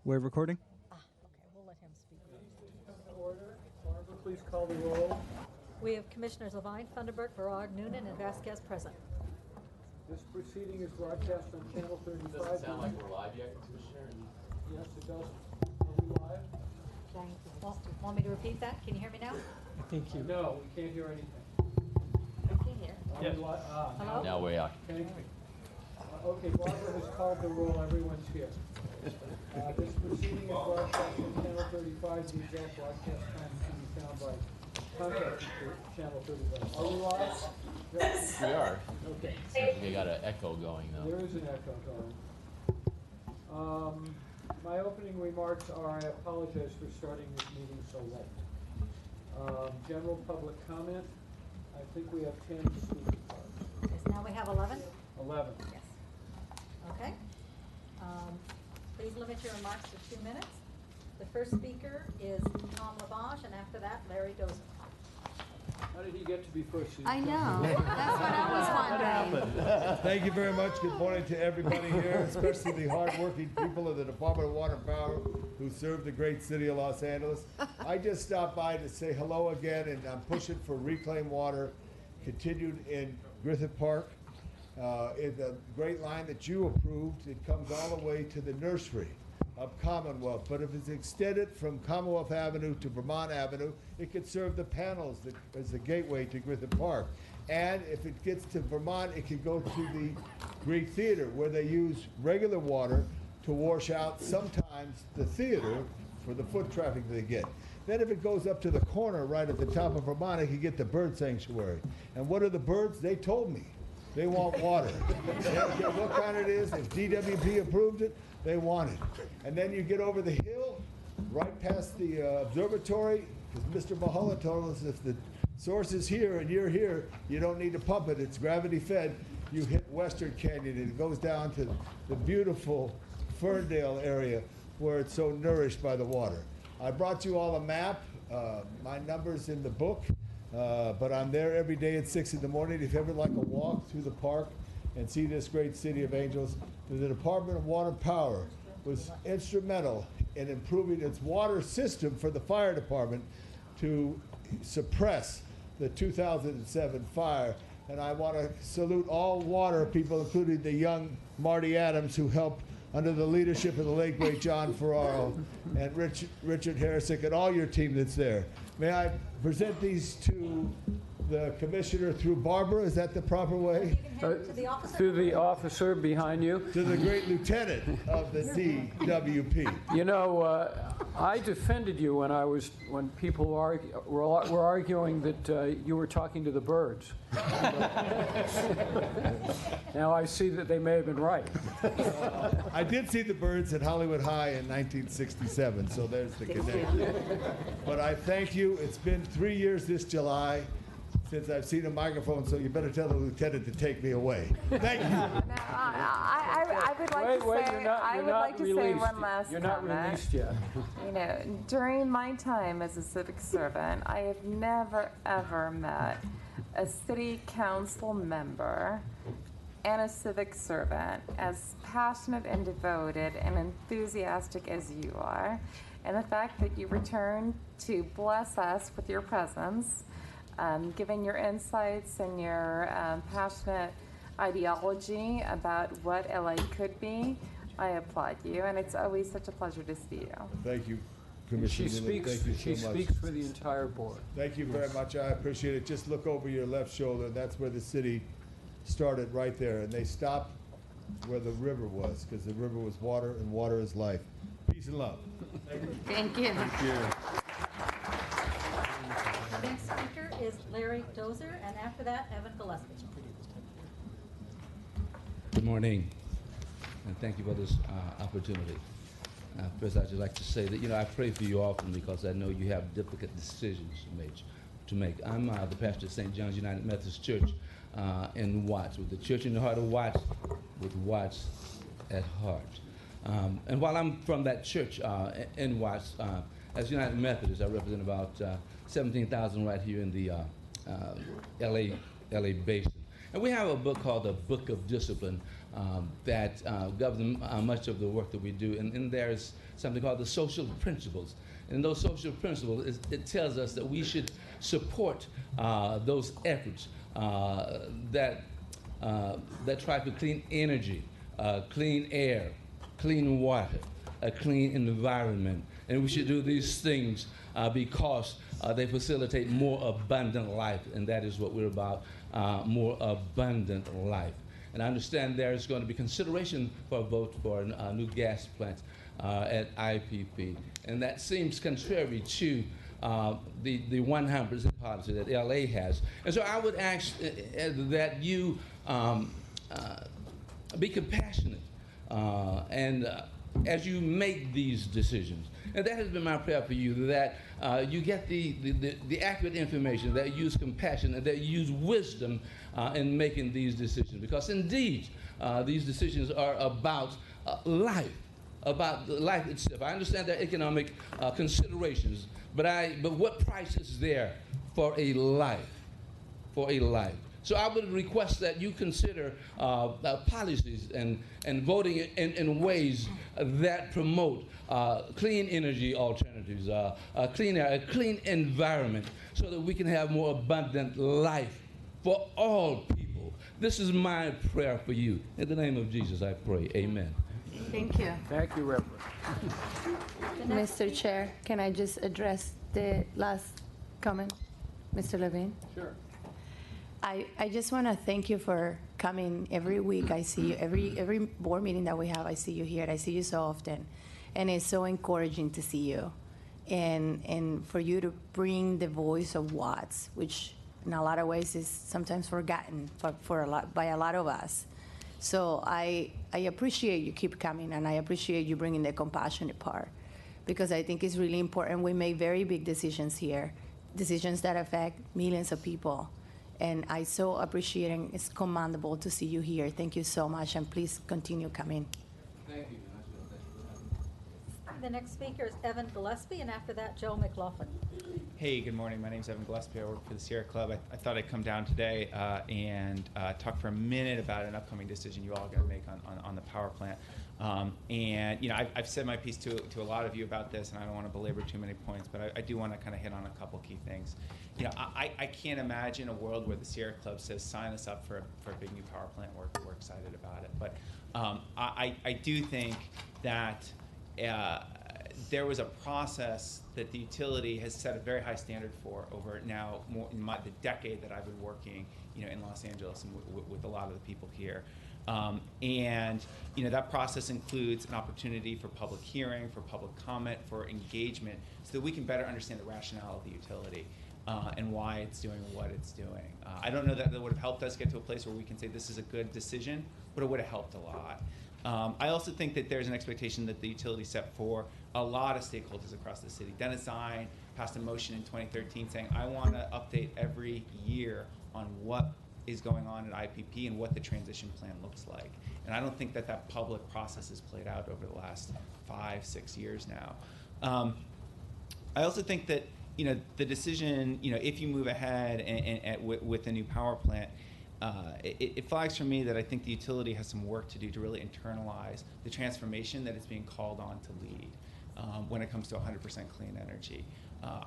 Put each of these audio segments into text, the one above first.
We're recording. Okay, we'll let him speak first. Order. Barbara, please call the roll. We have Commissioners Levine, Thunderberg, Farrar, Noonan, and Vasquez present. This proceeding is broadcast on Channel 35. Doesn't sound like we're live yet, Commissioner. Yes, it does. Are we live? Want me to repeat that? Can you hear me now? No, we can't hear anything. I can hear. Are we live? Hello? Now we are. Thank you. Okay, Barbara has called the roll. Everyone's here. This proceeding is broadcast on Channel 35. The exact broadcast time can be found by contacting Channel 35. Are we live? Yes. We are. Okay. We got an echo going though. There is an echo going. My opening remarks are, I apologize for starting this meeting so late. General public comment. I think we have 10 speaking cards. Yes, now we have 11? 11. Yes. Okay. Please limit your remarks to 2 minutes. The first speaker is Tom Lavage, and after that, Larry Dozer. How did he get to be first? I know. That's what I was wondering. Thank you very much. Good morning to everybody here, especially the hardworking people of the Department of Water and Power who serve the great city of Los Angeles. I just stopped by to say hello again, and I'm pushing for reclaimed water continued in Griffith Park. In the great line that you approved, it comes all the way to the nursery of Commonwealth. But if it's extended from Commonwealth Avenue to Vermont Avenue, it could serve the panels that as the gateway to Griffith Park. And if it gets to Vermont, it could go to the Greek Theater, where they use regular water to wash out sometimes the theater for the foot traffic they get. Then if it goes up to the corner right at the top of Vermont, it could get the bird sanctuary. And what are the birds? They told me. They want water. They don't care what kind it is. If DWP approved it, they want it. And then you get over the hill, right past the observatory, because Mr. Mahala told us if the source is here and you're here, you don't need to pump it. It's gravity fed. You hit Western Canyon and it goes down to the beautiful Ferndale area where it's so nourished by the water. I brought you all a map. My number's in the book. But I'm there every day at 6 in the morning. If you ever like a walk through the park and see this great city of angels, the Department of Water and Power was instrumental in improving its water system for the fire department to suppress the 2007 fire. And I want to salute all water people, including the young Marty Adams, who helped under the leadership of the late great John Ferraro and Richard Harrisick and all your team that's there. May I present these to the commissioner through Barbara? Is that the proper way? You can hand it to the officer. To the officer behind you. To the great lieutenant of the DWP. You know, I defended you when people were arguing that you were talking to the birds. Now I see that they may have been right. I did see the birds at Hollywood High in 1967, so there's the connection. But I thank you. It's been 3 years this July since I've seen a microphone, so you better tell the lieutenant to take me away. Thank you. I would like to say, I would like to say one last You're not comment. released yet. You know, during my time as a civic servant, I have never ever met a city council member and a civic servant as passionate and devoted and enthusiastic as you are. And the fact that you returned to bless us with your presence, giving your insights and your passionate ideology about what LA could be, I applaud you, and it's always such a pleasure to see you. Thank you, She Commissioner. speaks. Thank you so She much. speaks for the entire board. Thank you very much. I appreciate it. Just look over your left shoulder. That's where the city started, right there. And they stopped where the river was, because the river was water, and water is life. Peace and love. Thank you. The next speaker is Larry Dozer, and after that, Evan Gillespie. Good morning, and thank you for this opportunity. First, I'd just like to say that, you know, I pray for you often because I know you have difficult decisions to make. I'm the pastor of St. John's United Methodist Church in Watts, with the church in the heart of Watts, with Watts at heart. And while I'm from that church in Watts, as United Methodist, I represent about 17,000 right here in the LA basin. And we have a book called The Book of Discipline, that govern much of the work that we do. And there's something called the social principles. And those social principles, it tells us that we should support those efforts that try for clean energy, clean air, clean water, a clean environment. And we should do these things because they facilitate more abundant life, and that is what we're about, more abundant life. And I understand there is going to be consideration for a vote for a new gas plant at IPP. And that seems contrary to the 100% policy that LA has. And so I would ask that you be compassionate and as you make these decisions. And that has been my prayer for you, that you get the accurate information, that you use compassion, and that you use wisdom in making these decisions. Because indeed, these decisions are about life, about life itself. I understand there are economic considerations, but what price is there for a life? For a life. So I would request that you consider policies and voting in ways that promote clean energy alternatives, clean air, a clean environment, so that we can have more abundant life for all people. This is my prayer for you. In the name of Jesus, I pray. Amen. Thank you. Thank you, Reverend. Mr. Chair, can I just address the last comment, Mr. Levine? Sure. I just want to thank you for coming every week. I see you every board meeting that we have. I see you here. I see you so often, and it's so encouraging to see you, and for you to bring the voice of Watts, which in a lot of ways is sometimes forgotten by a lot of us. So I appreciate you keep coming, and I appreciate you bringing the compassionate part, because I think it's really important. We make very big decisions here, decisions that affect millions of people. And I so appreciate it. It's commendable to see you here. Thank you so much, and please continue coming. Thank you. The next speaker is Evan Gillespie, and after that, Joe McLaughlin. Hey, good morning. My name's Evan Gillespie. I work for the Sierra Club. I thought I'd come down today and talk for a minute about an upcoming decision you all are going to make on the power plant. And you know, I've said my piece to a lot of you about this, and I don't want to belabor too many points, but I do want to kind of hit on a couple key things. You know, I can't imagine a world where the Sierra Club says, sign us up for a big new power plant. We're excited about it. But I do think that there was a process that the utility has set a very high standard for over now the decade that I've been working, you know, in Los Angeles and with a lot of the people here. And you know, that process includes an opportunity for public hearing, for public comment, for engagement, so that we can better understand the rationale of the utility and why it's doing what it's doing. I don't know that would have helped us get to a place where we can say this is a good decision, but it would have helped a lot. I also think that there's an expectation that the utility set for a lot of stakeholders across the city. Dennis Zine passed a motion in 2013 saying, I want to update every year on what is going on at IPP and what the transition plan looks like. And I don't think that public process has played out over the last 5-6 years now. I also think that, you know, the decision, you know, if you move ahead with a new power plant, it flags for me that I think the utility has some work to do to really internalize the transformation that it's being called on to lead when it comes to 100% clean energy.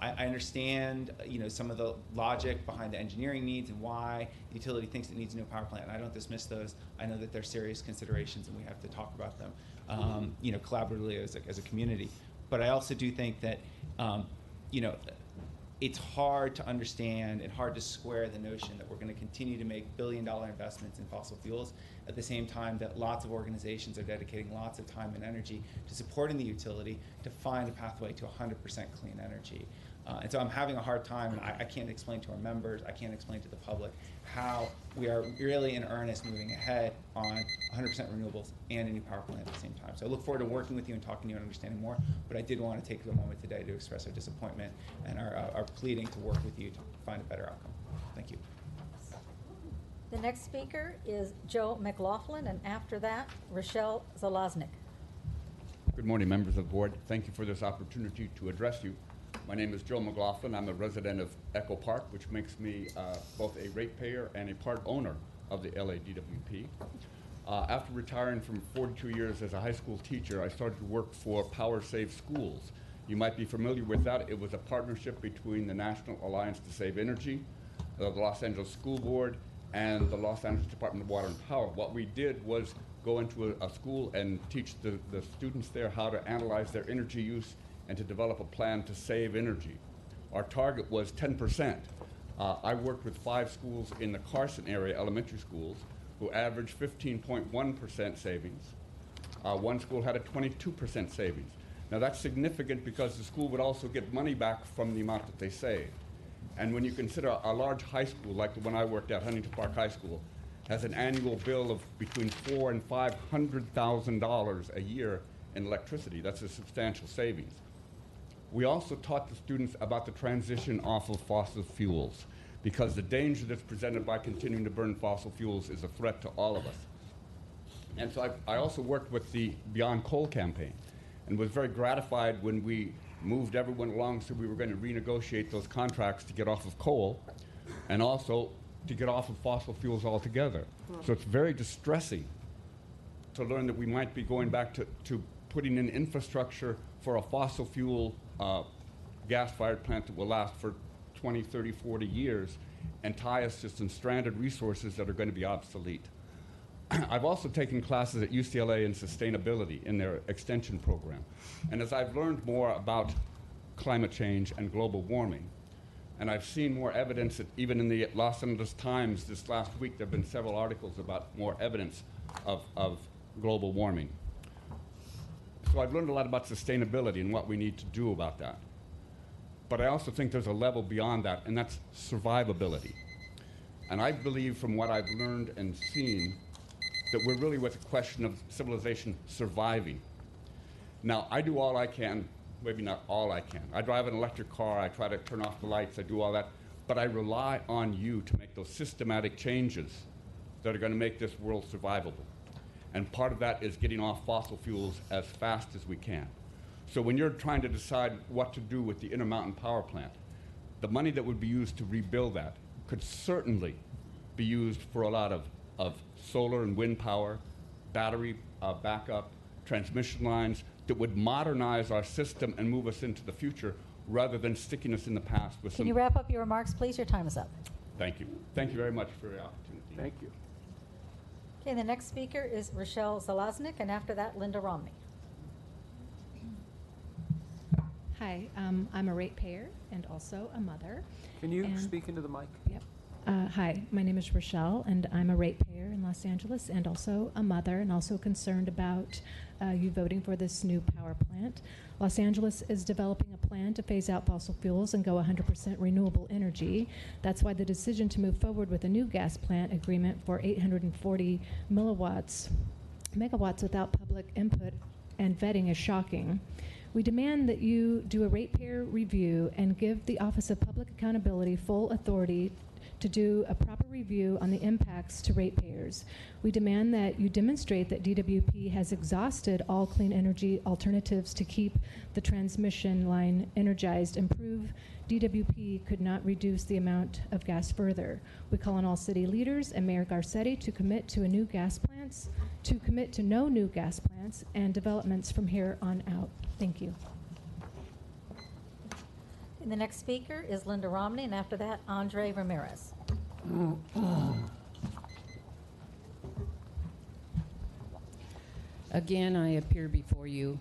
I understand, you know, some of the logic behind the engineering needs and why the utility thinks it needs a new power plant, and I don't dismiss those. I know that they're serious considerations, and we have to talk about them, you know, collaboratively as a community. But I also do think that, you know, it's hard to understand and hard to square the notion that we're going to continue to make billion-dollar investments in fossil fuels at the same time that lots of organizations are dedicating lots of time and energy to supporting the utility to find a pathway to 100% clean energy. And so I'm having a hard time, and I can't explain to our members, I can't explain to the public how we are really in earnest moving ahead on 100% renewables and a new power plant at the same time. So I look forward to working with you and talking to you and understanding more, but I did want to take a moment today to express our disappointment and our pleading to work with you to find a better outcome. Thank you. The next speaker is Joe McLaughlin, and after that, Rochelle Zalaznik. Good morning, members of the board. Thank you for this opportunity to address you. My name is Joe McLaughlin. I'm a resident of Echo Park, which makes me both a ratepayer and a part owner of the LADWP. After retiring from 42 years as a high school teacher, I started to work for Power Save Schools. You might be familiar with that. It was a partnership between the National Alliance to Save Energy, the Los Angeles School Board, and the Los Angeles Department of Water and Power. What we did was go into a school and teach the students there how to analyze their energy use and to develop a plan to save energy. Our target was 10%. I worked with 5 schools in the Carson area, elementary schools, who averaged 15.1% savings. One school had a 22% savings. Now that's significant because the school would also get money back from the amount that they saved. And when you consider a large high school like the one I worked at, Huntington Park High School, has an annual bill of between $400,000 and $500,000 a year in electricity, that's a substantial savings. We also taught the students about the transition off of fossil fuels, because the danger that's presented by continuing to burn fossil fuels is a threat to all of us. And so I also worked with the Beyond Coal campaign and was very gratified when we moved everyone along so we were going to renegotiate those contracts to get off of coal and also to get off of fossil fuels altogether. So it's very distressing to learn that we might be going back to putting in infrastructure for a fossil fuel gas-fired plant that will last for 20, 30, 40 years and tie us to some stranded resources that are going to be obsolete. I've also taken classes at UCLA in sustainability in their extension program. And as I've learned more about climate change and global warming, and I've seen more evidence that even in the Los Angeles Times this last week, there have been several articles about more evidence of global warming. So I've learned a lot about sustainability and what we need to do about that. But I also think there's a level beyond that, and that's survivability. And I believe from what I've learned and seen that we're really with a question of civilization surviving. Now, I do all I can, maybe not all I can. I drive an electric car, I try to turn off the lights, I do all that, but I rely on you to make those systematic changes that are going to make this world survivable. And part of that is getting off fossil fuels as fast as we can. So when you're trying to decide what to do with the Intermountain Power Plant, the money that would be used to rebuild that could certainly be used for a lot of solar and wind power, battery backup, transmission lines that would modernize our system and move us into the future rather than sticking us in the past with some... Can you wrap up your remarks, please? Your time is up. Thank you. Thank you very much for the opportunity. Thank you. Okay, the next speaker is Rochelle Zalaznik, and after that, Linda Romney. Hi, I'm a ratepayer and also a mother. Can you And- speak into the mic? Yep. Hi, my name is Rochelle, and I'm a ratepayer in Los Angeles and also a mother, and also concerned about you voting for this new power plant. Los Angeles is developing a plan to phase out fossil fuels and go 100% renewable energy. That's why the decision to move forward with a new gas plant agreement for 840 megawatts without public input and vetting is shocking. We demand that you do a ratepayer review and give the Office of Public Accountability full authority to do a proper review on the impacts to ratepayers. We demand that you demonstrate that DWP has exhausted all clean energy alternatives to keep the transmission line energized and prove DWP could not reduce the amount of gas further. We call on all city leaders and Mayor Garcetti to commit to no new gas plants and developments from here on out. Thank you. And the next speaker is Linda Romney, and after that, Andre Ramirez. Again, I appear before you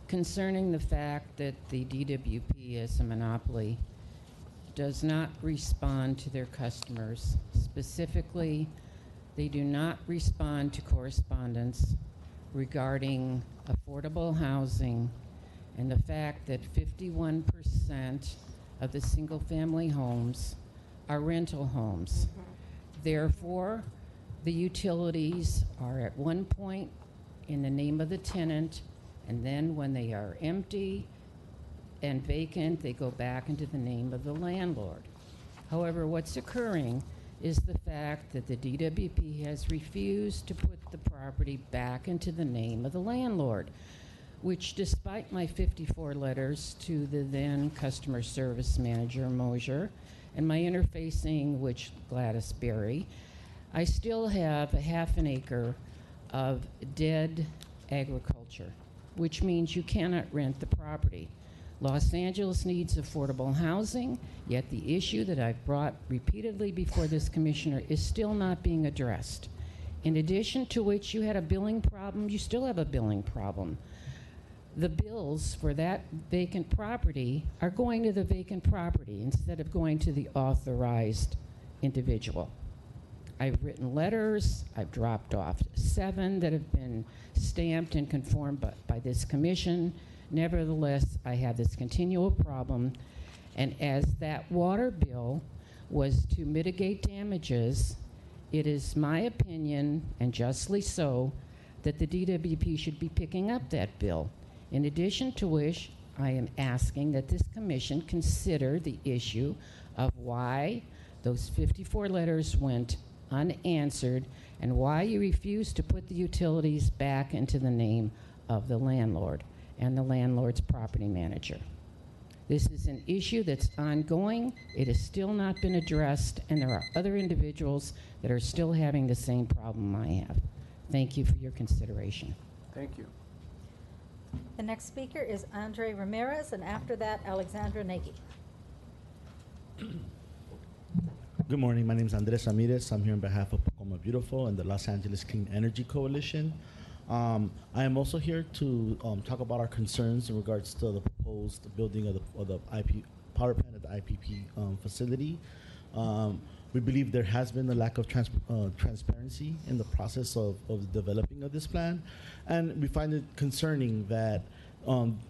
concerning the fact that the DWP as a monopoly does not respond to their customers. Specifically, they do not respond to correspondence regarding affordable housing and the fact that 51% of the single-family homes are rental homes. Therefore, the utilities are at one point in the name of the tenant, and then when they are empty and vacant, they go back into the name of the landlord. However, what's occurring is the fact that the DWP has refused to put the property back into the name of the landlord, which despite my 54 letters to the then customer service manager, Mosier, and my interfacing with Gladys Berry, I still have a half an acre of dead agriculture, which means you cannot rent the property. Los Angeles needs affordable housing, yet the issue that I've brought repeatedly before this commissioner is still not being addressed. In addition to which you had a billing problem, you still have a billing problem. The bills for that vacant property are going to the vacant property instead of going to the authorized individual. I've written letters, I've dropped off 7 that have been stamped and confirmed by this commission. Nevertheless, I have this continual problem, and as that water bill was to mitigate damages, it is my opinion, and justly so, that the DWP should be picking up that bill. In addition to which, I am asking that this commission consider the issue of why those 54 letters went unanswered and why you refuse to put the utilities back into the name of the landlord and the landlord's property manager. This is an issue that's ongoing. It has still not been addressed, and there are other individuals that are still having the same problem I have. Thank you for your consideration. Thank you. The next speaker is Andre Ramirez, and after that, Alexandra Nagy. Good morning. My name is Andres Ramirez. I'm here on behalf of Pacoma Beautiful and the Los Angeles Clean Energy Coalition. I am also here to talk about our concerns in regards to the proposed building of the IP power plant at the IPP facility. We believe there has been a lack of transparency in the process of developing of this plan, and we find it concerning that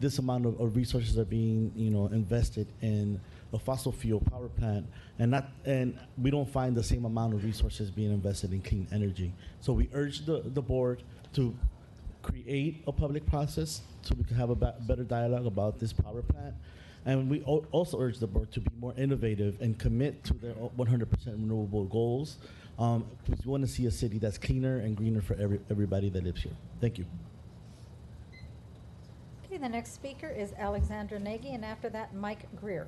this amount of resources are being invested in a fossil fuel power plant, and we don't find the same amount of resources being invested in clean energy. So we urge the board to create a public process so we can have a better dialogue about this power plant. And we also urge the board to be more innovative and commit to their 100% renewable goals, because we want to see a city that's cleaner and greener for everybody that lives here. Thank you. Okay, the next speaker is Alexandra Nagy, and after that, Mike Greer.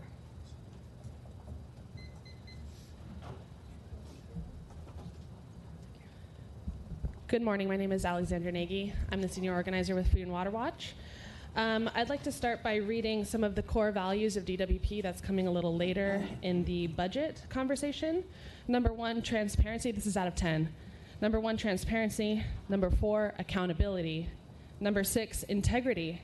Good morning. My name is Alexandra Nagy. I'm the senior organizer with Food and Water Watch. I'd like to start by reading some of the core values of DWP that's coming a little later in the budget conversation. Number 1, transparency. This is out of 10. Number 1, transparency. Number 4, accountability. Number 6, integrity.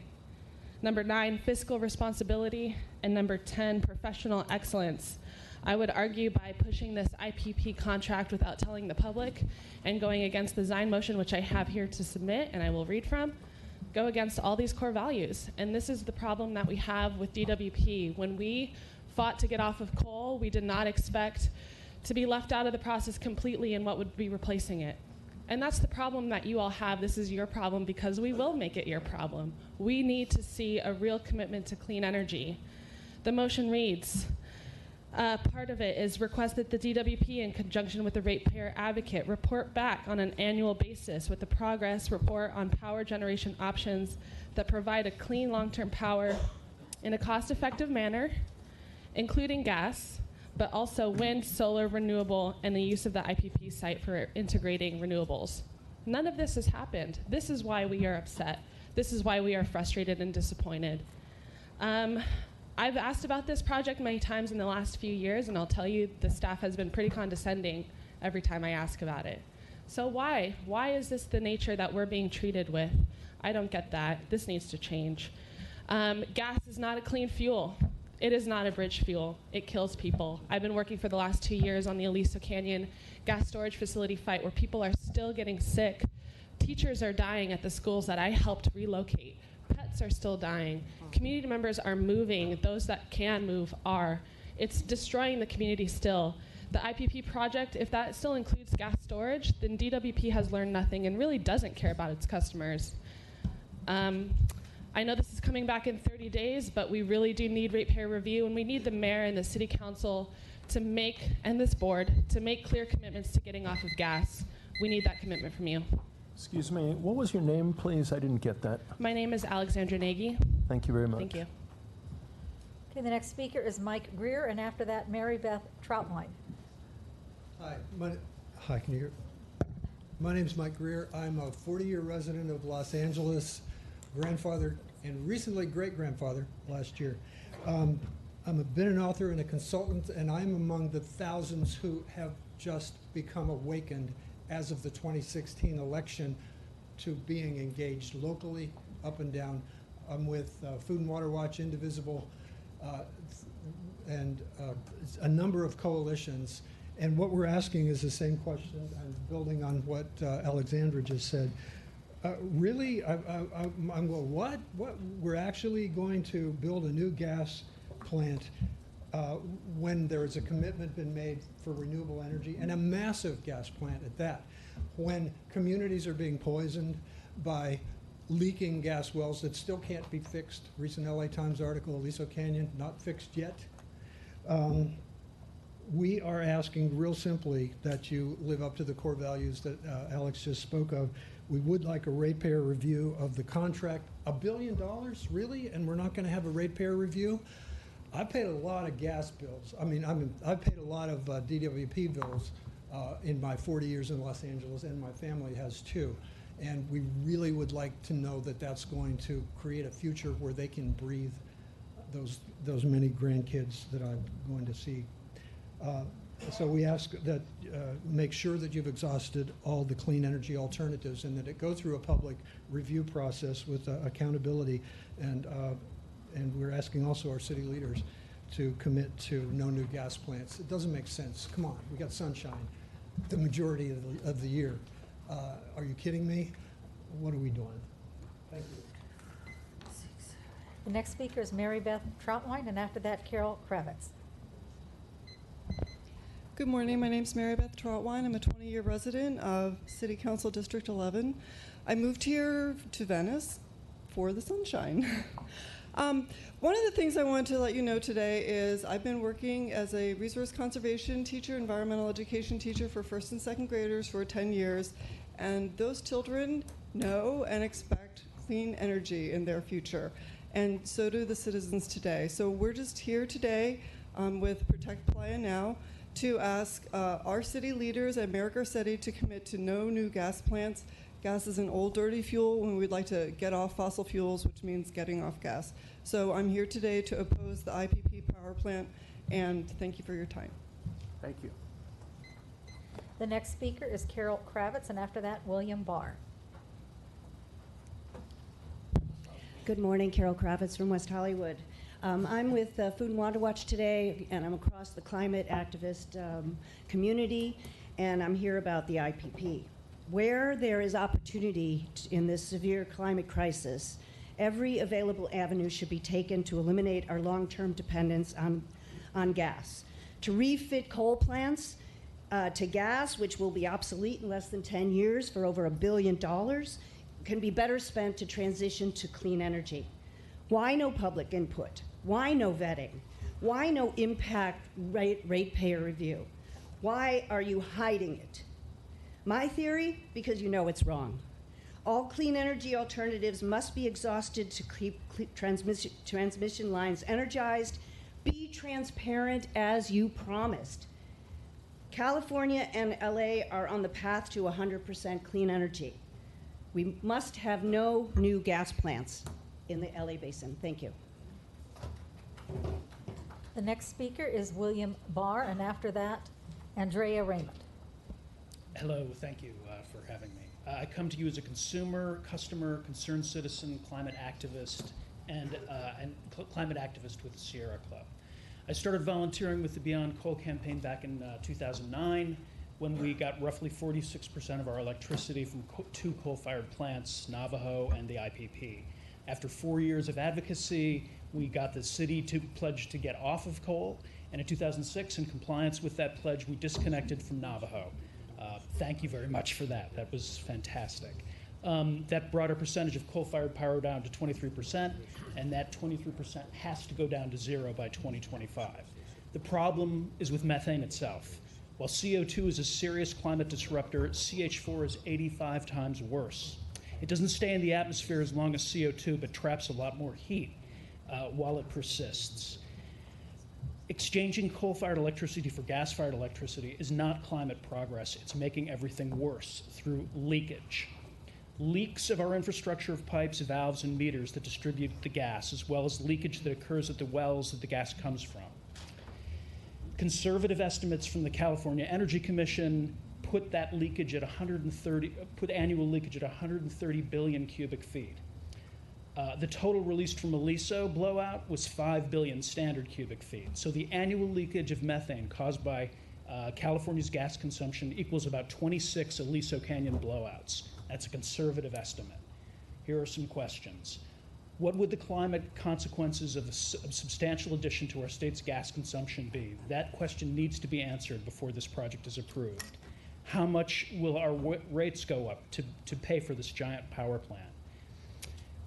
Number 9, fiscal responsibility. And number 10, professional excellence. I would argue by pushing this IPP contract without telling the public and going against the design motion, which I have here to submit and I will read from, go against all these core values. And this is the problem that we have with DWP. When we fought to get off of coal, we did not expect to be left out of the process completely and what would be replacing it. And that's the problem that you all have. This is your problem because we will make it your problem. We need to see a real commitment to clean energy. The motion reads, part of it is request that the DWP, in conjunction with the ratepayer advocate, report back on an annual basis with a progress report on power generation options that provide a clean long-term power in a cost-effective manner, including gas, but also wind, solar, renewable, and the use of the IPP site for integrating renewables. None of this has happened. This is why we are upset. This is why we are frustrated and disappointed. I've asked about this project many times in the last few years, and I'll tell you the staff has been pretty condescending every time I ask about it. So why? Why is this the nature that we're being treated with? I don't get that. This needs to change. Gas is not a clean fuel. It is not a bridge fuel. It kills people. I've been working for the last 2 years on the Aliso Canyon gas storage facility fight where people are still getting sick. Teachers are dying at the schools that I helped relocate. Pets are still dying. Community members are moving. Those that can move are. It's destroying the community still. The IPP project, if that still includes gas storage, then DWP has learned nothing and really doesn't care about its customers. I know this is coming back in 30 days, but we really do need ratepayer review, and we need the mayor and the city council to make, and this board, to make clear commitments to getting off of gas. We need that commitment from you. Excuse me, what was your name, please? I didn't get that. My name is Alexandra Nagy. Thank you very much. Thank you. Okay, the next speaker is Mike Greer, and after that, Mary Beth Troutwine. Hi, hi, can you hear? My name's Mike Greer. I'm a 40-year resident of Los Angeles, grandfather, and recently great-grandfather last year. Been an author and a consultant, and I'm among the thousands who have just become awakened as of the 2016 election to being engaged locally, up and down. I'm with Food and Water Watch, Indivisible, and a number of coalitions. And what we're asking is the same question, and building on what Alexandra just said. Really, I'm going, what? We're actually going to build a new gas plant when there is a commitment been made for renewable energy, and a massive gas plant at that, when communities are being poisoned by leaking gas wells that still can't be fixed. Recent LA Times article, Aliso Canyon, not fixed yet. We are asking real simply that you live up to the core values that Alex just spoke of. We would like a ratepayer review of the contract. $1 billion, really? And we're not going to have a ratepayer review? I paid a lot of gas bills. I've paid a lot of DWP bills in my 40 years in Los Angeles, and my family has too. And we really would like to know that that's going to create a future where they can breathe, those many grandkids that I'm going to see. So we ask that make sure that you've exhausted all the clean energy alternatives, and that it go through a public review process with accountability. And we're asking also our city leaders to commit to no new gas plants. It doesn't make sense. Come on, we got sunshine the majority of the year. Are you kidding me? What are we doing? Thank you. The next speaker is Mary Beth Troutwine, and after that, Carol Kravitz. Good morning. My name's Mary Beth Troutwine. I'm a 20-year resident of City Council District 11. I moved here to Venice for the sunshine. One of the things I wanted to let you know today is I've been working as a resource conservation teacher, environmental education teacher for first and second graders for 10 years, and those children know and expect clean energy in their future, and so do the citizens today. So we're just here today with Protect Playa Now to ask our city leaders at Mayor Garcetti to commit to no new gas plants. Gas is an old, dirty fuel, and we'd like to get off fossil fuels, which means getting off gas. So I'm here today to oppose the IPP power plant, and thank you for your time. Thank you. The next speaker is Carol Kravitz, and after that, William Barr. Good morning, Carol Kravitz from West Hollywood. I'm with Food and Water Watch today, and I'm across the climate activist community, and I'm here about the IPP. Where there is opportunity in this severe climate crisis, every available avenue should be taken to eliminate our long-term dependence on gas. To refit coal plants to gas, which will be obsolete in less than 10 years for over $1 billion, can be better spent to transition to clean energy. Why no public input? Why no vetting? Why no impact ratepayer review? Why are you hiding it? My theory, because you know it's wrong. All clean energy alternatives must be exhausted to keep transmission lines energized. Be transparent as you promised. California and LA are on the path to 100% clean energy. We must have no new gas plants in the LA basin. Thank you. The next speaker is William Barr, and after that, Andrea Raymond. Hello, thank you for having me. I come to you as a consumer, customer, concerned citizen, climate activist, and climate activist with the Sierra Club. I started volunteering with the Beyond Coal campaign back in 2009, when we got roughly 46% of our electricity from two coal-fired plants, Navajo and the IPP. After 4 years of advocacy, we got the city to pledge to get off of coal, and in 2006, in compliance with that pledge, we disconnected from Navajo. Thank you very much for that. That was fantastic. That brought our percentage of coal-fired power down to 23%, and that 23% has to go down to 0 by 2025. The problem is with methane itself. While CO2 is a serious climate disruptor, CH4 is 85 times worse. It doesn't stay in the atmosphere as long as CO2, but traps a lot more heat while it persists. exchanging coal-fired electricity for gas-fired electricity is not climate progress. It's making everything worse through leakage. Leaks of our infrastructure of pipes, valves, and meters that distribute the gas, as well as leakage that occurs at the wells that the gas comes from. Conservative estimates from the California Energy Commission put that leakage at put annual leakage at 130 billion cubic feet. The total released from Aliso blowout was 5 billion standard cubic feet. So the annual leakage of methane caused by California's gas consumption equals about 26 Aliso Canyon blowouts. That's a conservative estimate. Here are some questions. What would the climate consequences of a substantial addition to our state's gas consumption be? That question needs to be answered before this project is approved. How much will our rates go up to pay for this giant power plant?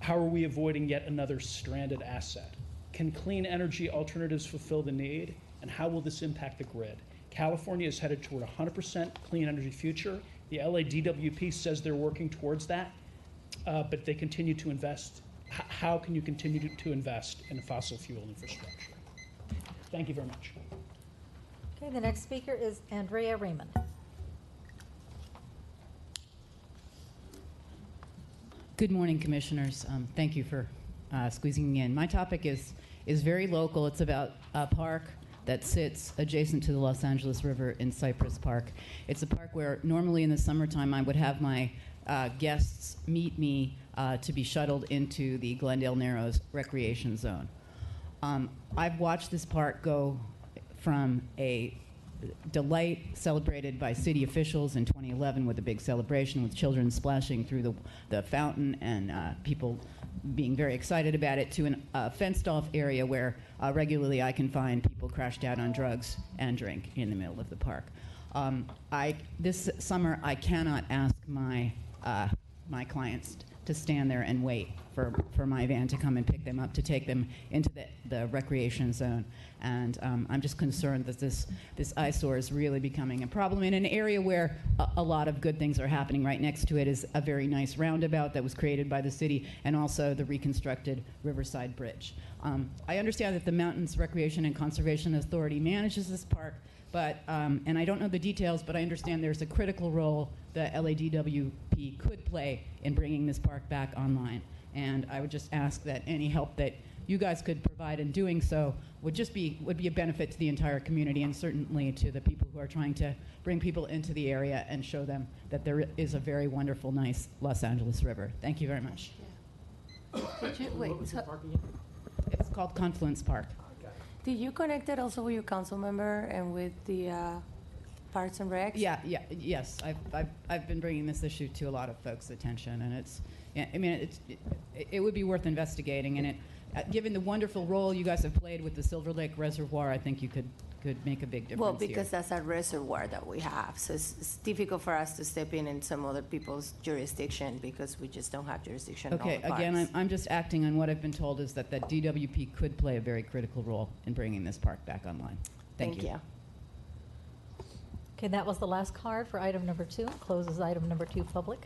How are we avoiding yet another stranded asset? Can clean energy alternatives fulfill the need? And how will this impact the grid? California is headed toward a 100% clean energy future. The LA DWP says they're working towards that, but they continue to invest. How can you continue to invest in fossil fuel infrastructure? Thank you very much. Okay, the next speaker is Andrea Raymond. Good morning, Commissioners. Thank you for squeezing me in. My topic is very local. It's about a park that sits adjacent to the Los Angeles River in Cypress Park. It's a park where normally in the summertime I would have my guests meet me to be shuttled into the Glendale Narrows recreation zone. I've watched this park go from a delight celebrated by city officials in 2011 with a big celebration with children splashing through the fountain and people being very excited about it, to a fenced-off area where regularly I can find people crashed out on drugs and drink in the middle of the park. This summer, I cannot ask my clients to stand there and wait for my van to come and pick them up to take them into the recreation zone. And I'm just concerned that this eyesore is really becoming a problem in an area where a lot of good things are happening. Right next to it is a very nice roundabout that was created by the city, and also the reconstructed Riverside Bridge. I understand that the Mountains Recreation and Conservation Authority manages this park, but, and I don't know the details, but I understand there's a critical role the LADWP could play in bringing this park back online. And I would just ask that any help that you guys could provide in doing so would be a benefit to the entire community, and certainly to the people who are trying to bring people into the area and show them that there is a very wonderful, nice Los Angeles River. Thank you very much. It's called Confluence Park. Did you connect it also with your council member and with the Parks and Recs? Yes. I've been bringing this issue to a lot of folks' attention, and it would be worth investigating. And given the wonderful role you guys have played with the Silver Lake Reservoir, I think you could make a big difference. Well, because that's a reservoir that we have, so it's difficult for us to step in some other people's jurisdiction because we just don't have jurisdiction. Okay, on all the again, parks. I'm just acting on what I've been told is that the DWP could play a very critical role in bringing this park back online. Thank you. Okay, that was the last card for item number 2. Closes item number 2 public.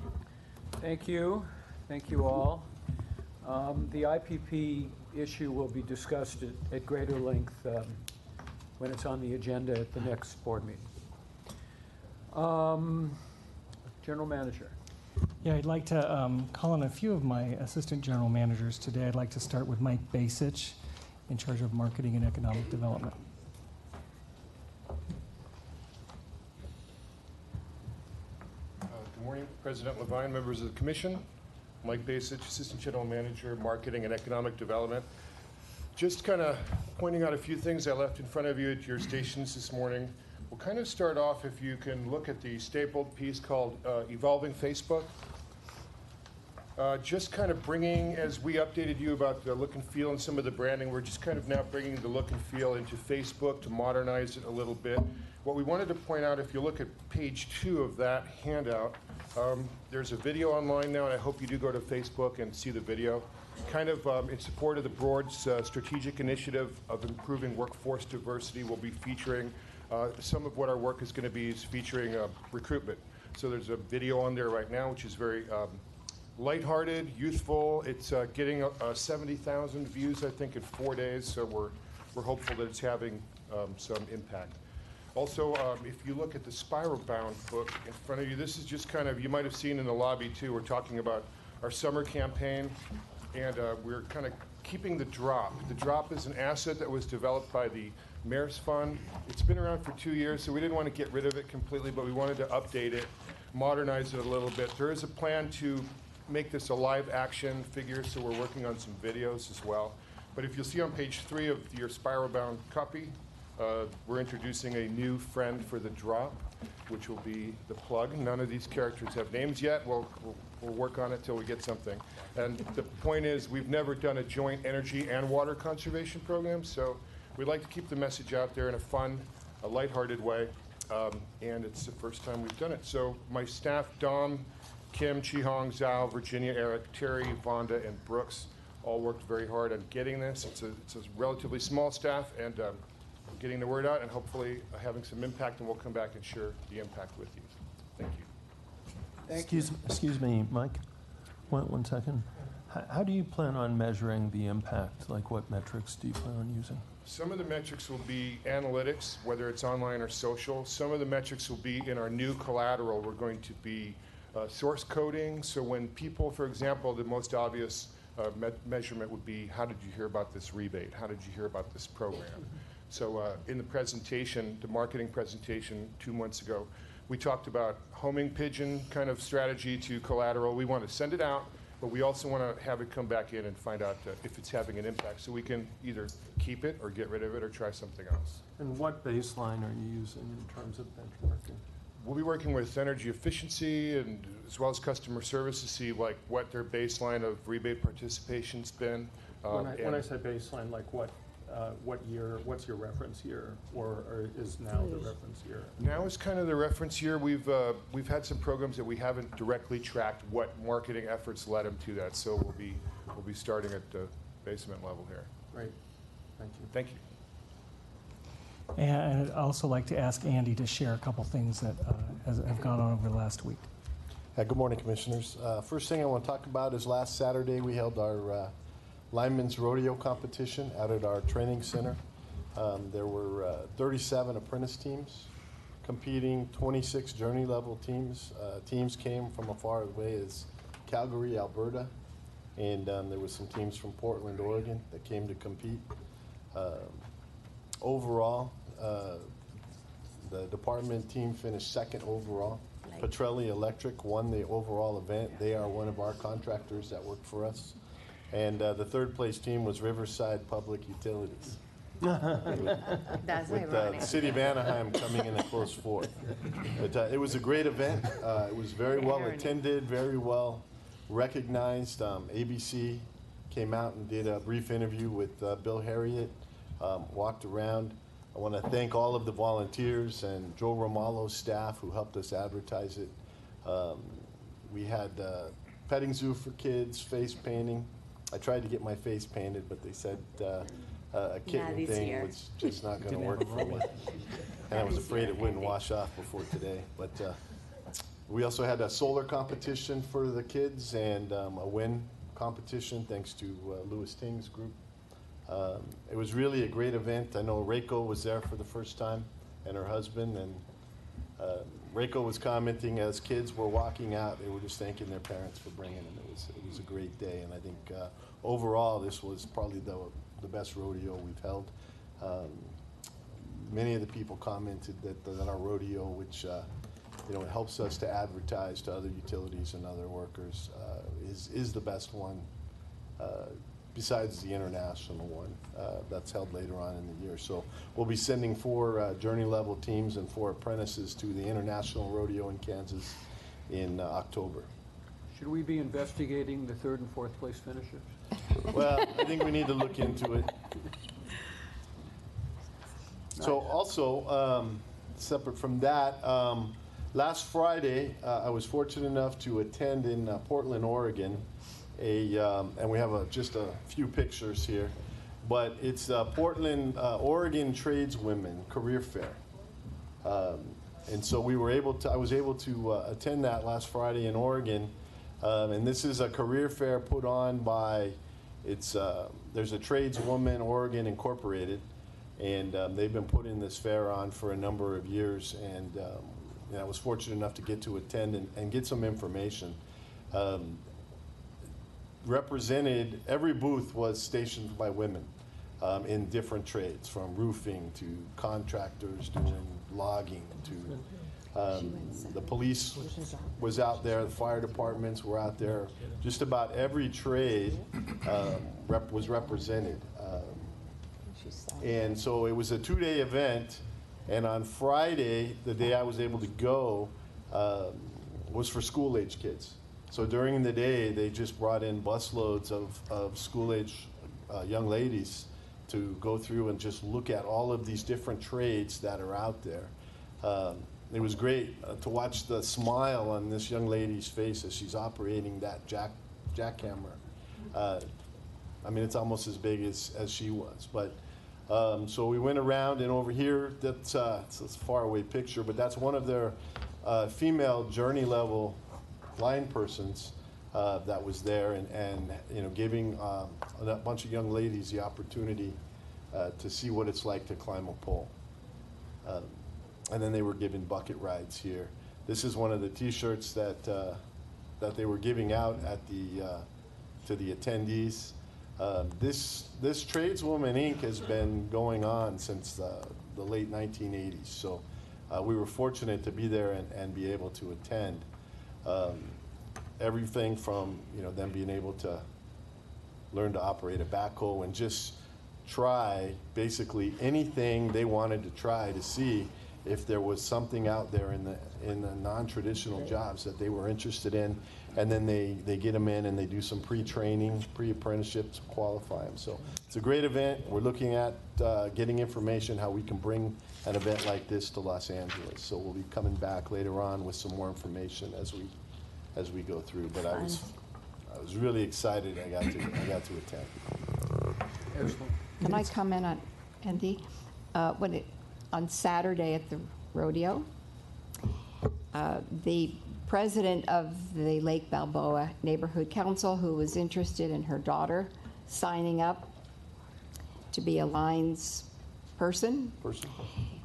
Thank you. Thank you all. The IPP issue will be discussed at greater length when it's on the agenda at the next board meeting. General Manager. Yeah, I'd like to call on a few of my assistant general managers today. I'd like to start with Mike Basich, in charge of marketing and economic development. Good morning, President Levine, members of the Commission. Mike Basich, Assistant General Manager, Marketing and Economic Development. Just kind of pointing out a few things I left in front of you at your stations this morning. We'll kind of start off, if you can look at the stapled piece called Evolving Facebook. Just kind of bringing, as we updated you about the look and feel and some of the branding, we're just kind of now bringing the look and feel into Facebook to modernize it a little bit. What we wanted to point out, if you look at page 2 of that handout, there's a video online now, and I hope you do go to Facebook and see the video. Kind of in support of the board's strategic initiative of improving workforce diversity, we'll be featuring some of what our work is going to be is featuring recruitment. So there's a video on there right now, which is very lighthearted, youthful. It's getting 70,000 views, I think, in 4 days. So we're we're hopeful that it's having some impact. Also, if you look at the spiral bound book in front of you, this is just kind of, you might have seen in the lobby too, we're talking about our summer campaign, and we're kind of keeping the drop. The drop is an asset that was developed by the Mayor's Fund. It's been around for 2 years, so we didn't want to get rid of it completely, but we wanted to update it, modernize it a little bit. There is a plan to make this a live action figure, so we're working on some videos as well. But if you'll see on page 3 of your spiral bound copy, we're introducing a new friend for the drop, which will be the plug. None of these characters have names yet. We'll work on it till we get something. And the point is, we've never done a joint energy and water conservation program, so we'd like to keep the message out there in a fun, a lighthearted way, and it's the first time we've done it. So my staff, Dom, Kim, Chi-Hong, Zhao, Virginia, Eric, Terry, Vonda, and Brooks all worked very hard on getting this. It's a relatively small staff, and getting the word out and hopefully having some impact, and we'll come back and share the impact with you. Thank you. Excuse me, Mike. One second. How do you plan on measuring the impact? Like, what metrics do you plan on using? Some of the metrics will be analytics, whether it's online or social. Some of the metrics will be in our new collateral. We're going to be source coding. So when people, for example, the most obvious measurement would be, how did you hear about this rebate? How did you hear about this program? So in the presentation, the marketing presentation 2 months ago, we talked about homing pigeon kind of strategy to collateral. We want to send it out, but we also want to have it come back in and find out if it's having an impact, so we can either keep it or get rid of it or try something else. And what baseline are you using in terms of benchmarking? We'll be working with energy efficiency and as well as customer service to see like what their baseline of rebate participation's been. When I say baseline, like what year, what's your reference year, or is now the reference year? Now is kind of the reference year. We've had some programs that we haven't directly tracked what marketing efforts led them to that, so we'll be starting at the basement level here. Great, thank you. Thank you. And I'd also like to ask Andy to share a couple things that have gone on over the last week. Good morning, Commissioners. First thing I want to talk about is last Saturday we held our Lineman's Rodeo competition out at our training center. There were 37 apprentice teams competing, 26 journey level teams. Teams came from as far away as Calgary, Alberta, and there was some teams from Portland, Oregon that came to compete. Overall, the department team finished second overall. Petrelli Electric won the overall event. They are one of our contractors that work for us. And the third place team was Riverside Public Utilities. That's with ironic. the City of Anaheim coming in a close fourth. But it was a great event. It was very well attended, very well recognized. ABC came out and did a brief interview with Bill Harriet, walked around. I want to thank all of the volunteers and Joe Romalo's staff who helped us advertise it. We had petting zoo for kids, face painting. I tried to get my face painted, but they said a kitten thing was just not going to work for me. And I was afraid it wouldn't wash off before today. But we also had a solar competition for the kids and a wind competition thanks to Louis Ting's group. It was really a great event. I know Reiko was there for the first time and her husband, and Reiko was commenting as kids were walking out, they were just thanking their parents for bringing them. It was a great day, and I think overall this was probably the best rodeo we've held. Many of the people commented that our rodeo, which it helps us to advertise to other utilities and other workers, is the best one besides the international one that's held later on in the year. So we'll be sending 4 journey level teams and 4 apprentices to the international rodeo in Kansas in October. Should we be investigating the 3rd and 4th place finishers? Well, I think we need to look into it. So also, separate from that, last Friday, I was fortunate enough to attend in Portland, Oregon, and we have just a few pictures here, but it's Portland, Oregon Tradeswomen Career Fair. And so I was able to attend that last Friday in Oregon. And this is a career fair put on by, there's a Tradeswoman Oregon Incorporated, And they've been putting this fair on for a number of years, and I was fortunate enough to get to attend and get some information. Represented, every booth was stationed by women in different trades, from roofing to contractors doing logging to the police was out there, the fire departments were out there. Just about every trade was represented. And so it was a 2-day event, and on Friday, the day I was able to go, was for school-age kids. So during the day, they just brought in busloads of school-age young ladies to go through and just look at all of these different trades that are out there. It was great to watch the smile on this young lady's face as she's operating that jackhammer. I mean, it's almost as big as she was. But so we went around, and over here, it's a faraway picture, but that's one of their female journey level line persons that was there, and giving a bunch of young ladies the opportunity to see what it's like to climb a pole. And then they were given bucket rides here. This is one of the T-shirts that they were giving out at to the attendees. This Tradeswoman Inc. has been going on since the late 1980s. So we were fortunate to be there and be able to attend. Everything from them being able to learn to operate a backhoe and just try basically anything they wanted to try to see if there was something out there in the non-traditional jobs that they were interested in, and then they get them in and they do some pre-training, pre-apprenticeship to qualify them. So it's a great event. We're looking at getting information how we can bring an event like this to Los Angeles. So we'll be coming back later on with some more information as we go through. But I was really excited. I got to attend. Can I comment on Andy? On Saturday at the rodeo, the president of the Lake Balboa Neighborhood Council, who was interested in her daughter signing up to be a Lions person,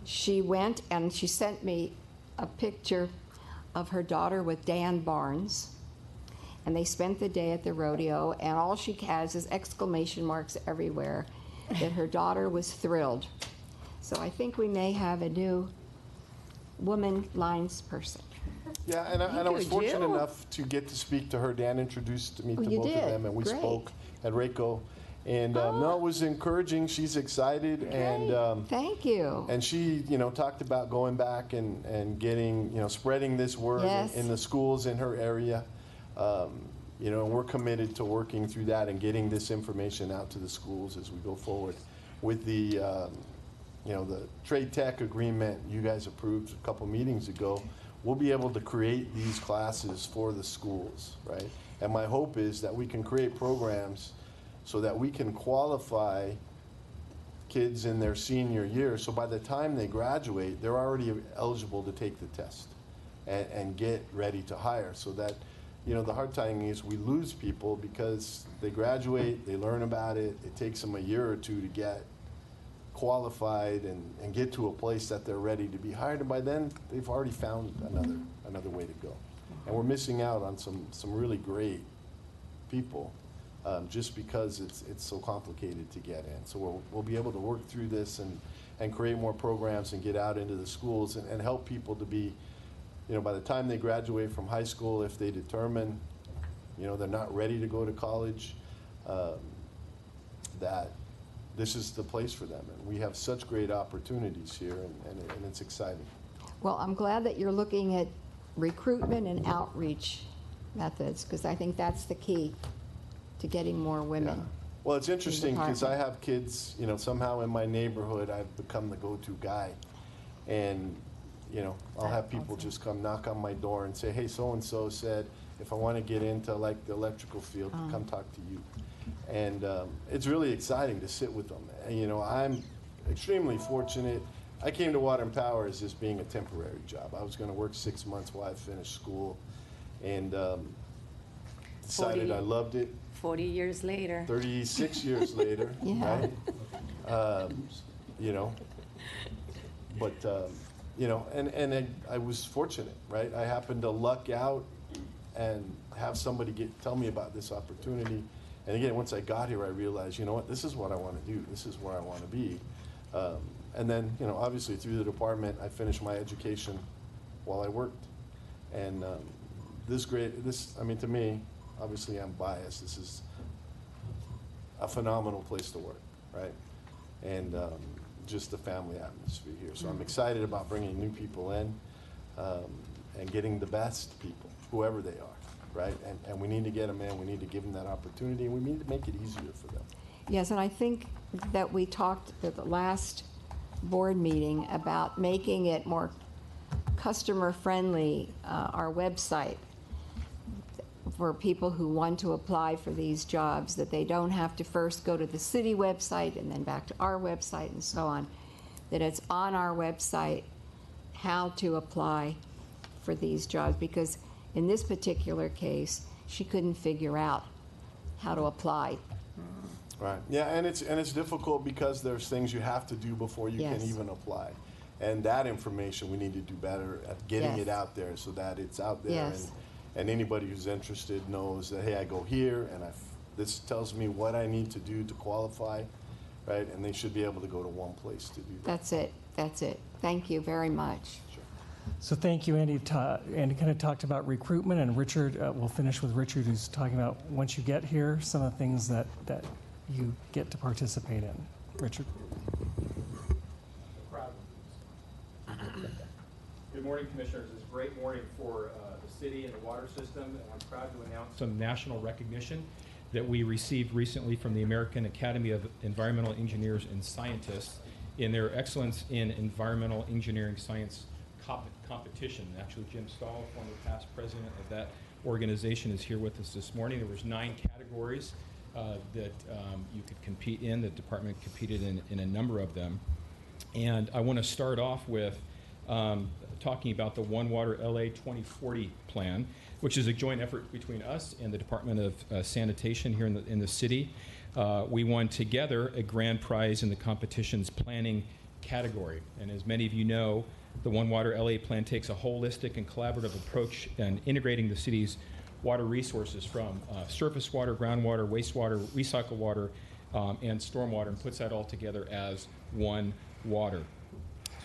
she went and she sent me a picture of her daughter with Dan Barnes, and they spent the day at the rodeo, and all she has is exclamation marks everywhere that her daughter was thrilled. So I think we may have a new woman Lions person. Yeah, and I was fortunate enough to get to speak to her. Dan introduced me to both of them, and we spoke at RACO. And no, it was encouraging. She's excited, and thank you. And she, talked about going back and getting, spreading this word in the schools in her area. And we're committed to working through that and getting this information out to the schools as we go forward. With the, the trade tech agreement you guys approved a couple meetings ago, we'll be able to create these classes for the schools, right? And my hope is that we can create programs so that we can qualify kids in their senior year, so by the time they graduate, they're already eligible to take the test and get ready to hire. So that, the hard thing is we lose people because they graduate, they learn about it, it takes them a year or two to get qualified and get to a place that they're ready to be hired, and by then they've already found another way to go. And we're missing out on some really great people just because it's so complicated to get in. So we'll be able to work through this and create more programs and get out into the schools and help people to be, by the time they graduate from high school, if they determine, they're not ready to go to college, that this is the place for them. And we have such great opportunities here, and it's exciting. Well, I'm glad that you're looking at recruitment and outreach methods, because I think that's the key to getting more women. Yeah. Well, it's interesting because I have kids, somehow in my neighborhood, I've become the go-to guy. And, I'll have people just come knock on my door and say, hey, so-and-so said, if I want to get into like the electrical field, come talk to you. And it's really exciting to sit with them. And, I'm extremely fortunate. I came to Water and Power as just being a temporary job. I was going to work 6 months while I finished school, and decided I loved it. 40 years later. 36 years later, right? you know. But, you know, and I was fortunate, right? I happened to luck out and have somebody tell me about this opportunity. And again, once I got here, I realized, you know what, this is what I want to do. This is where I want to be. And then, you know, obviously through the department, I finished my education while I worked. And I mean, to me, obviously I'm biased. This is a phenomenal place to work, right? And just the family atmosphere here. So I'm excited about bringing new people in and getting the best people, whoever they are, right? And we need to get them in. We need to give them that opportunity, and we need to make it easier for them. Yes, and I think that we talked at the last board meeting about making it more customer-friendly, our website, for people who want to apply for these jobs, that they don't have to first go to the city website and then back to our website and so on, that it's on our website how to apply for these jobs, because in this particular case, she couldn't figure out how to apply. Right. Yeah, and it's difficult because there's things you have to do before you can even apply. And that information we need to do better at getting it out there so that it's out there. And anybody who's interested knows that, hey, I go here and this tells me what I need to do to qualify, right? And they should be able to go to one place to do that. That's it. That's it. Thank you very much. So thank you, Andy. Andy kind of talked about recruitment, and Richard, we'll finish with Richard, who's talking about once you get here, some of the things that you get to participate in. Richard. Good morning, Commissioners. It's a great morning for the city and the water system, and I'm proud to announce some national recognition that we received recently from the American Academy of Environmental Engineers and Scientists in their Excellence in Environmental Engineering Science competition. Actually, Jim Stahl, former past president of that organization, is here with us this morning. There was 9 categories that you could compete in. The department competed in a number of them. And I want to start off with talking about the One Water LA 2040 plan, which is a joint effort between us and the Department of Sanitation here in the city. We won together a grand prize in the competition's planning category. And as many of you know, the One Water LA plan takes a holistic and collaborative approach in integrating the city's water resources from surface water, groundwater, wastewater, recycled water, and stormwater, and puts that all together as one water.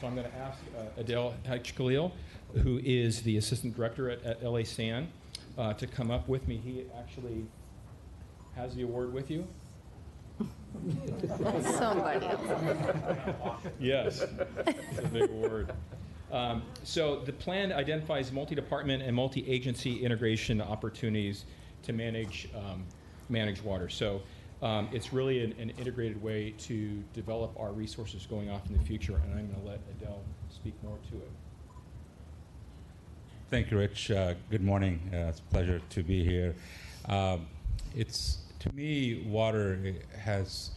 So I'm going to ask Adel Hajj-Khalil, who is the Assistant Director at LA SAN, to come up with me. He actually has the award with you. Somebody. Yes, it's a big award. So the plan identifies multi-department and multi-agency integration opportunities to manage water. So it's really an integrated way to develop our resources going off in the future, and I'm going to let Adel speak more to it. Thank you, Rich. Good morning. It's a pleasure to be here. To me, water has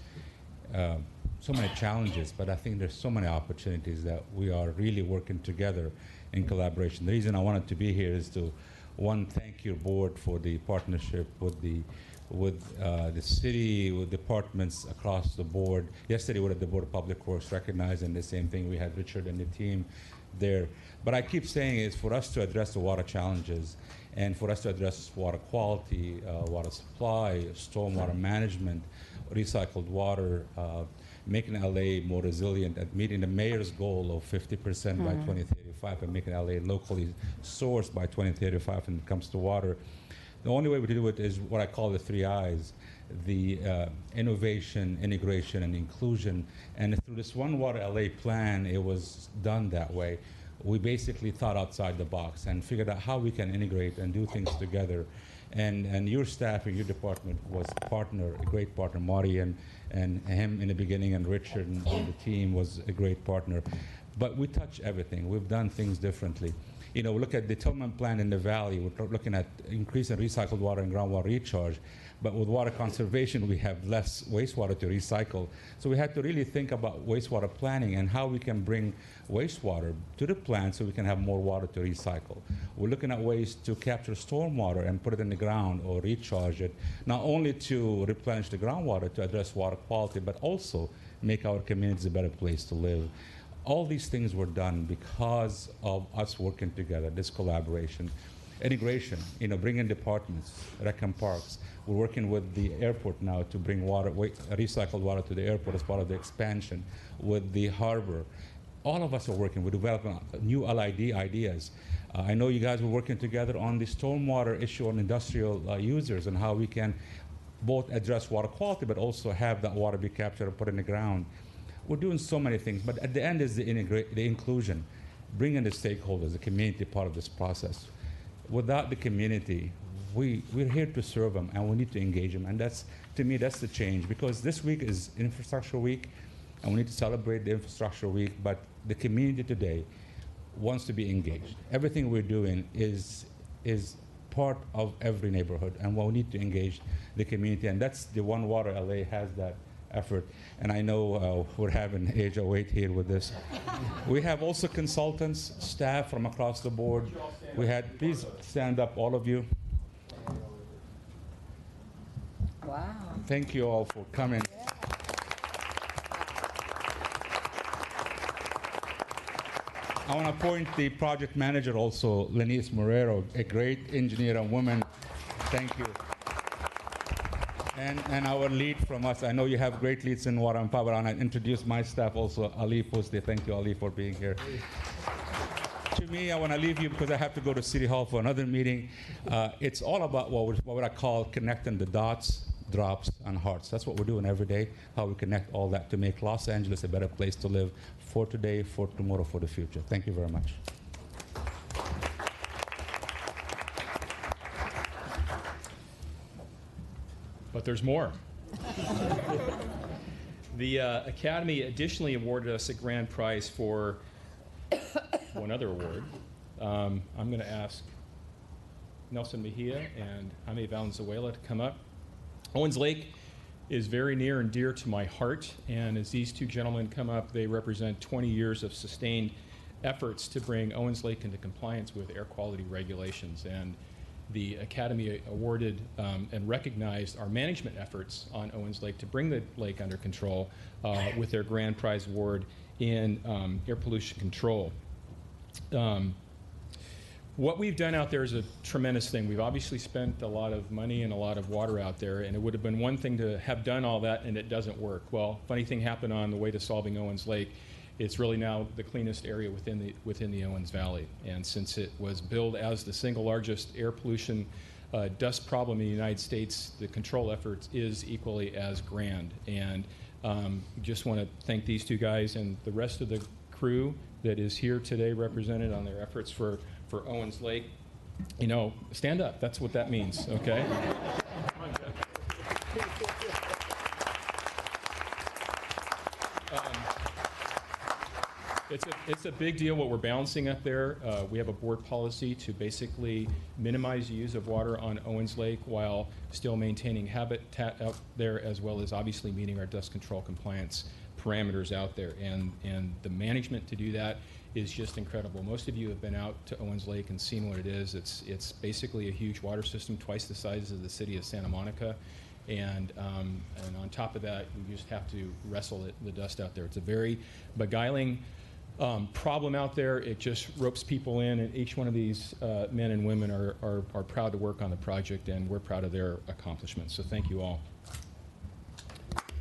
so many challenges, but I think there's so many opportunities that we are really working together in collaboration. The reason I wanted to be here is to, one, thank your board for the partnership with the city, with departments across the board. Yesterday we were at the Board of Public Works recognizing the same thing. We had Richard and the team there. But I keep saying is for us to address the water challenges and for us to address water quality, water supply, stormwater management, recycled water, making LA more resilient and meeting the mayor's goal of 50% by 2035 and making LA locally sourced by 2035 when it comes to water. The only way we do it is what I call the 3 I's, the innovation, integration, and inclusion. And through this One Water LA plan, it was done that way. We basically thought outside the box and figured out how we can integrate and do things together. And your staff and your department was a great partner, Marty and him in the beginning, and Richard and the team was a great partner. But we touch everything. We've done things differently. You know, we look at the Tillman plant in the valley, we're looking at increasing recycled water and groundwater recharge. But with water conservation, we have less wastewater to recycle. So we had to really think about wastewater planning and how we can bring wastewater to the plant so we can have more water to recycle. We're looking at ways to capture stormwater and put it in the ground or recharge it, not only to replenish the groundwater to address water quality, but also make our communities a better place to live. All these things were done because of us working together, this collaboration. Integration, you know, bringing departments, rec and parks. We're working with the airport now to bring water, recycled water to the airport as part of the expansion. With the harbor, all of us are working. We're developing new LID ideas. I know you guys were working together on the stormwater issue on industrial users and how we can both address water quality but also have that water be captured and put in the ground. We're doing so many things, but at the end is the inclusion, bringing the stakeholders, the community part of this process. Without the community, we're here to serve them, and we need to engage them. And that's, to me, that's the change, because this week is Infrastructure Week, and we need to celebrate the Infrastructure Week, but the community today wants to be engaged. Everything we're doing is part of every neighborhood, and we need to engage the community, and that's the One Water LA has that effort. And I know we're having age 08 here with this. We have also consultants, staff from across the board. We had, please stand up, all of you. Wow. Thank you all for coming. I want to point the project manager also, Lenice Morero, a great engineer and woman. Thank you. And our lead from us. I know you have great leads in water and power, and I introduce my staff also, Ali Posti. Thank you, Ali, for being here. To me, I want to leave you because I have to go to City Hall for another meeting. It's all about what I call connecting the dots, drops, and hearts. That's what we're doing every day, how we connect all that to make Los Angeles a better place to live for today, for tomorrow, for the future. Thank you very much. But there's more. The Academy additionally awarded us a grand prize for one other award. I'm going to ask Nelson Mejia and Jaime Valenzuela to come up. Owens Lake is very near and dear to my heart, and as these two gentlemen come up, they represent 20 years of sustained efforts to bring Owens Lake into compliance with air quality regulations. And the Academy awarded and recognized our management efforts on Owens Lake to bring the lake under control with their grand prize award in air pollution control. What we've done out there is a tremendous thing. We've obviously spent a lot of money and a lot of water out there, and it would have been one thing to have done all that and it doesn't work. Well, funny thing happened on the way to solving Owens Lake. It's really now the cleanest area within the Owens Valley. And since it was billed as the single largest air pollution dust problem in the United States, the control efforts is equally as grand. And just want to thank these two guys and the rest of the crew that is here today represented on their efforts for Owens Lake. You know, stand up. That's what that means, okay? It's a big deal what we're balancing up there. We have a board policy to basically minimize use of water on Owens Lake while still maintaining habitat out there, as well as obviously meeting our dust control compliance parameters out there. And the management to do that is just incredible. Most of you have been out to Owens Lake and seen what it is. It's basically a huge water system, twice the size of the city of Santa Monica. And on top of that, you just have to wrestle the dust out there. It's a very beguiling problem out there. It just ropes people in, and each one of these men and women are proud to work on the project, and we're proud of their accomplishments. So thank you all.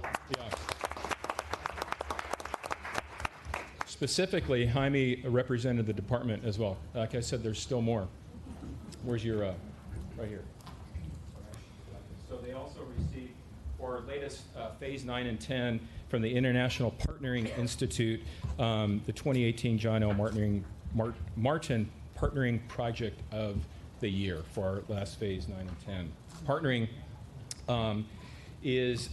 Yeah. Specifically, Jaime represented the department as well. Like I said, there's still more. Where's your, right here. So they also received our latest Phase 9 and 10 from the International Partnering Institute, the 2018 John L. Martin Partnering Project of the Year for our last Phase 9 and 10. Partnering is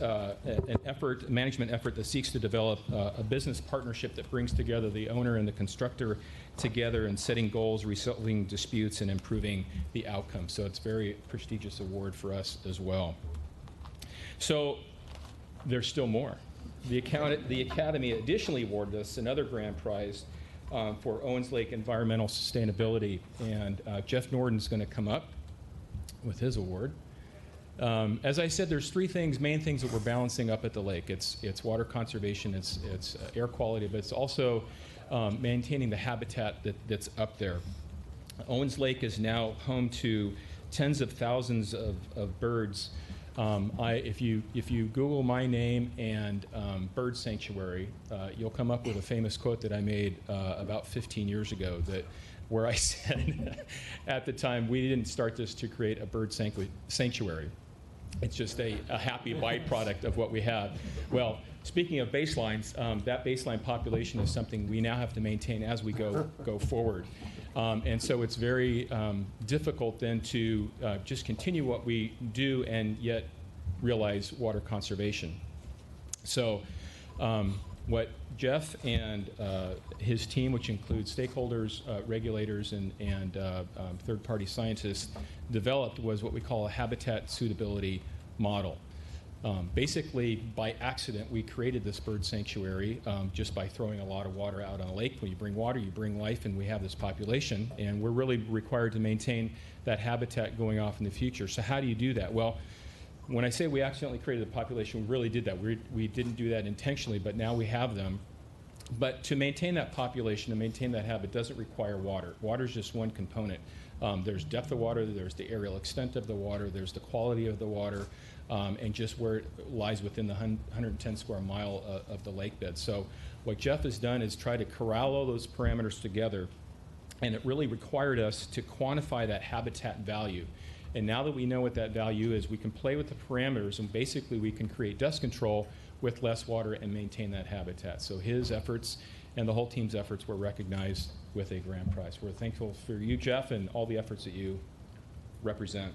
management effort that seeks to develop a business partnership that brings together the owner and the constructor together in setting goals, resolving disputes, and improving the outcome. So it's a very prestigious award for us as well. So there's still more. The Academy additionally awarded us another grand prize for Owens Lake Environmental Sustainability, and Jeff Norton's going to come up with his award. As I said, there's three main things that we're balancing up at the lake. It's water conservation, it's air quality, but it's also maintaining the habitat that's up there. Owens Lake is now home to tens of thousands of birds. If you Google my name and bird sanctuary, you'll come up with a famous quote that I made about 15 years ago, where I said at the time, we didn't start this to create a bird sanctuary. It's just a happy byproduct of what we have. Well, speaking of baselines, that baseline population is something we now have to maintain as we go forward. And so it's very difficult then to just continue what we do and yet realize water conservation. So what Jeff and his team, which includes stakeholders, regulators, and third-party scientists, developed was what we call a habitat suitability model. Basically, by accident, we created this bird sanctuary just by throwing a lot of water out on a lake. When you bring water, you bring life, and we have this population, and we're really required to maintain that habitat going off in the future. So how do you do that? Well, when I say we accidentally created a population, we really did that. We didn't do that intentionally, but now we have them. But to maintain that population, to maintain that habit, doesn't require water. Water is just one component. There's depth of water, there's the aerial extent of the water, there's the quality of the water, and just where it lies within the 110 square mile of the lake bed. So what Jeff has done is try to corral all those parameters together, and it really required us to quantify that habitat value. And now that we know what that value is, we can play with the parameters, and basically we can create dust control with less water and maintain that habitat. So his efforts and the whole team's efforts were recognized with a grand prize. We're thankful for you, Jeff, and all the efforts that you represent.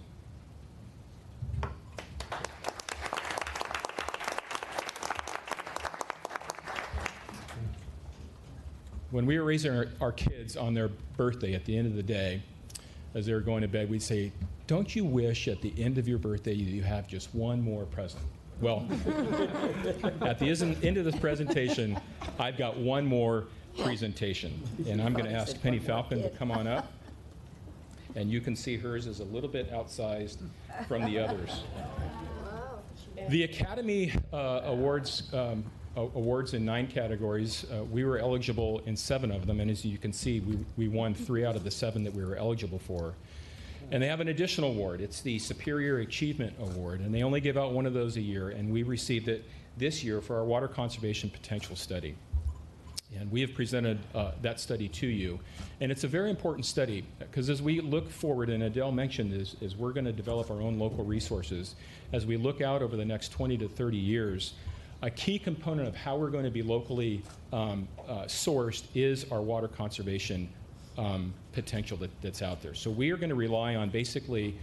When we were raising our kids on their birthday at the end of the day, as they were going to bed, we'd say, don't you wish at the end of your birthday you have just one more present? Well, at the end of this presentation, I've got one more presentation, and I'm going to ask Penny Falcon to come on up, and you can see hers is a little bit outsized from the others. The Academy awards in 9 categories. We were eligible in 7 of them, and as you can see, we won 3 out of the 7 that we were eligible for. And they have an additional award. It's the Superior Achievement Award, and they only give out one of those a year, and we received it this year for our Water Conservation Potential Study. And we have presented that study to you. And it's a very important study, because as we look forward, and Adele mentioned is we're going to develop our own local resources. As we look out over the next 20 to 30 years, a key component of how we're going to be locally sourced is our water conservation potential that's out there. So we are going to rely on basically,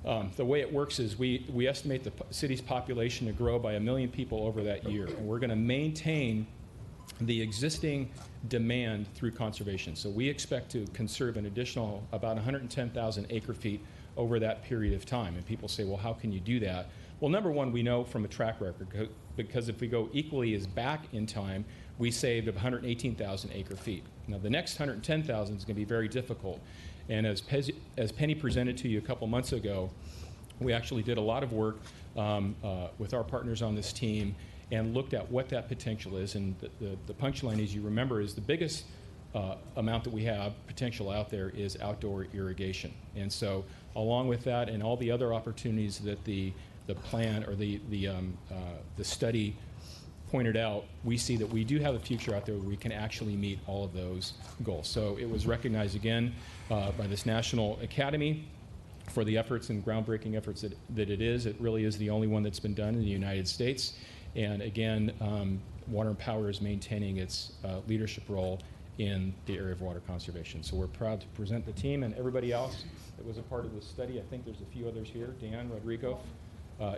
the way it works is we estimate the city's population to grow by 1 million people over that year. And we're going to maintain the existing demand through conservation. So we expect to conserve an additional about 110,000 acre feet over that period of time. And people say, well, how can you do that? Well, number one, we know from a track record, because if we go equally as back in time, we saved 118,000 acre feet. Now, the next 110,000 is going to be very difficult. And as Penny presented to you a couple months ago, we actually did a lot of work with our partners on this team and looked at what that potential is. And the punchline, as you remember, is the biggest amount that we have potential out there is outdoor irrigation. And so along with that and all the other opportunities that the plan or the study pointed out, we see that we do have a future out there where we can actually meet all of those goals. So it was recognized again by this National Academy for the efforts and groundbreaking efforts that it is. It really is the only one that's been done in the United States. And again, Water and Power is maintaining its leadership role in the area of water conservation. So we're proud to present the team and everybody else that was a part of the study. I think there's a few others here. Dan Rodrigo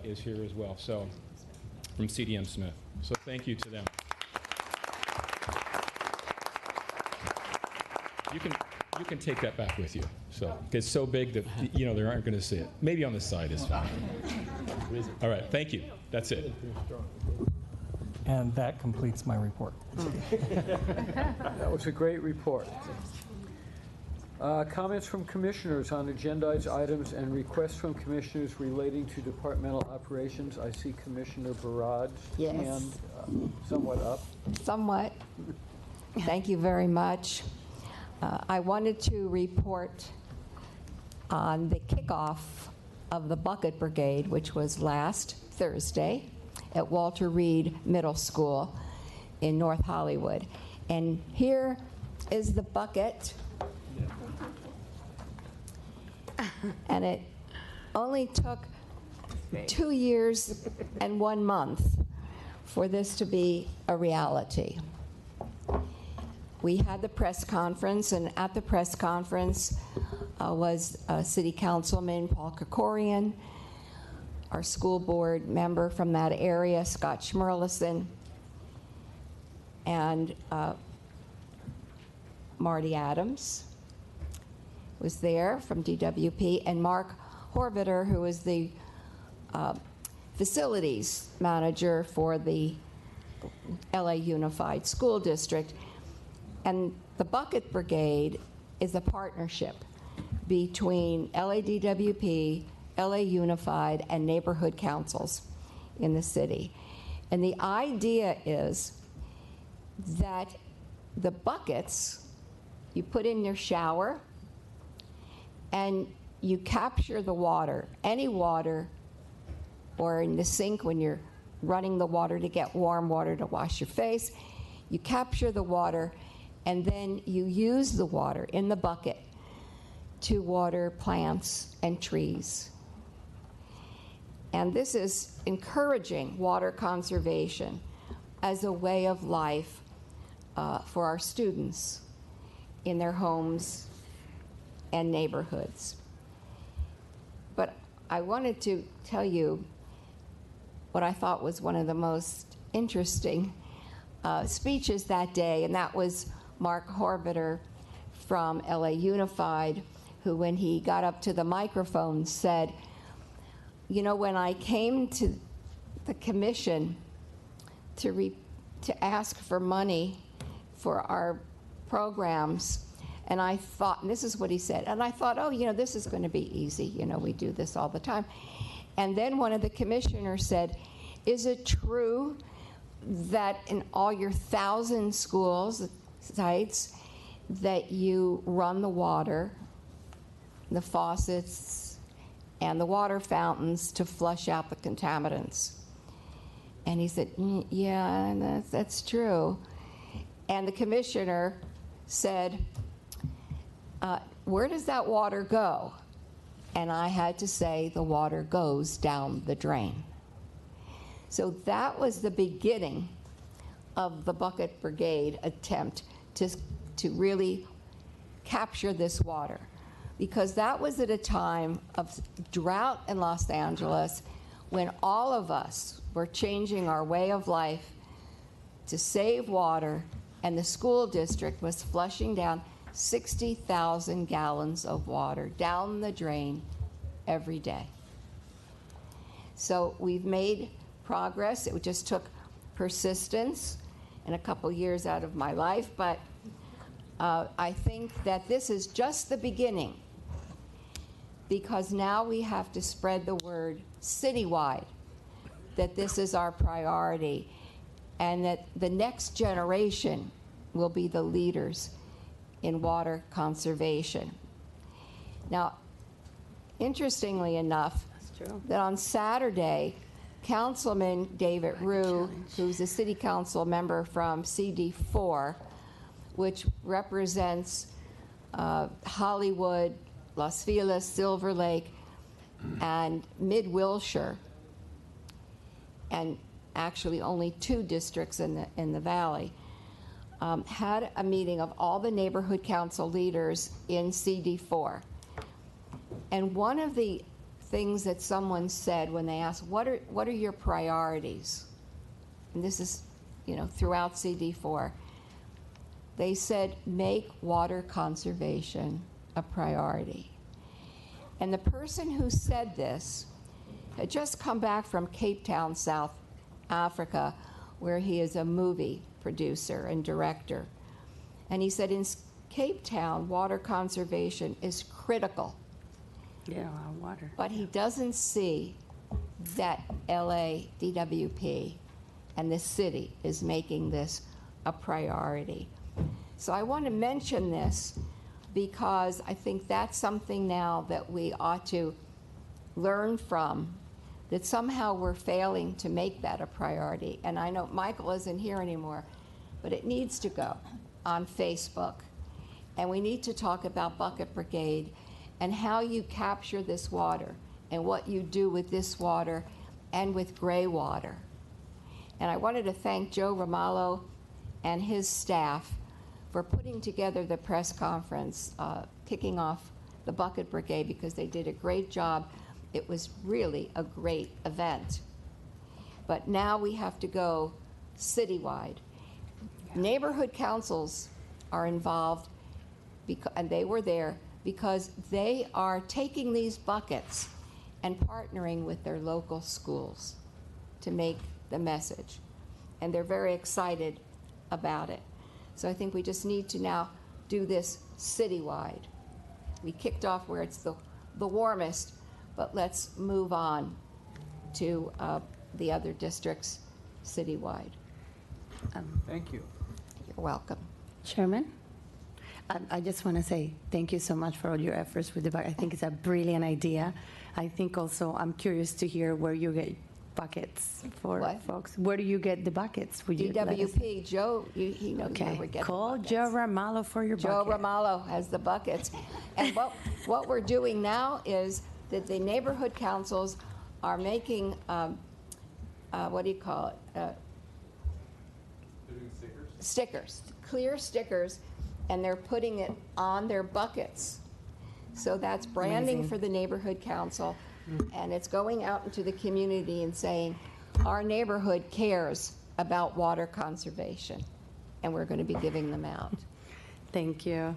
is here as well. So from CDM Smith. So thank you to them. You can take that back with you. So it's so big that they aren't going to see it. Maybe on the side is fine. All right, thank you. That's it. And that completes my report. That was a great report. Comments from commissioners on agendized items and requests from commissioners relating to departmental operations. I see Commissioner Barad's Yes. hand somewhat up. Somewhat. Thank you very much. I wanted to report on the kickoff of the Bucket Brigade, which was last Thursday at Walter Reed Middle School in North Hollywood. And here is the bucket. And it only took 2 years and 1 month for this to be a reality. We had the press conference, and at the press conference was City Councilman Paul Krikorian, our school board member from that area, Scott Schmerlison, and Marty Adams was there from DWP, and Mark Horviter, who is the facilities manager for the LA Unified School District. And the Bucket Brigade is a partnership between LADWP, LA Unified, and neighborhood councils in the city. And the idea is that the buckets you put in your shower and you capture the water, any water, or in the sink when you're running the water to get warm water to wash your face, you capture the water and then you use the water in the bucket to water plants and trees. And this is encouraging water conservation as a way of life for our students in their homes and neighborhoods. But I wanted to tell you what I thought was one of the most interesting speeches that day, and that was Mark Horviter from LA Unified, who, when he got up to the microphone, said, when I came to the commission to ask for money for our programs, and I thought, and this is what he said, and I thought, this is going to be easy. We do this all the time. And then one of the commissioners said, is it true that in all your 1,000 schools, sites, that you run the water, the faucets, and the water fountains to flush out the contaminants? And he said, yeah, that's true. And the commissioner said, where does that water go? And I had to say, the water goes down the drain. So that was the beginning of the Bucket Brigade attempt to really capture this water. Because that was at a time of drought in Los Angeles when all of us were changing our way of life to save water, and the school district was flushing down 60,000 gallons of water down the drain every day. So we've made progress. It just took persistence and a couple years out of my life, but I think that this is just the beginning, because now we have to spread the word citywide that this is our priority and that the next generation will be the leaders in water conservation. Now, interestingly enough, that on Saturday, Councilman David Rue, who's a city council member from CD4, which represents Hollywood, Los Feliz, Silver Lake, and Mid-Wilshire, and actually only 2 districts in the valley, had a meeting of all the neighborhood council leaders in CD4. And one of the things that someone said when they asked, what are your priorities and this is, throughout CD4, they said, make water conservation a priority. And the person who said this had just come back from Cape Town, South Africa, where he is a movie producer and director. And he said in Cape Town, water conservation is critical. Yeah, water. But he doesn't see that LA DWP and the city is making this a priority. So I want to mention this because I think that's something now that we ought to learn from, that somehow we're failing to make that a priority. And I know Michael isn't here anymore, but it needs to go on Facebook. And we need to talk about Bucket Brigade and how you capture this water and what you do with this water and with gray water. And I wanted to thank Joe Ramallo and his staff for putting together the press conference, kicking off the Bucket Brigade, because they did a great job. It was really a great event. But now we have to go citywide. Neighborhood councils are involved, and they were there because they are taking these buckets and partnering with their local schools to make the message. And they're very excited about it. So I think we just need to now do this citywide. We kicked off where it's the warmest, but let's move on to the other districts citywide. Thank you. You're welcome. Chairman, I just want to say thank you so much for all your efforts with the bucket. I think it's a brilliant idea. I think also I'm curious to hear where you get buckets for folks. Where do you get the buckets? Would you let us- DWP, Joe, he knows where we get Call the buckets. Joe Ramallo for your Joe bucket. Ramallo has the buckets. And what we're doing now is that the neighborhood councils are making, what do you call it? Stickers, clear stickers, and they're putting it on their buckets. So that's branding Amazing. for the neighborhood council, and it's going out into the community and saying, our neighborhood cares about water conservation, and we're going to be giving them out. Thank you.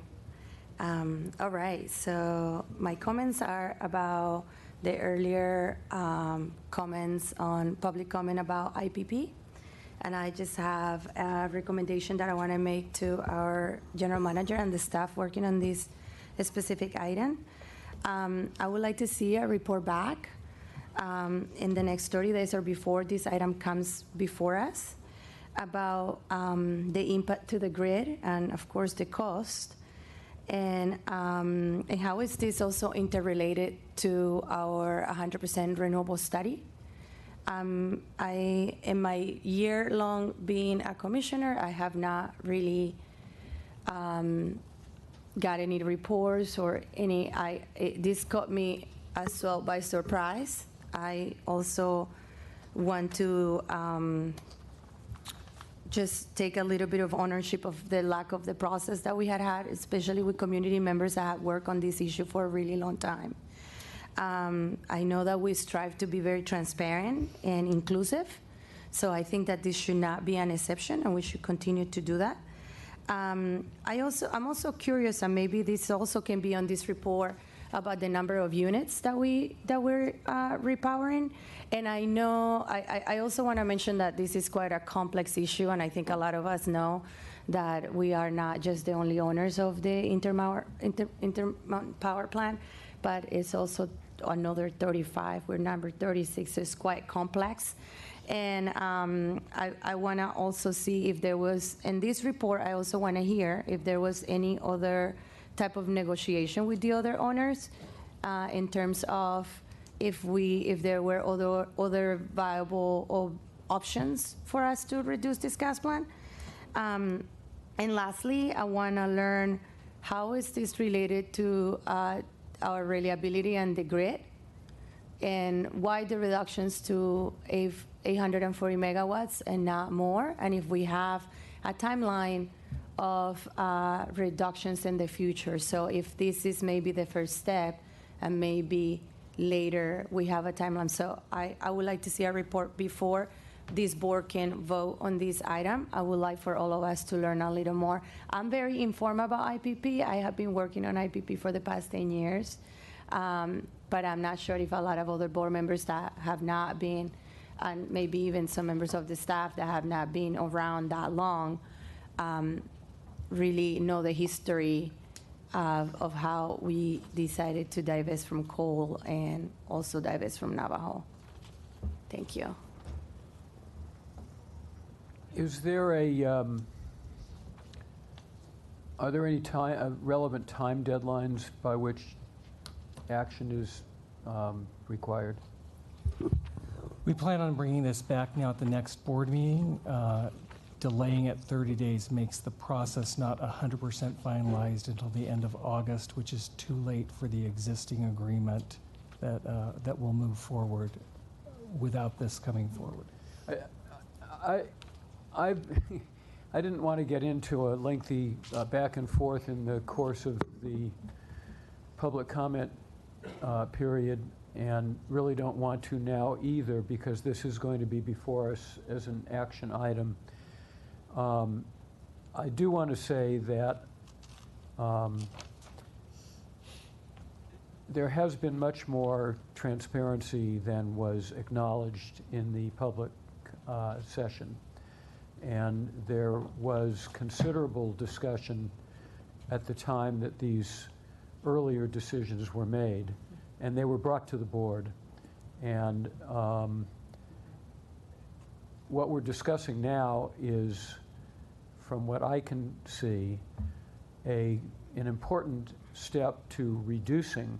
All right, so my comments are about the earlier comments on public comment about IPP. And I just have a recommendation that I want to make to our general manager and the staff working on this specific item. I would like to see a report back in the next 30 days or before this item comes before us about the impact to the grid and, of course, the cost. And how is this also interrelated to our 100% renewable study? In my year-long being a commissioner, I have not really got any reports or any. This caught me as well by surprise. I also want to just take a little bit of ownership of the lack of the process that we had, especially with community members that had worked on this issue for a really long time. I know that we strive to be very transparent and inclusive, so I think that this should not be an exception, and we should continue to do that. I'm also curious, and maybe this also can be on this report, about the number of units that we're repowering. And I know I also want to mention that this is quite a complex issue, and I think a lot of us know that we are not just the only owners of the Intermountain Power Plant, but it's also another 35. We're number 36, so it's quite complex. And I want to also see if there was, in this report, I also want to hear if there was any other type of negotiation with the other owners in terms of if there were other viable options for us to reduce this gas plant. And lastly, I want to learn how is this related to our reliability and the grid, and why the reductions to 840 megawatts and not more, and if we have a timeline of reductions in the future. So if this is maybe the first step, and maybe later we have a timeline. So I would like to see a report before this board can vote on this item. I would like for all of us to learn a little more. I'm very informed about IPP. I have been working on IPP for the past 10 years. But I'm not sure if a lot of other board members that have not been, and maybe even some members of the staff that have not been around that long, really know the history of how we decided to divest from coal and also divest from Navajo. Thank you. Is there are there any relevant time deadlines by which action is required? We plan on bringing this back now at the next board meeting. Delaying it 30 days makes the process not 100% finalized until the end of August, which is too late for the existing agreement that will move forward without this coming forward. I didn't want to get into a lengthy back and forth in the course of the public comment period, and really don't want to now either, because this is going to be before us as an action item. I do want to say that there has been much more transparency than was acknowledged in the public session. And there was considerable discussion at the time that these earlier decisions were made, and they were brought to the board. And what we're discussing now is, from what I can see, an important step to reducing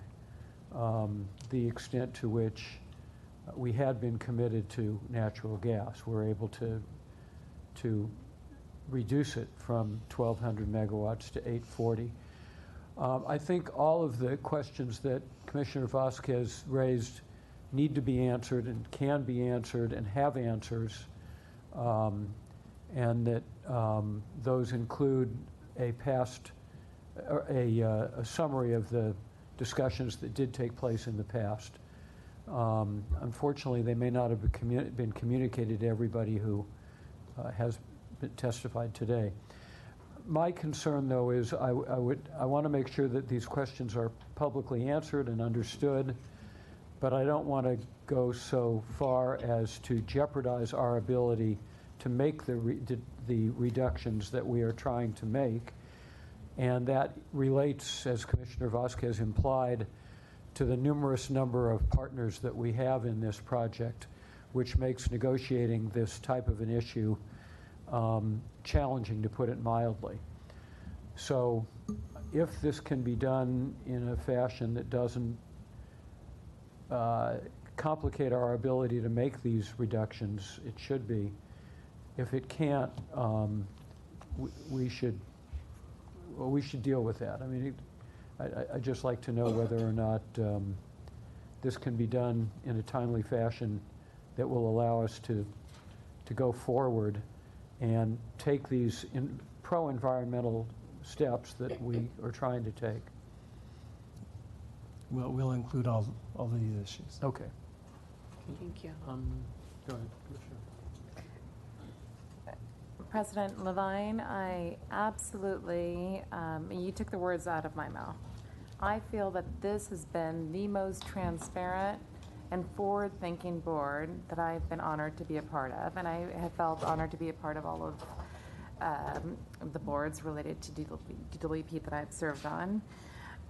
the extent to which we had been committed to natural gas. We're able to reduce it from 1,200 megawatts to 840. I think all of the questions that Commissioner Vasquez raised need to be answered and can be answered and have answers, and that those include a summary of the discussions that did take place in the past. Unfortunately, they may not have been communicated to everybody who has been testified today. My concern, though, is I want to make sure that these questions are publicly answered and understood, but I don't want to go so far as to jeopardize our ability to make the reductions that we are trying to make. And that relates, as Commissioner Vasquez implied, to the numerous number of partners that we have in this project, which makes negotiating this type of an issue challenging, to put it mildly. So if this can be done in a fashion that doesn't complicate our ability to make these reductions, it should be. If it can't, we should deal with that. I mean, I'd just like to know whether or not this can be done in a timely fashion that will allow us to go forward and take these pro-environmental steps that we are trying to take. We'll include all of these issues. Okay. Thank you. Go ahead, Commissioner. President Levine, I absolutely, you took the words out of my mouth. I feel that this has been the most transparent and forward-thinking board that I've been honored to be a part of, and I have felt honored to be a part of all of the boards related to DWP that I've served on.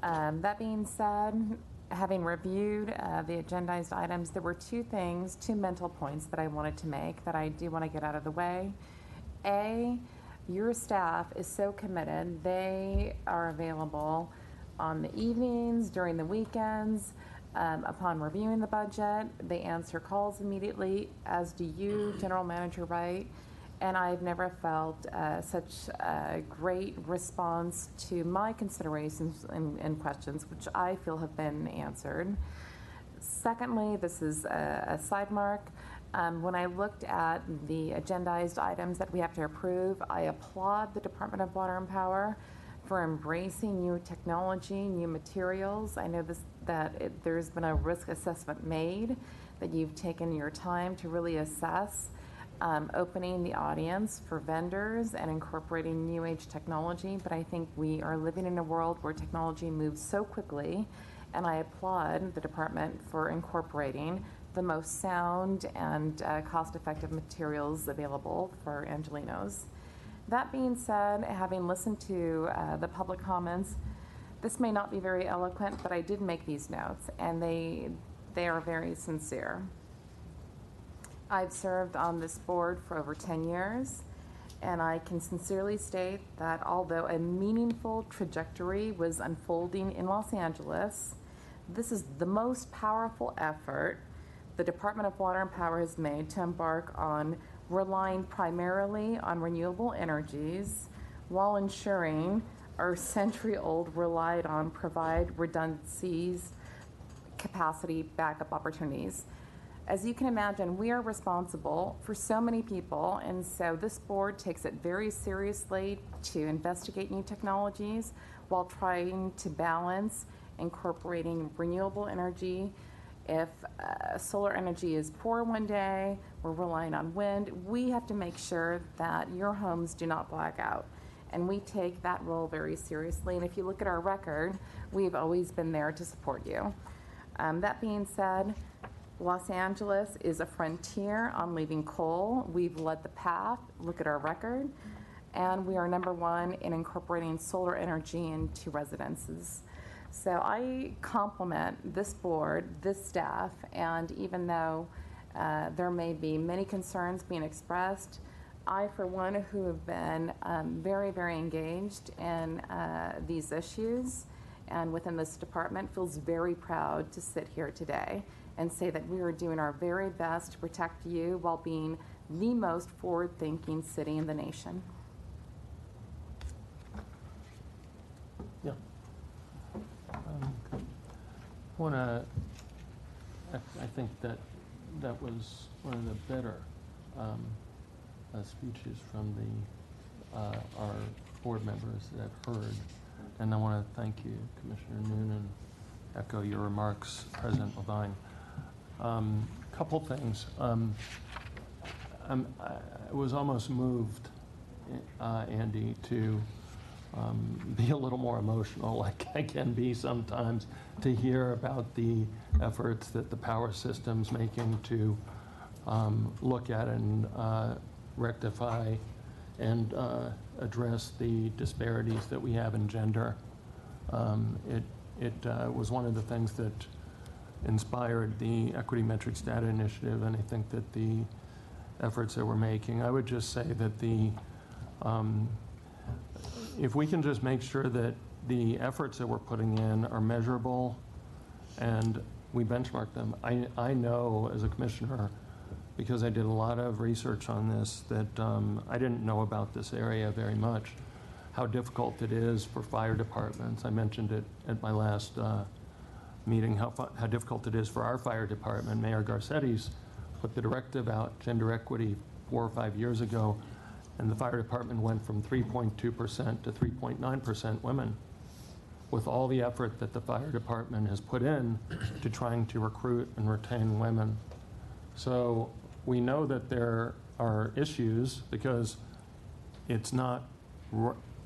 That being said, having reviewed the agendized items, there were two mental points that I wanted to make that I do want to get out of the way. A, your staff is so committed. They are available on the evenings, during the weekends, upon reviewing the budget. They answer calls immediately, as do you, General Manager Wright. And I've never felt such a great response to my considerations and questions, which I feel have been answered. Secondly, this is a side mark. When I looked at the agendized items that we have to approve, I applaud the Department of Water and Power for embracing new technology, new materials. I know there's been a risk assessment made, that you've taken your time to really assess opening the audience for vendors and incorporating new age technology, but I think we are living in a world where technology moves so quickly, and I applaud the department for incorporating the most sound and cost-effective materials available for Angelenos. That being said, having listened to the public comments, this may not be very eloquent, but I did make these notes, and they are very sincere. I've served on this board for over 10 years, and I can sincerely state that although a meaningful trajectory was unfolding in Los Angeles, this is the most powerful effort the Department of Water and Power has made to embark on relying primarily on renewable energies while ensuring our century-old relied on provide redundancies, capacity, backup opportunities. As you can imagine, we are responsible for so many people, and so this board takes it very seriously to investigate new technologies while trying to balance incorporating renewable energy. If solar energy is poor one day, we're relying on wind, we have to make sure that your homes do not black out. And we take that role very seriously. And if you look at our record, we've always been there to support you. That being said, Los Angeles is a frontier on leaving coal. We've led the path. Look at our record. And we are #1 in incorporating solar energy into residences. So I compliment this board, this staff, and even though there may be many concerns being expressed, I, for one, who have been very, very engaged in these issues and within this department, feels very proud to sit here today and say that we are doing our very best to protect you while being the most forward-thinking city in the nation. Yeah. I think that was one of the better speeches from our board members that I've heard. And I want to thank you, Commissioner Noonan, echo your remarks, President Levine. Couple things. I was almost moved, Andy, to be a little more emotional, like I can be sometimes, to hear about the efforts that the power system's making to look at and rectify and address the disparities that we have in gender. It was one of the things that inspired the Equity Metrics Data Initiative, and I think that the efforts that we're making, I would just say that if we can just make sure that the efforts that we're putting in are measurable and we benchmark them. I know as a commissioner, because I did a lot of research on this, that I didn't know about this area very much, how difficult it is for fire departments. I mentioned it at my last meeting, how difficult it is for our fire department. Mayor Garcetti's put the directive out, gender equity, 4 or 5 years ago, and the fire department went from 3.2% to 3.9% women, with all the effort that the fire department has put in to trying to recruit and retain women. So we know that there are issues because it's not,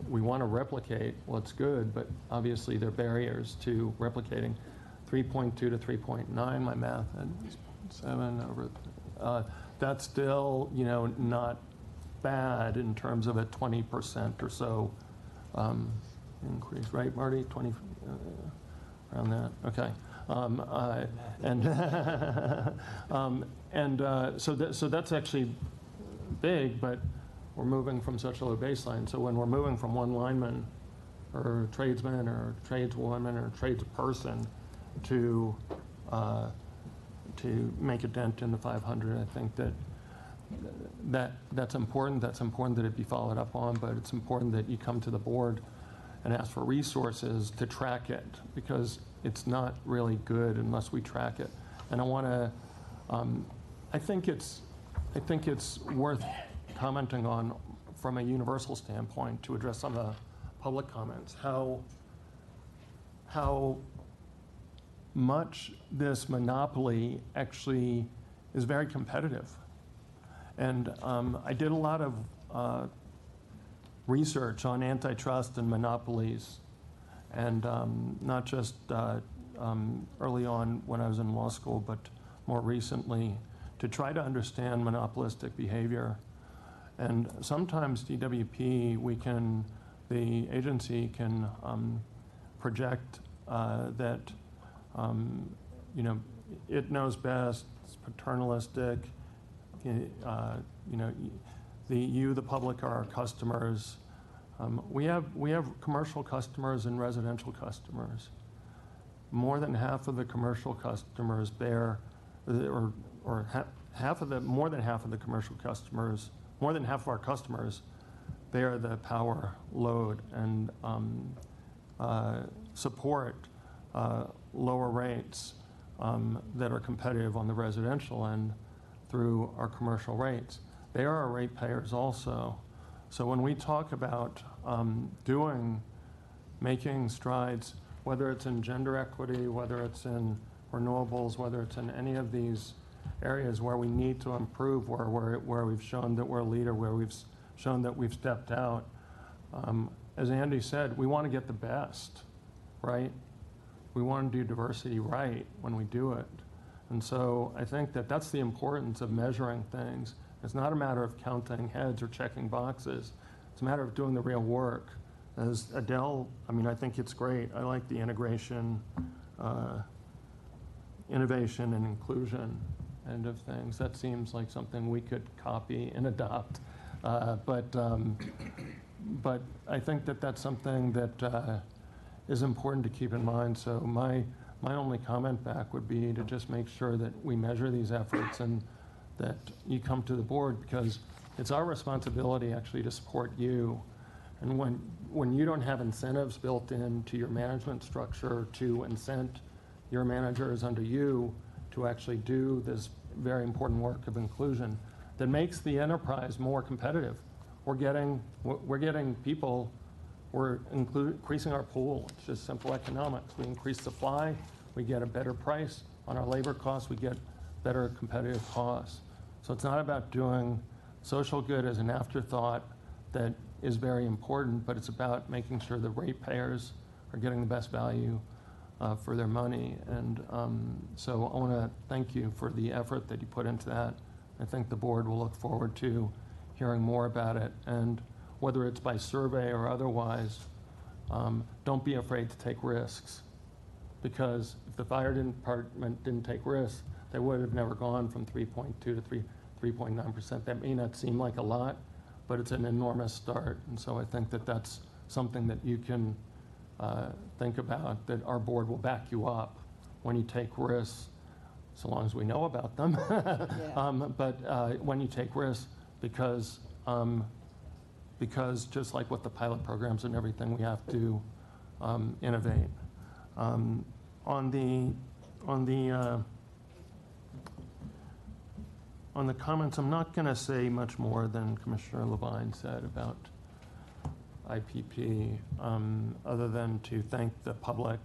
we want to replicate what's good, but obviously there are barriers to replicating. 3.2 to 3.9, my math, and 7 over, that's still, not bad in terms of a 20% or so increase, right, Marty? 20, around that, okay. So that's actually big, but we're moving from such a low baseline. So when we're moving from one lineman or tradesman or tradeswoman or tradesperson to make a dent in the 500, I think that's important. That's important that it be followed up on, but it's important that you come to the board and ask for resources to track it, because it's not really good unless we track it. And I want to, I think it's worth commenting on from a universal standpoint to address some of the public comments, how much this monopoly actually is very competitive. And I did a lot of research on antitrust and monopolies, and not just early on when I was in law school, but more recently, to try to understand monopolistic behavior. And sometimes DWP, the agency can project that, it knows best, it's paternalistic, the public are our customers. We have commercial customers and residential customers. More than half of the commercial customers bear, more than half of the commercial customers, more than half of our customers bear the power load and support lower rates that are competitive on the residential end through our commercial rates. They are our ratepayers also. So when we talk about making strides, whether it's in gender equity, whether it's in renewables, whether it's in any of these areas where we need to improve, where we've shown that we're a leader, where we've shown that we've stepped out. As Andy said, we want to get the best, right? We want to do diversity right when we do it. And so I think that that's the importance of measuring things. It's not a matter of counting heads or checking boxes. It's a matter of doing the real work. As Adele, I think it's great. I like the integration, innovation and inclusion end of things. That seems like something we could copy and adopt. But I think that that's something that is important to keep in mind. So my only comment back would be to just make sure that we measure these efforts and that you come to the board, because it's our responsibility actually to support you. And when you don't have incentives built into your management structure to incent your managers under you to actually do this very important work of inclusion that makes the enterprise more competitive. We're getting people, we're increasing our pool. It's just simple economics. We increase supply, we get a better price on our labor costs, we get better competitive costs. So it's not about doing social good as an afterthought that is very important, but it's about making sure the ratepayers are getting the best value for their money. And so I want to thank you for the effort that you put into that. I think the board will look forward to hearing more about it. And whether it's by survey or otherwise, don't be afraid to take risks. Because if the fire department didn't take risks, they would have never gone from 3.2 to 3.9%. That may not seem like a lot, but it's an enormous start. And so I think that that's something that you can think about, that our board will back you up when you take risks, so long as we know about them. But when you take risks, because just like with the pilot programs and everything, we have to innovate. On the comments, I'm not going to say much more than Commissioner Levine said about IPP, other than to thank the public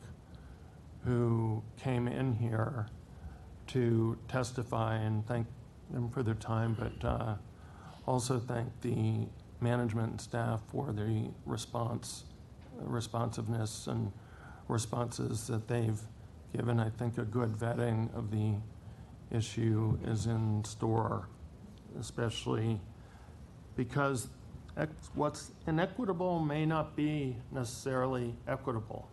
who came in here to testify and thank them for their time, but also thank the management and staff for the responsiveness and responses that they've given. I think a good vetting of the issue is in store, especially because what's inequitable may not be necessarily equitable.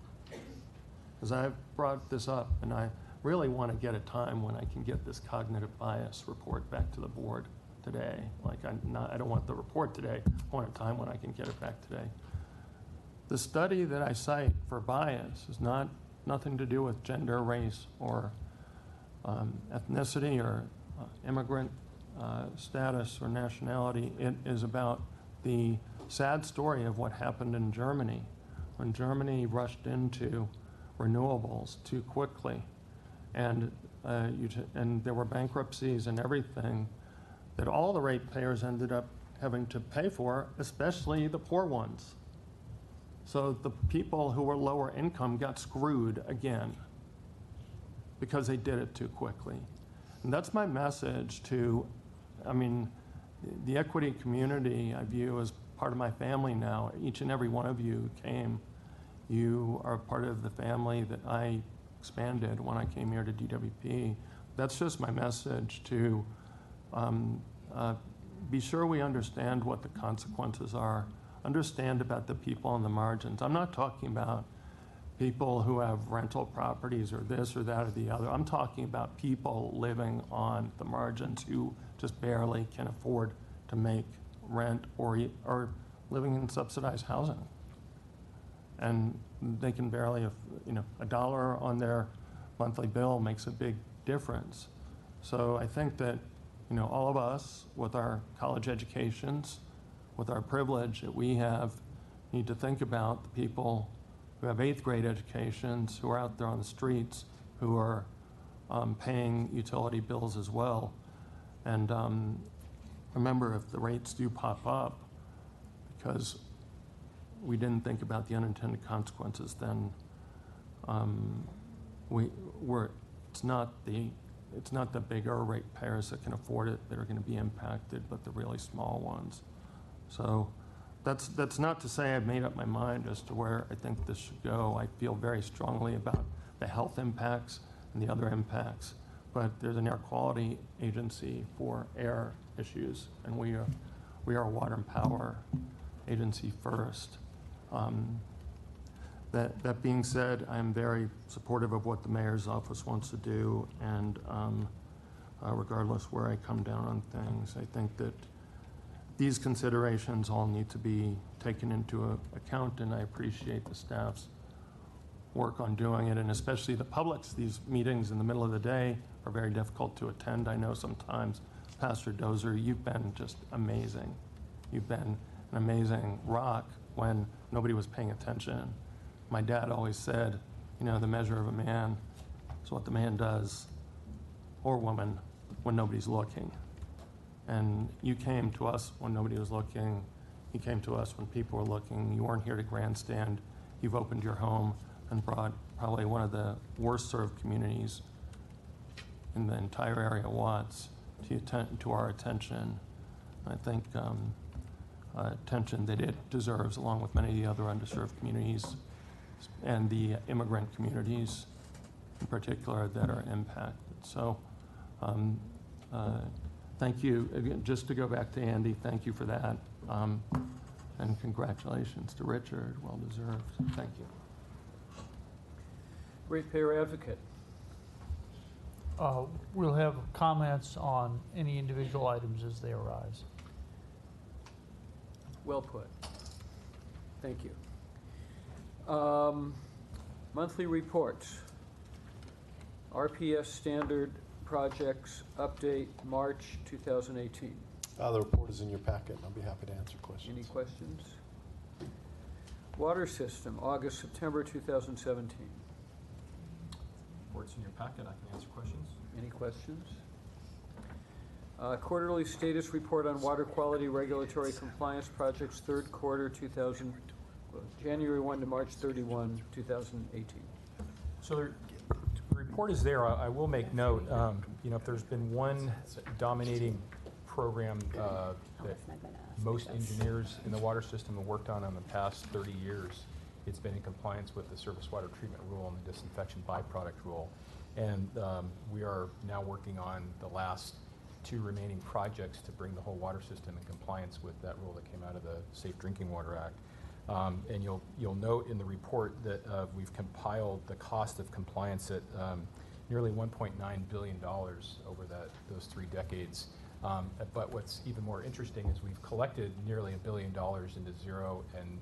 Because I've brought this up, and I really want to get a time when I can get this cognitive bias report back to the board today. Like, I don't want the report today. I want a time when I can get it back today. The study that I cite for bias is nothing to do with gender, race, or ethnicity, or immigrant status or nationality. It is about the sad story of what happened in Germany when Germany rushed into renewables too quickly, and there were bankruptcies and everything that all the ratepayers ended up having to pay for, especially the poor ones. So the people who were lower income got screwed again because they did it too quickly. And that's my message to, the equity community I view as part of my family now. Each and every one of you came. You are part of the family that I expanded when I came here to DWP. That's just my message to be sure we understand what the consequences are. Understand about the people on the margins. I'm not talking about people who have rental properties or this or that or the other. I'm talking about people living on the margins who just barely can afford to make rent or living in subsidized housing. And they can barely, $1 on their monthly bill makes a big difference. So I think that, all of us with our college educations, with our privilege that we have, need to think about the people who have 8th grade educations, who are out there on the streets, who are paying utility bills as well. And remember, if the rates do pop up, because we didn't think about the unintended consequences, then it's not the bigger ratepayers that can afford it that are going to be impacted, but the really small ones. So that's not to say I've made up my mind as to where I think this should go. I feel very strongly about the health impacts and the other impacts, but there's an air quality agency for air issues, and we are a water and power agency first. That being said, I'm very supportive of what the mayor's office wants to do, and regardless where I come down on things, I think that these considerations all need to be taken into account, and I appreciate the staff's work on doing it, and especially the public's. These meetings in the middle of the day are very difficult to attend. I know sometimes, Pastor Dozer, you've been just amazing. You've been an amazing rock when nobody was paying attention. My dad always said, the measure of a man is what the man does, or woman, when nobody's looking. And you came to us when nobody was looking. You came to us when people were looking. You weren't here to grandstand. You've opened your home and brought probably one of the worst served communities in the entire area of Watts to our attention. I think attention that it deserves, along with many of the other underserved communities and the immigrant communities in particular that are impacted. So thank you. Again, just to go back to Andy, thank you for that. And congratulations to Richard, well deserved. Thank you. Ratepayer advocate. We'll have comments on any individual items as they arise. Well put. Thank you. Monthly reports. RPS Standard Projects Update, March 2018. The report is in your packet, and I'll be happy to answer questions. Any questions? Water System, August, September 2017. Report's in your packet. I can answer questions. Any questions? Quarterly status report on water quality regulatory compliance projects, third quarter January 1 to March 31, 2018. So the report is there. I will make note, if there's been one dominating program that most engineers in the water system have worked on the past 30 years, it's been in compliance with the surface water treatment rule and the disinfection byproduct rule. And we are now working on the last 2 remaining projects to bring the whole water system in compliance with that rule that came out of the Safe Drinking Water Act. And you'll note in the report that we've compiled the cost of compliance at nearly $1.9 billion over those 3 decades. But what's even more interesting is we've collected nearly $1 billion into zero and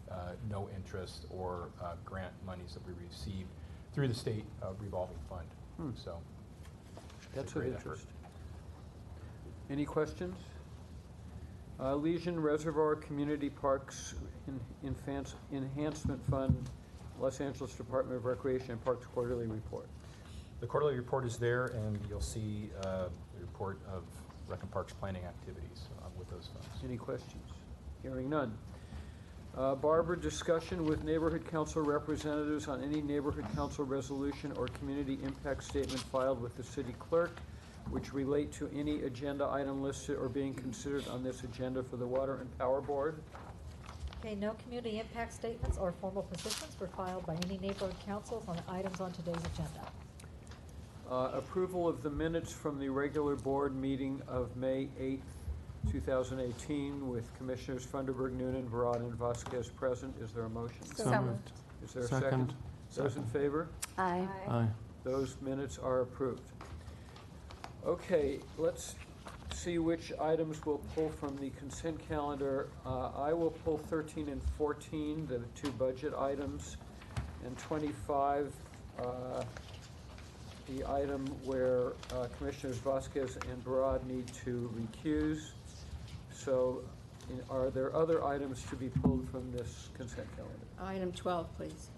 no interest or grant monies that we received through the state revolving fund. So that's of interest. Any questions? Legion Reservoir Community Parks Enhancement Fund, Los Angeles Department of Recreation and Parks quarterly report. The quarterly report is there, and you'll see the report of Rec and Parks planning activities with those funds. Any questions? Hearing none. Barbara, discussion with neighborhood council representatives on any neighborhood council resolution or community impact statement filed with the city clerk which relate to any agenda item listed or being considered on this agenda for the Water and Power Board. Okay, no community impact statements or formal positions were filed by any neighborhood councils on items on today's agenda. Approval of the minutes from the regular board meeting of May 8th, 2018, with Commissioners Funderburg, Noonan, Barad, and Vasquez present. Is there a motion? So moved. Is there a second? Those in favor? Aye. Aye. Those minutes are approved. Okay, let's see which items we'll pull from the consent calendar. I will pull 13 and 14, the two budget items, and 25, the item where Commissioners Vasquez and Barad need to recuse. So are there other items to be pulled from this consent calendar? Item 12, please.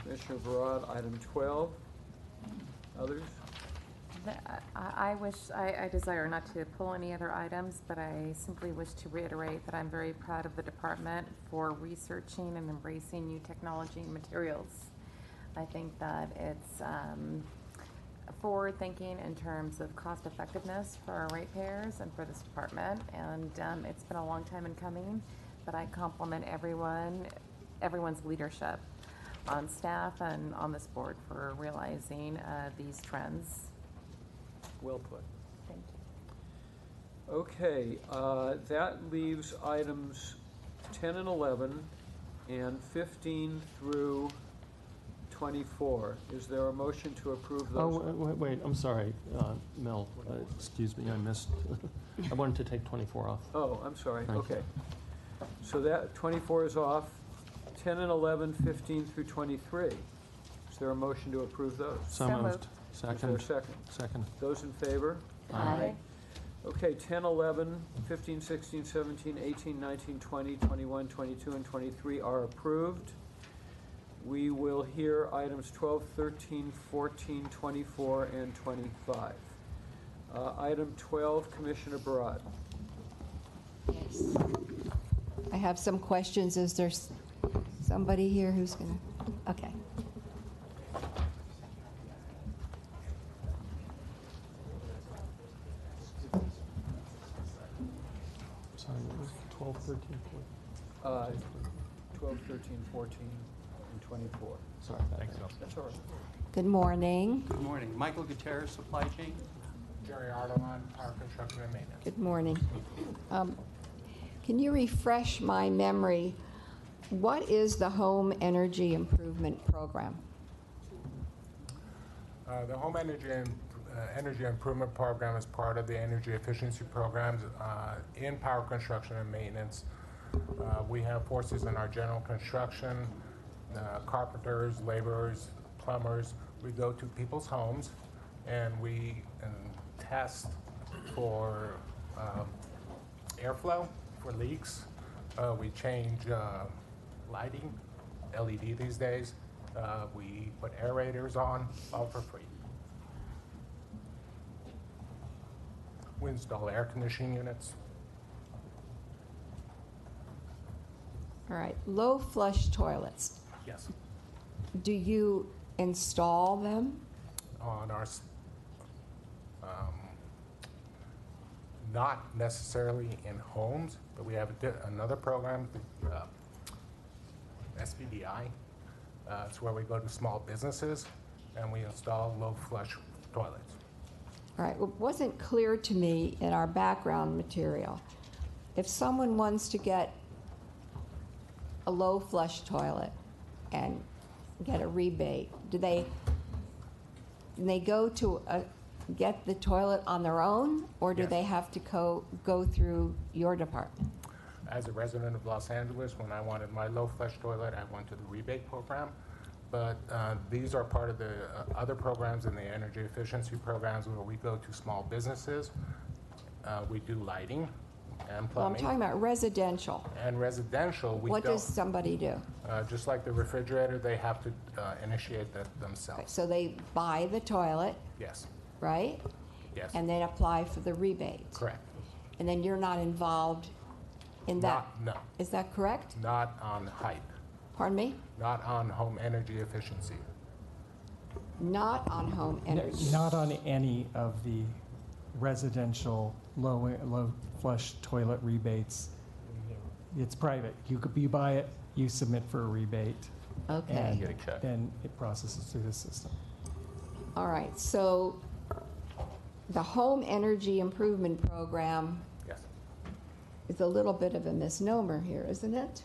Commissioner Barad, item 12. Others? I desire not to pull any other items, but I simply wish to reiterate that I'm very proud of the department for researching and embracing new technology and materials. I think that it's forward-thinking in terms of cost effectiveness for our ratepayers and for this department, and it's been a long time in coming, but I compliment everyone's leadership on staff and on this board for realizing these trends. Well put. Thank you. Okay, that leaves items 10 and 11 and 15 through 24. Is there a motion to approve those? Oh, wait, I'm sorry, Mel, excuse me, I missed, I wanted to take 24 off. Oh, I'm sorry, Thank okay. So that 24 is off. 10 and 11, 15 through 23. Is there a motion to approve those? So moved. Is there a Second. second? Second. Those in favor? Aye. Okay, 10, 11, 15, 16, 17, 18, 19, 20, 21, 22, and 23 are approved. We will hear items 12, 13, 14, 24, and 25. Item 12, Commissioner Barad. Yes. I have some questions. Is there somebody here who's going to? Okay. Sorry, it was 12, 13, 14. 12, 13, 14, and 24. Sorry. Thanks, Mel. That's all right. Good morning. Good morning. Michael Gutierrez, Supply Chain. Jerry Ardolan, Power Construction and Maintenance. Good morning. Can you refresh my memory? What is the Home Energy Improvement Program? The Home Energy Improvement Program is part of the energy efficiency programs in Power Construction and Maintenance. We have forces in our general construction, carpenters, laborers, plumbers. We go to people's homes and we test for airflow, for leaks. We change lighting, LED these days. We put aerators on, all for free. We install air conditioning units. All right. Low flush toilets. Yes. Do you install them? On our, not necessarily in homes, but we have another program, SBDI. It's where we go to small businesses and we install low flush toilets. All right. Well, it wasn't clear to me in our background material. If someone wants to get a low flush toilet and get a rebate, do they go to get the toilet on their own, or do they have to go through your department? As a resident of Los Angeles, when I wanted my low flush toilet, I went to the rebate program. But these are part of the other programs in the energy efficiency programs where we go to small businesses. We do lighting and Well, I'm plumbing. talking about residential. And residential, we What don't. does somebody do? Just like the refrigerator, they have to initiate that themselves. So they buy the toilet, Yes, right? yes. And then apply for the rebate. Correct. And then you're not involved in that. No, Is that correct? not on height, Pardon me? not on home energy efficiency. Not on home energy. Not on any of the residential low flush toilet rebates. It's private. You buy it, you submit for a rebate. Okay. And Get a check. then it processes through the system. All right, so the home energy improvement program is a little bit of a misnomer here, isn't it?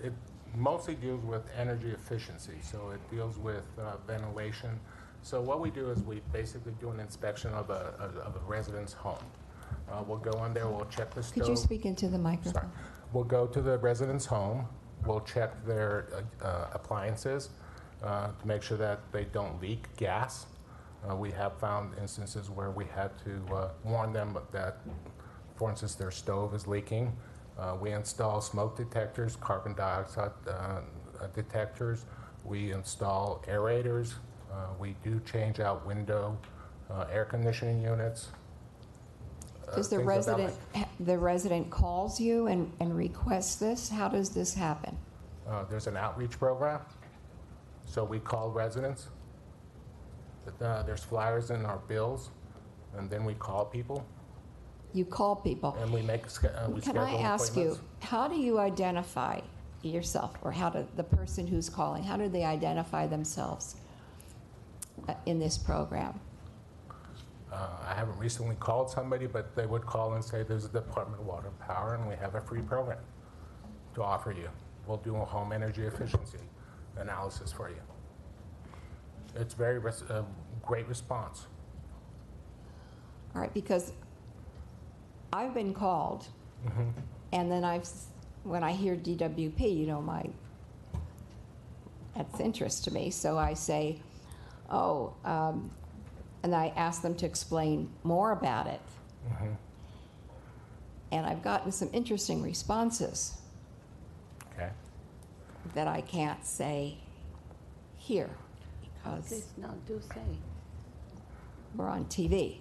It mostly deals with energy efficiency, so it deals with ventilation. So what we do is we basically do an inspection of a resident's home. We'll go in there, we'll check the stove. Could you speak into the microphone? Sorry. We'll go to the resident's home, we'll check their appliances to make sure that they don't leak gas. We have found instances where we had to warn them that, for instance, their stove is leaking. We install smoke detectors, carbon dioxide detectors. We install aerators. We do change out window air conditioning units. Does the resident calls you and requests this? How does this happen? There's an outreach program. So we call residents. There's flyers in our bills, and then we call people. You call people. And we make we Can schedule I ask you, appointments. how do you identify yourself, or how do the person who's calling, how do they identify themselves in this program? I haven't recently called somebody, but they would call and say there's a Department of Water and Power and we have a free program to offer you. We'll do a home energy efficiency analysis for you. It's very great response. All right, because I've been called, and then when I hear DWP, that's interest to me. So I say, and I ask them to explain more about it. And I've gotten some interesting responses that I can't say here because Please, no, do say. we're on TV.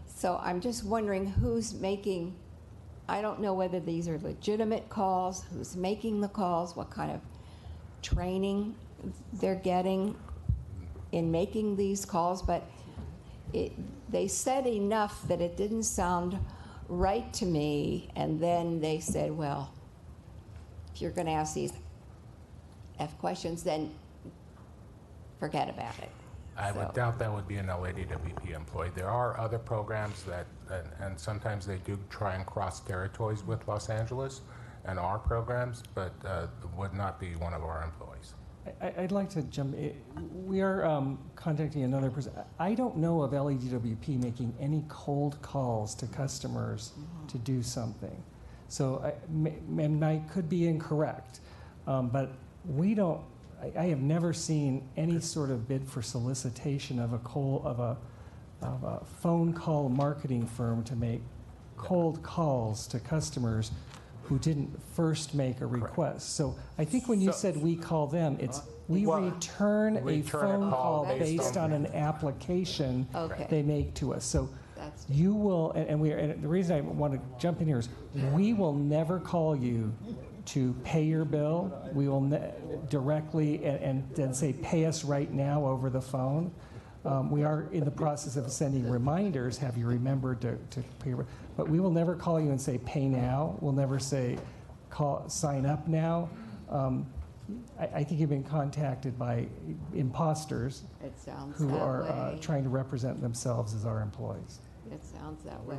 So I'm just wondering who's making, I don't know whether these are legitimate calls, who's making the calls, what kind of training they're getting in making these calls, but they said enough that it didn't sound right to me, and then they said, well, if you're going to ask these F questions, then forget about it. I would doubt that would be an LADWP employee. There are other programs that, and sometimes they do try and cross territories with Los Angeles and our programs, but would not be one of our employees. I'd like to jump in. We are contacting another person. I don't know of LADWP making any cold calls to customers to do something. So, and I could be incorrect, but we don't, I have never seen any sort of bid for solicitation of a phone call marketing firm to make cold calls to customers who didn't first make a request. So I think when you said we call them, it's we return a phone call based on an application they make to us. So you will, and the reason I want to jump in here is we will never call you to pay your bill. We will directly and then say pay us right now over the phone. We are in the process of sending reminders, have you remembered to pay your bill. But we will never call you and say pay now. We'll never say sign up now. I think you've been contacted by imposters who are trying to represent themselves as our employees. It sounds that way.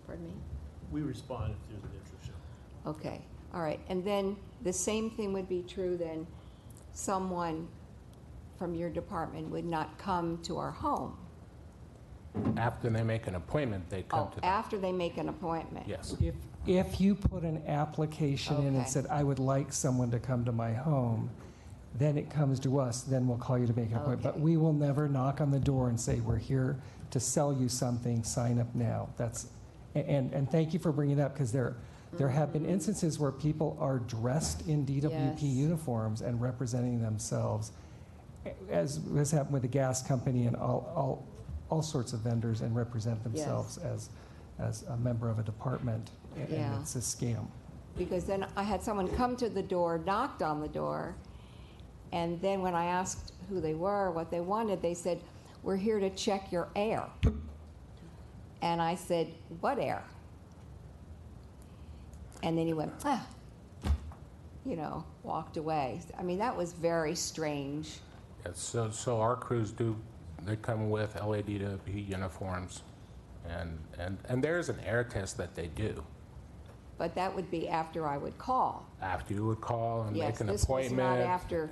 Pardon me? We respond if there's an interest. Okay, all right. And then the same thing would be true then someone from your department would not come to our home. After they make an appointment, they come to them. After they make an appointment. Yes. If you put an application in and said, I would like someone to come to my home, then it comes to us, then we'll call you to make an appointment. But we will never knock on the door and say, we're here to sell you something, sign up now. And thank you for bringing it up, because there have been instances where people are dressed in DWP uniforms and representing themselves, as has happened with the gas company and all sorts of vendors, and represent themselves as a member of a department, and it's a scam. Because then I had someone come to the door, knocked on the door, And then when I asked who they were, what they wanted, they said, "We're here to check your air." And I said, "What air?" And then he went, walked away. I mean, that was very strange. Yes, so our crews they come with LADWP uniforms, and there's an air test that they do. But that would be after I would call. After you would call and Yes, make an this appointment. was not after,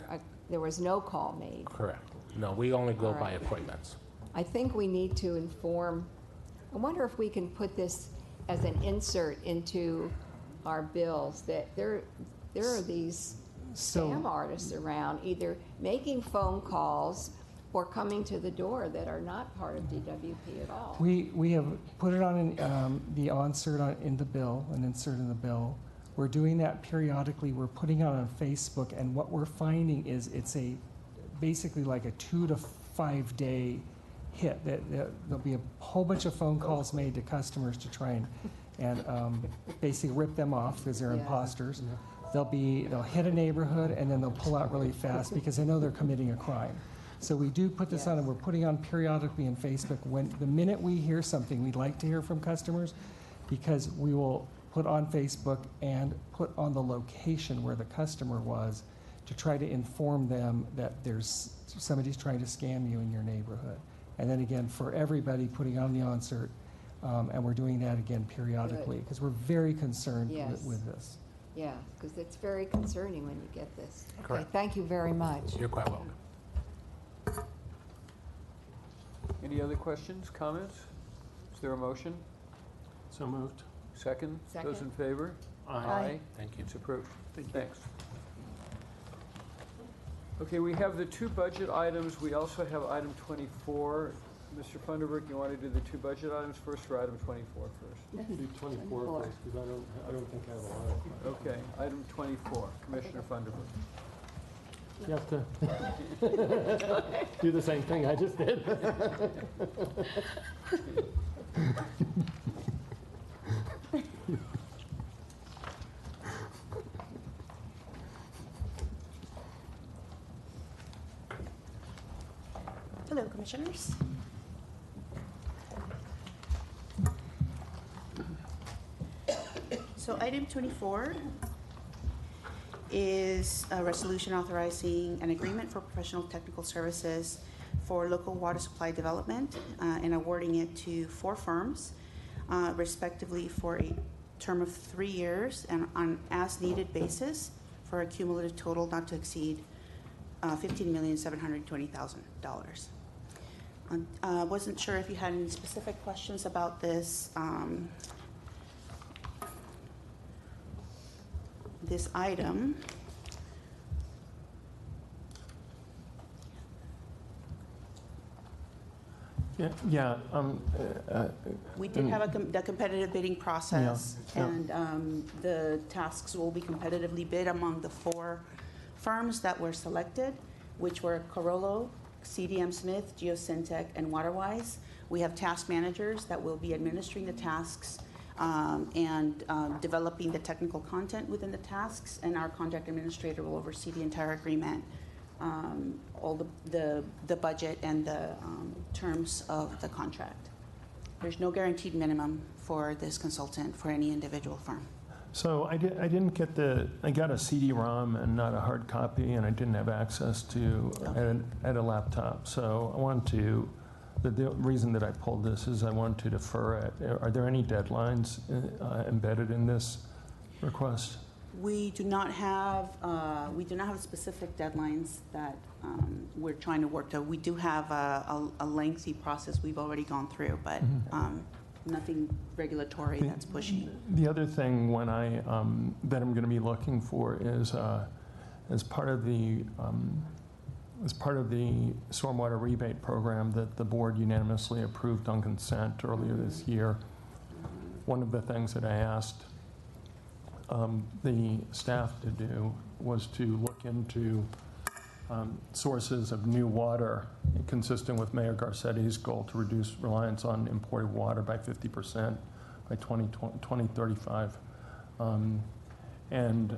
there was no call made. Correct. No, we only go All by right. appointments. I think we need to inform, I wonder if we can put this as an insert into our bills, that there are these scam artists around, either making phone calls or coming to the door that are not part of DWP at all. We have put it on the insert in the bill, an insert in the bill. We're doing that periodically. We're putting it on Facebook, and what we're finding is it's basically like a 2 to 5 day hit. That there'll be a whole bunch of phone calls made to customers to try and basically rip them off because they're Yeah. imposters. They'll hit a neighborhood and then they'll pull out really fast because they know they're committing a crime. So we do put this on, and we're putting on periodically in Facebook. The minute we hear something, we'd like to hear from customers, because we will put on Facebook and put on the location where the customer was to try to inform them that somebody's trying to scam you in your neighborhood. And then again, for everybody, putting on the insert, and we're doing that again periodically, because we're very concerned Yes. with this. Yeah, because it's very concerning when you get this. Okay, Correct. thank you very much. You're quite welcome. Any other questions, comments? Is there a motion? So moved. Second? Those Second. in favor? Aye. Thank you. It's approved. Thanks. Okay, we have the two budget items. We also have item 24. Mr. Funderburk, you want to do the two budget items first, or item 24 first? Do 24 first, because I don't think I have a lot of. Okay, item 24, Commissioner Funderburk. You have to do the same thing I just did. Hello, Commissioners. So item 24 is a resolution authorizing an agreement for professional technical services for local water supply development and awarding it to 4 firms, respectively for a term of 3 years and on as-needed basis for a cumulative total not to exceed $15,720,000. Wasn't sure if you had any specific questions about this this item. Yeah. We did have the competitive bidding process, Yeah. and the tasks will be competitively bid among the 4 firms that were selected, which were Corollo, CDM Smith, Geosyntec, and WaterWise. We have task managers that will be administering the tasks and developing the technical content within the tasks, and our contract administrator will oversee the entire agreement, all the budget and the terms of the contract. There's no guaranteed minimum for this consultant for any individual firm. So I didn't get I got a CD-ROM and not a hard copy, and I didn't have access to at a laptop. So I wanted to, the reason that I pulled this is I want to defer it. Are there any deadlines embedded in this request? We do not have specific deadlines that we're trying to work to. We do have a lengthy process we've already gone through, but nothing regulatory that's pushing. The other thing that I'm going to be looking for is as part of the stormwater rebate program that the board unanimously approved on consent earlier this year. One of the things that I asked the staff to do was to look into sources of new water, consistent with Mayor Garcetti's goal to reduce reliance on imported water by 50% by 2035. And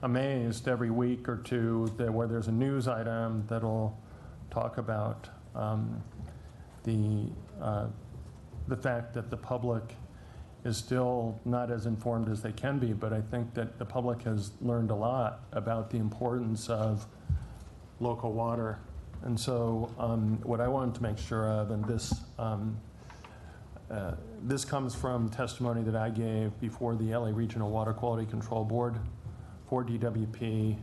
I'm amazed every week or two that where there's a news item that'll talk about the fact that the public is still not as informed as they can be, but I think that the public has learned a lot about the importance of local water. And so what I wanted to make sure of, and this comes from testimony that I gave before the LA Regional Water Quality Control Board for DWP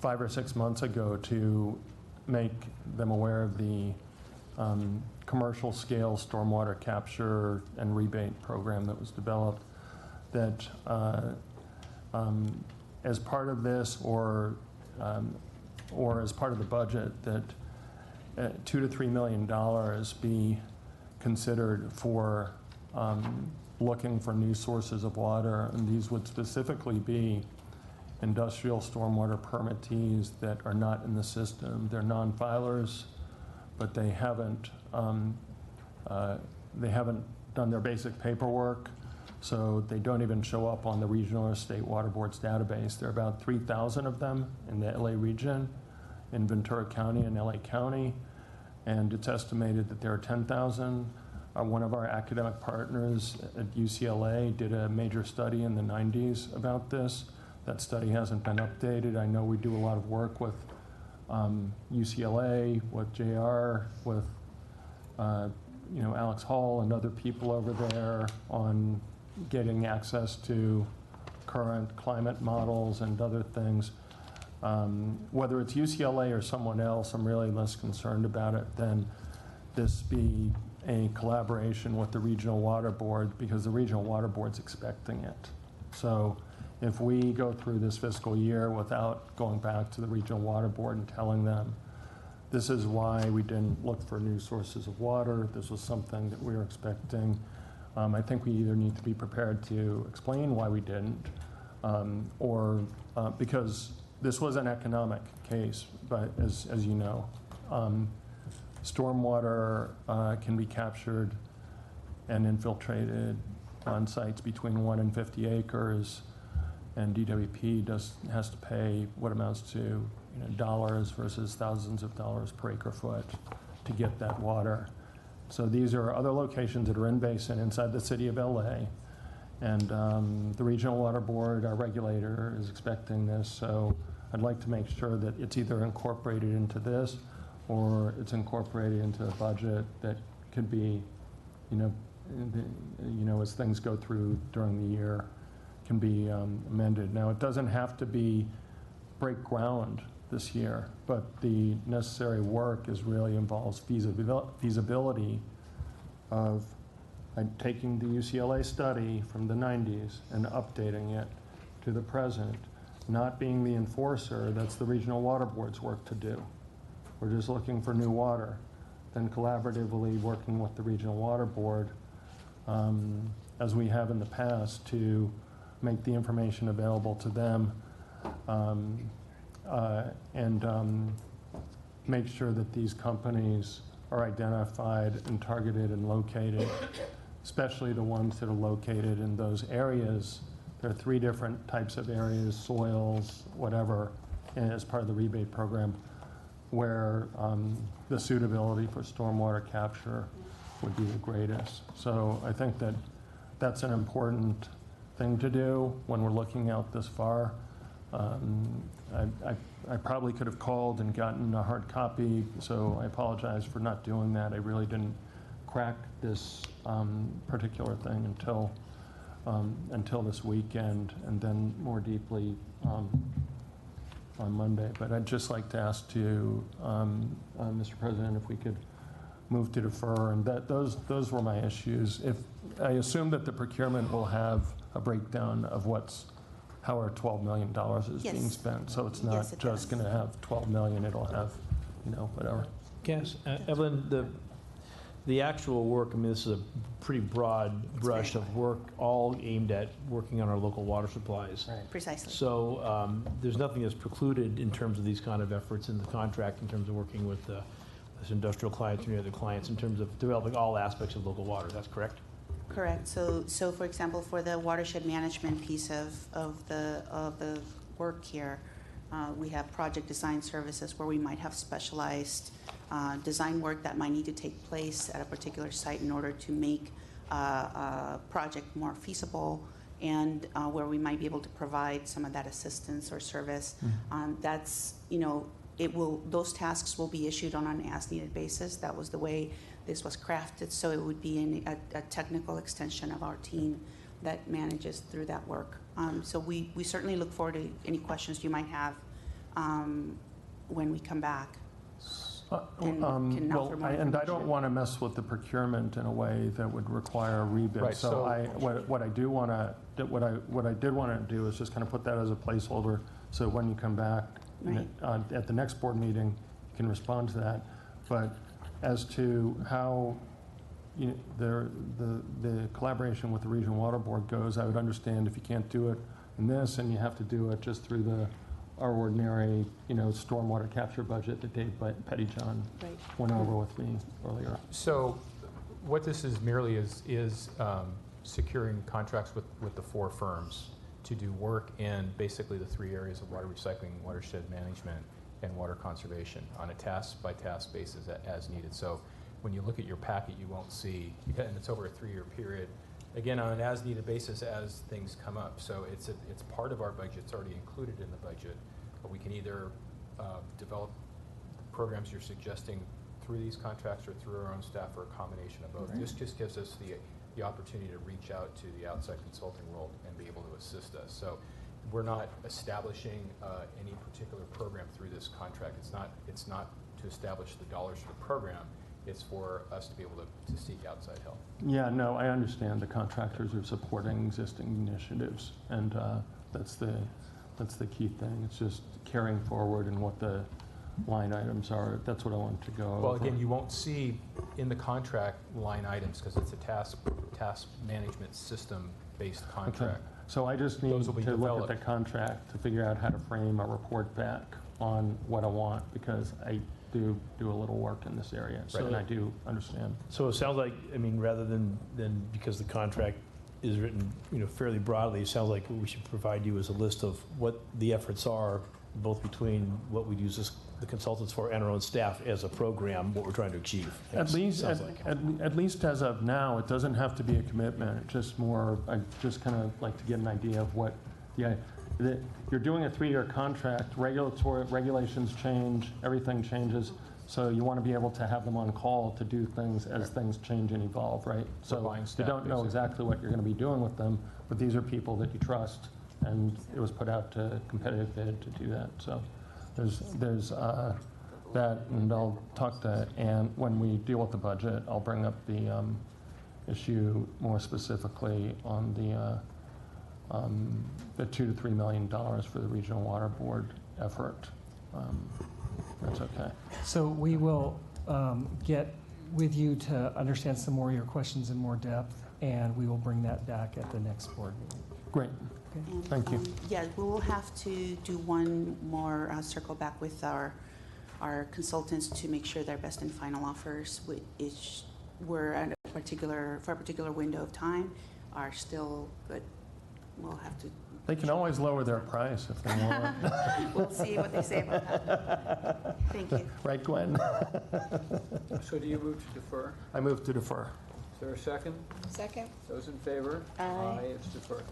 5 or 6 months ago to make them aware of the commercial scale stormwater capture and rebate program that was developed, that as part of this or as part of the budget, that $2 to $3 million be considered for looking for new sources of water, and these would specifically be industrial stormwater permittees that are not in the system. They're non-filers, but they haven't done their basic paperwork, so they don't even show up on the regional or state water board's database. There are about 3,000 of them in the LA region, in Ventura County and LA County, and it's estimated that there are 10,000. One of our academic partners at UCLA did a major study in the 90s about this. That study hasn't been updated. I know we do a lot of work with UCLA, with JR, with Alex Hall and other people over there on getting access to current climate models and other things. Whether it's UCLA or someone else, I'm really less concerned about it than this be a collaboration with the Regional Water Board, because the Regional Water Board's expecting it. So if we go through this fiscal year without going back to the Regional Water Board and telling them, this is why we didn't look for new sources of water, this was something that we were expecting, I think we either need to be prepared to explain why we didn't, or because this was an economic case, but as you know, stormwater can be captured and infiltrated on sites between 1 and 50 acres, and DWP has to pay what amounts to dollars versus thousands of dollars per acre foot to get that water. So these are other locations that are in basin inside the city of LA, and the Regional Water Board, our regulator, is expecting this. So I'd like to make sure that it's either incorporated into this or it's incorporated into a budget that could be, as things go through during the year, can be amended. Now, it doesn't have to be break ground this year, but the necessary work really involves feasibility of taking the UCLA study from the 90s and updating it to the present, not being the enforcer. That's the Regional Water Board's work to do. We're just looking for new water, then collaboratively working with the Regional Water Board, as we have in the past, to make the information available to them, and make sure that these companies are identified and targeted and located, especially the ones that are located in those areas. There are 3 different types of areas, soils, whatever, and as part of the rebate program, where the suitability for stormwater capture would be the greatest. So I think that that's an important thing to do when we're looking out this far. I probably could have called and gotten a hard copy, so I apologize for not doing that. I really didn't crack this particular thing until this weekend, and then more deeply on Monday. But I'd just like to ask Mr. President, if we could move to defer, and those were my issues. If I assume that the procurement will have a breakdown of how our $12 million is being spent, so it's not just going to have 12 million, it'll have, whatever. Yes, Evelyn, the actual work, I mean, this is a pretty broad brush of work, all aimed at working on our local water supplies. Right. Precisely. So there's nothing that's precluded in terms of these kind of efforts in the contract, in terms of working with this industrial clients and other clients, in terms of developing all aspects of local water. That's correct? Correct. So for example, for the watershed management piece of the work here, we have project design services where we might have specialized design work that might need to take place at a particular site in order to make a project more feasible, and where we might be able to provide some of that assistance or service. That's, those tasks will be issued on an as-needed basis. That was the way this was crafted, so it would be a technical extension of our team that manages through that work. So we certainly look forward to any questions you might have when we come back. And I don't want to mess with the procurement in a way that would require a rebid. Right, So what I did want to do is just kind of put that as a placeholder, so when you come back at the next board meeting, you can respond to that. But as to how the collaboration with the Regional Water Board goes, I would understand if you can't do it in this and you have to do it just through our ordinary, stormwater capture budget that Dave Pettyjohn went over with me earlier. So what this is merely is securing contracts with the 4 firms to do work in basically the 3 areas of water recycling, watershed management, and water conservation on a task-by-task basis as needed. So when you look at your packet, you won't see, and it's over a 3-year period, again, on an as-needed basis as things come up. So it's part of our budget. It's already included in the budget. But we can either develop programs you're suggesting through these contracts or through our own staff, or a combination of both. This just gives us the opportunity to reach out to the outside consulting world and be able to assist us. So we're not establishing any particular program through this contract. It's not to establish the dollars for the program. It's for us to be able to seek outside help. Yeah, no, I understand the contractors are supporting existing initiatives, and that's the key thing. It's just carrying forward and what the line items are. That's what I wanted to go over. Well, again, you won't see in the contract line items because it's a task management system-based contract. Okay. So I just need to look at the contract to figure out how to frame a report back on what I want, because I do a little work in this area, so and I do understand. So it sounds like, rather than because the contract is written, fairly broadly, it sounds like what we should provide you is a list of what the efforts are, both between what we use the consultants for and our own staff as a program, what we're trying to achieve. At least as of now, it doesn't have to be a commitment. It's just more, I just kind of like to get an idea of what, you're doing a 3-year contract, regulations change, everything changes. So you want to be able to have them on call to do things as things change and evolve, right? So you don't know exactly what you're going to be doing with them, but these are people that you trust, and it was put out to competitive bid to do that. So there's that, and I'll talk to Ann when we deal with the budget. I'll bring up the issue more specifically on the $2 to $3 million for the Regional Water Board effort. That's okay. So we will get with you to understand some more of your questions in more depth, and we will bring that back at the next board meeting. Great. And, thank you. Yeah, we will have to do one more circle back with our consultants to make sure their best and final offers, which were at a particular window of time, are still good. We'll have to. They can always lower their price if they want. We'll see what they say about that. Thank you. Right, Gwen? So do you move to defer? I move to defer. Is there a second? Second. Those in favor? Aye. It's deferred.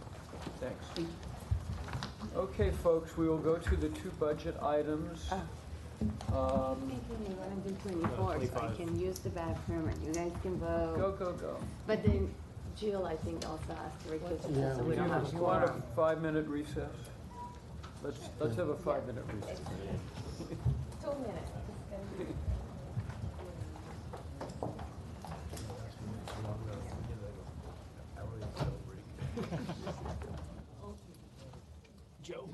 Thanks. Okay, folks, we will go to the 2 budget items. I think when you run into 24, so I can use the bathroom and you guys can vote. Go. But then Jill, I think, also asked to recuse herself, so we don't have You want a quorum. 5-minute recess? Let's have a 5-minute recess. 2 minutes. Joe.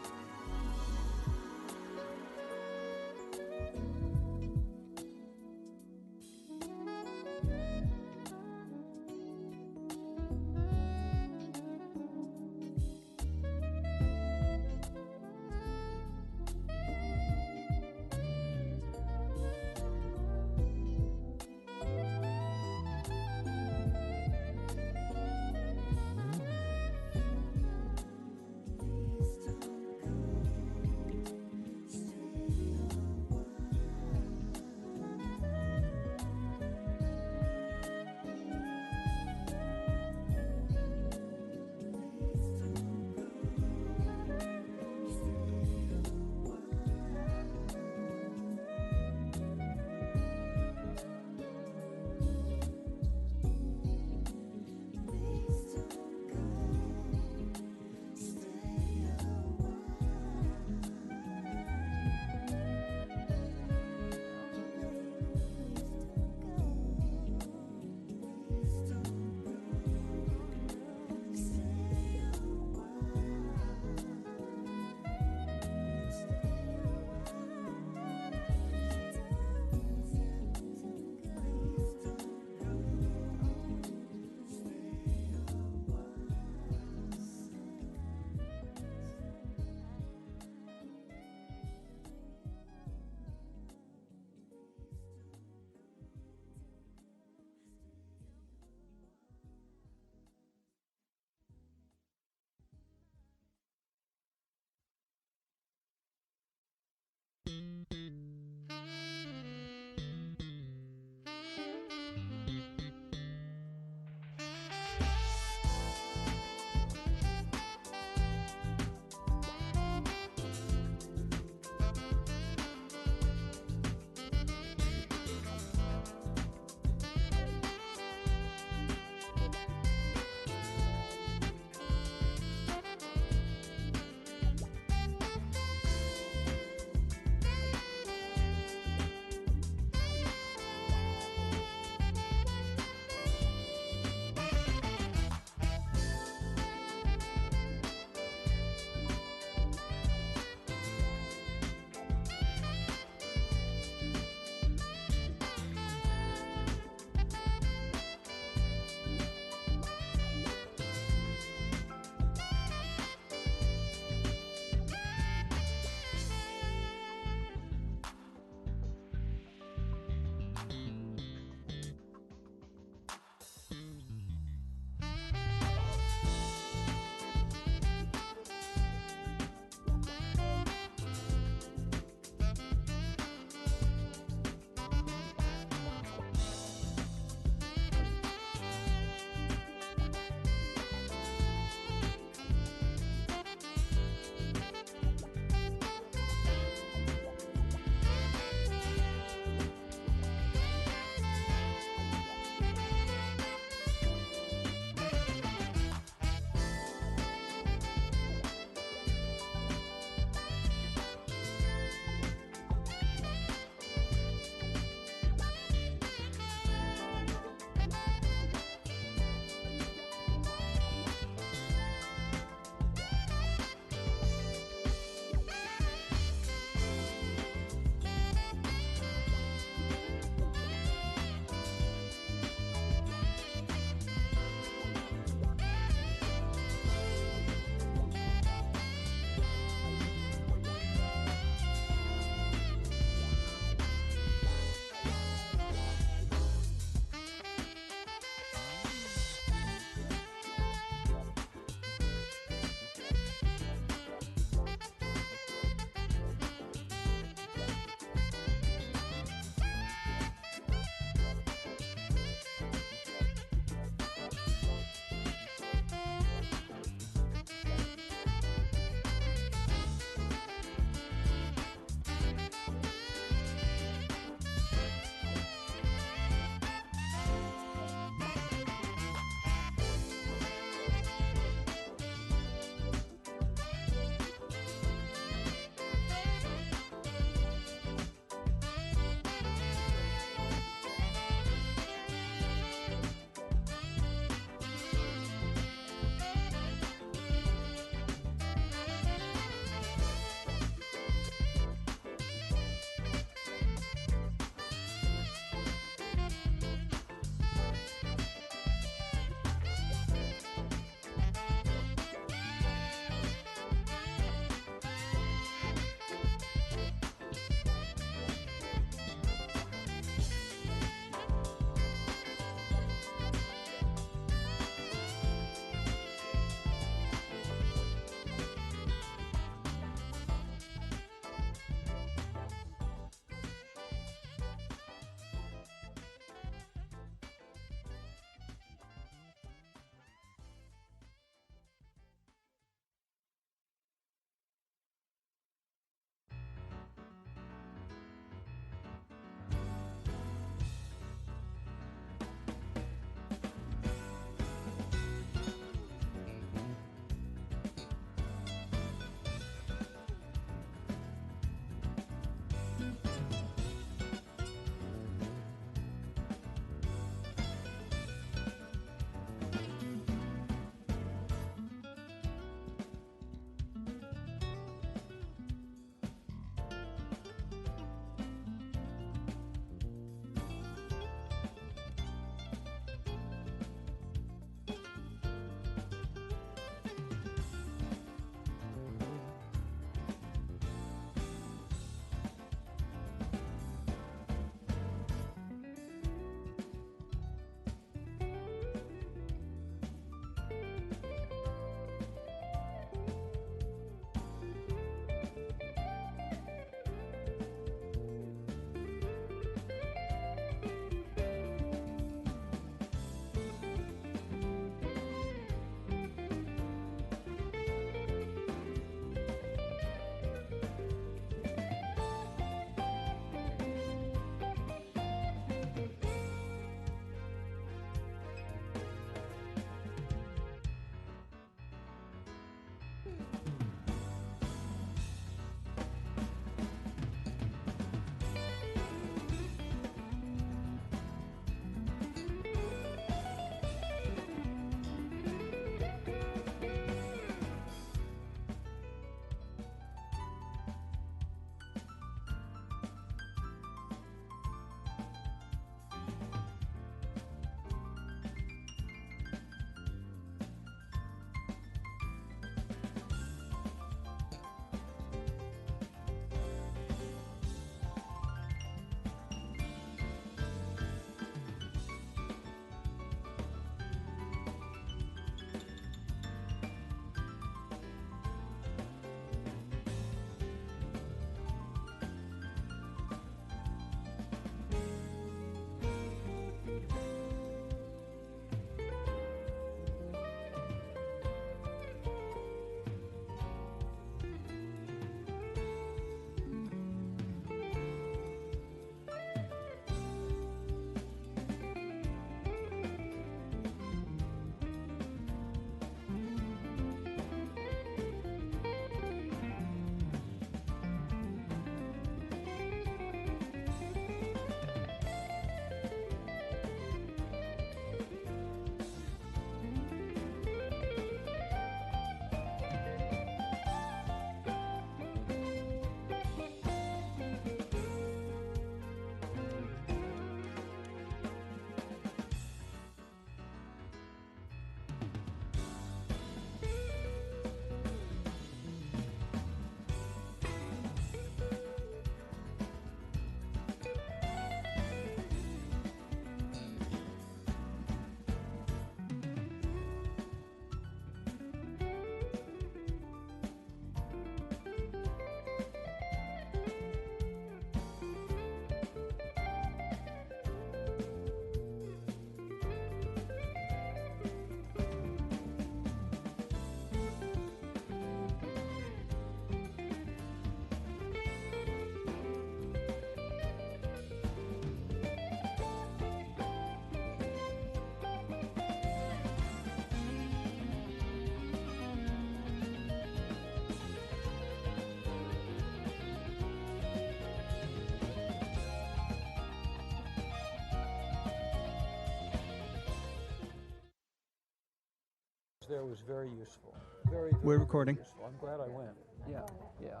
there was very useful. Very, We're very recording. useful. I'm glad I went. Yeah, yeah.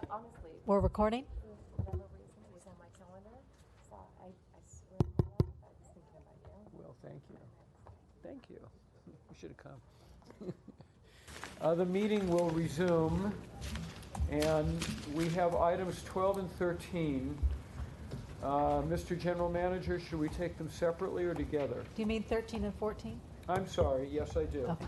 Honestly. We're recording? For whatever reason, it was on my calendar, so I swear to God, I was thinking about you. Well, thank you. Thank you. You should have come. The meeting will resume, and we have items 12 and 13. Mr. General Manager, should we take them separately or together? Do you mean 13 and 14? I'm sorry, yes, I do. Okay.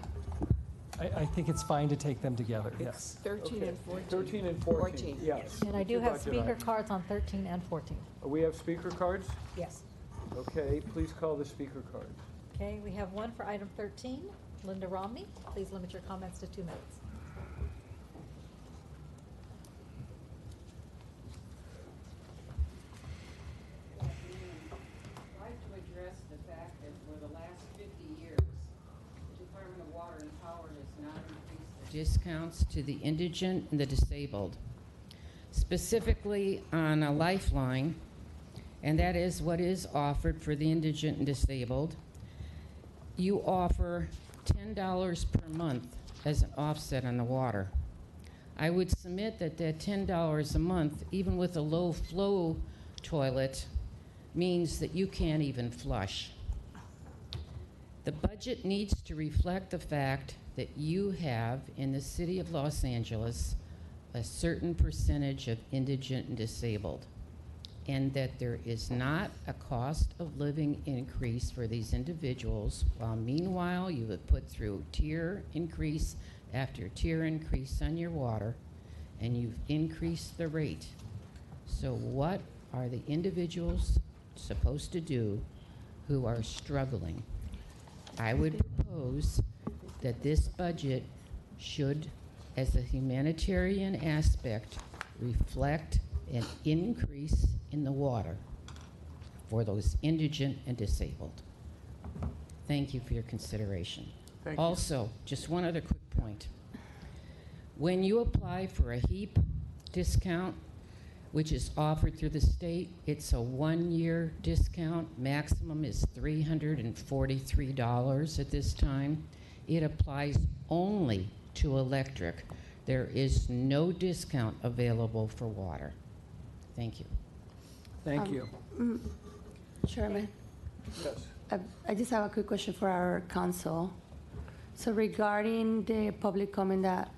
I think it's fine to take them together, yes. 13 Okay. and 14. 13 and 14, yes. And I do Your have budget speaker item. cards on 13 and 14. We have speaker cards? Yes. Okay, please call the speaker cards. Okay, we have one for item 13, Linda Romney. Please limit your comments to 2 minutes. I'd like to address the fact that for the last 50 years, the Department of Water and Power has not increased the discounts to the indigent and the disabled, specifically on a lifeline, and that is what is offered for the indigent and disabled. You offer $10 per month as an offset on the water. I would submit that that $10 a month, even with a low flow toilet, means that you can't even flush. The budget needs to reflect the fact that you have in the city of Los Angeles a certain percentage of indigent and disabled, and that there is not a cost of living increase for these individuals, while meanwhile you have put through tier increase after tier increase on your water, and you've increased the rate. So what are the individuals supposed to do who are struggling? I would propose that this budget should, as a humanitarian aspect, reflect an increase in the water for those indigent and disabled. Thank you for your consideration. Thank you. Also, just one other quick point. When you apply for a HEAP discount, which is offered through the state, it's a 1-year discount. Maximum is $343 at this time. It applies only to electric. There is no discount available for water. Thank you. Thank you. Chairman, Yes. I just have a quick question for our council. So regarding the public comment that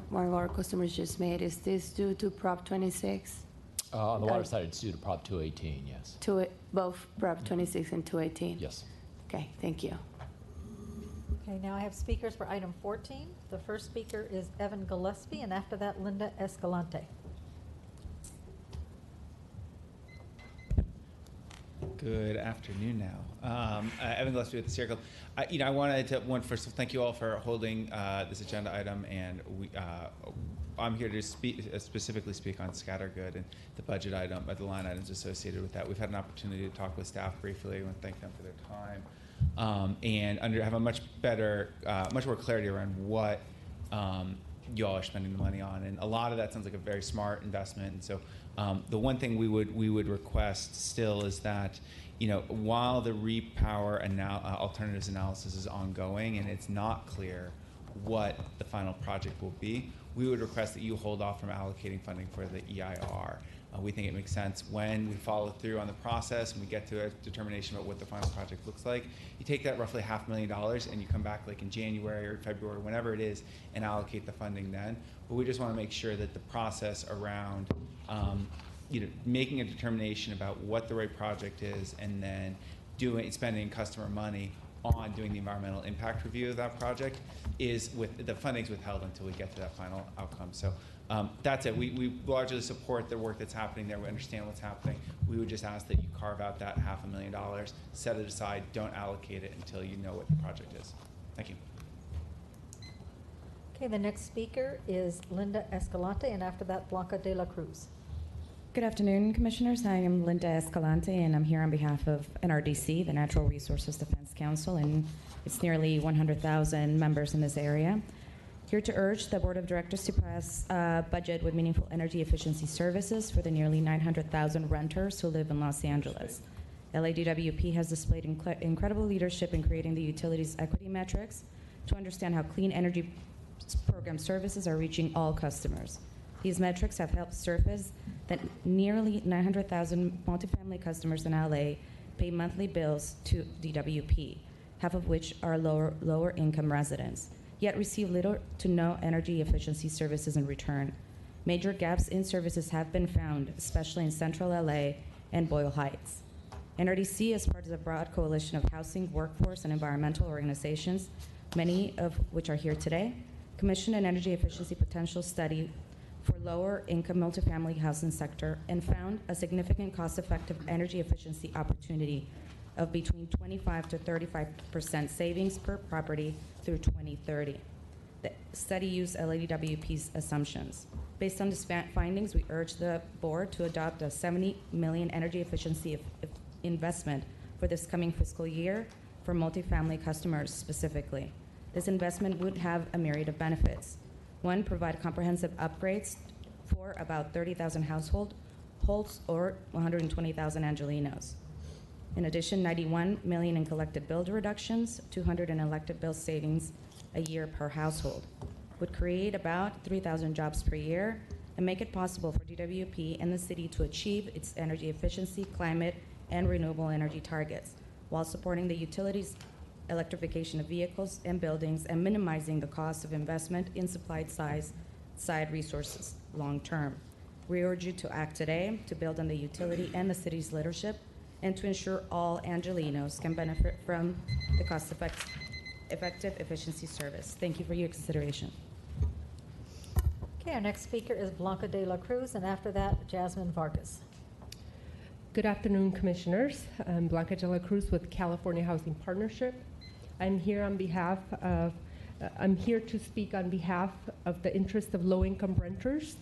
one of our customers just made, is this due to Prop 26? On the water side, it's due to Prop 218, yes. To it, both Prop 26 and 218? Yes. Okay, thank you. Okay, now I have speakers for item 14. The first speaker is Evan Gillespie, and after that, Linda Escalante. Good afternoon now. Evan Gillespie with the Sierra Club. I wanted to, first of all, thank you all for holding this agenda item, and I'm here to specifically speak on Scattergood and the budget item, the line items associated with that. We've had an opportunity to talk with staff briefly. I want to thank them for their time, and have a much more clarity around what you all are spending the money on, and a lot of that sounds like a very smart investment. And so, the one thing we would request still is that, while the repower alternatives analysis is ongoing and it's not clear what the final project will be, we would request that you hold off from allocating funding for the EIR. We think it makes sense when we follow through on the process and we get to a determination about what the final project looks like. You take that roughly $500,000 and you come back like in January or February, whenever it is, and allocate the funding then. But we just want to make sure that the process around making a determination about what the right project is and then spending customer money on doing the environmental impact review of that project is the funding's withheld until we get to that final outcome. So that's it. We largely support the work that's happening there. We understand what's happening. We would just ask that you carve out that $500,000, set it aside, don't allocate it until you know what the project is. Thank you. Okay, the next speaker is Linda Escalante, and after that, Blanca de la Cruz. Good afternoon, Commissioners. I am Linda Escalante, and I'm here on behalf of NRDC, the Natural Resources Defense Council, and it's nearly 100,000 members in this area. Here to urge the Board of Directors to pass a budget with meaningful energy efficiency services for the nearly 900,000 renters who live in Los Angeles. LADWP has displayed incredible leadership in creating the utilities equity metrics to understand how clean energy program services are reaching all customers. These metrics have helped surface that nearly 900,000 multifamily customers in LA pay monthly bills to DWP, half of which are lower income residents, yet receive little to no energy efficiency services in return. Major gaps in services have been found, especially in central LA and Boyle Heights. NRDC, as part of the broad coalition of housing, workforce, and environmental organizations, many of which are here today, commissioned an energy efficiency potential study for lower income multifamily housing sector and found a significant cost-effective energy efficiency opportunity of between 25 to 35% savings per property through 2030. The study used LADWP's assumptions. Based on the findings, we urge the board to adopt a $70 million energy efficiency investment for this coming fiscal year for multifamily customers specifically. This investment would have a myriad of benefits. One, provide comprehensive upgrades for about 30,000 households or 120,000 Angelinos. In addition, $91 million in collected bill reductions, $200 in electric bill savings a year per household, would create about 3,000 jobs per year and make it possible for DWP and the city to achieve its energy efficiency, climate, and renewable energy targets, while supporting the utilities' electrification of vehicles and buildings and minimizing the cost of investment in side resources long term. We urge you to act today to build on the utility and the city's leadership and to ensure all Angelinos can benefit from the cost-effective efficiency service. Thank you for your consideration. Okay, our next speaker is Blanca de la Cruz, and after that, Jasmine Vargas. Good afternoon, Commissioners. I'm Blanca de la Cruz with California Housing Partnership. I'm here to speak on behalf of the interest of low-income renters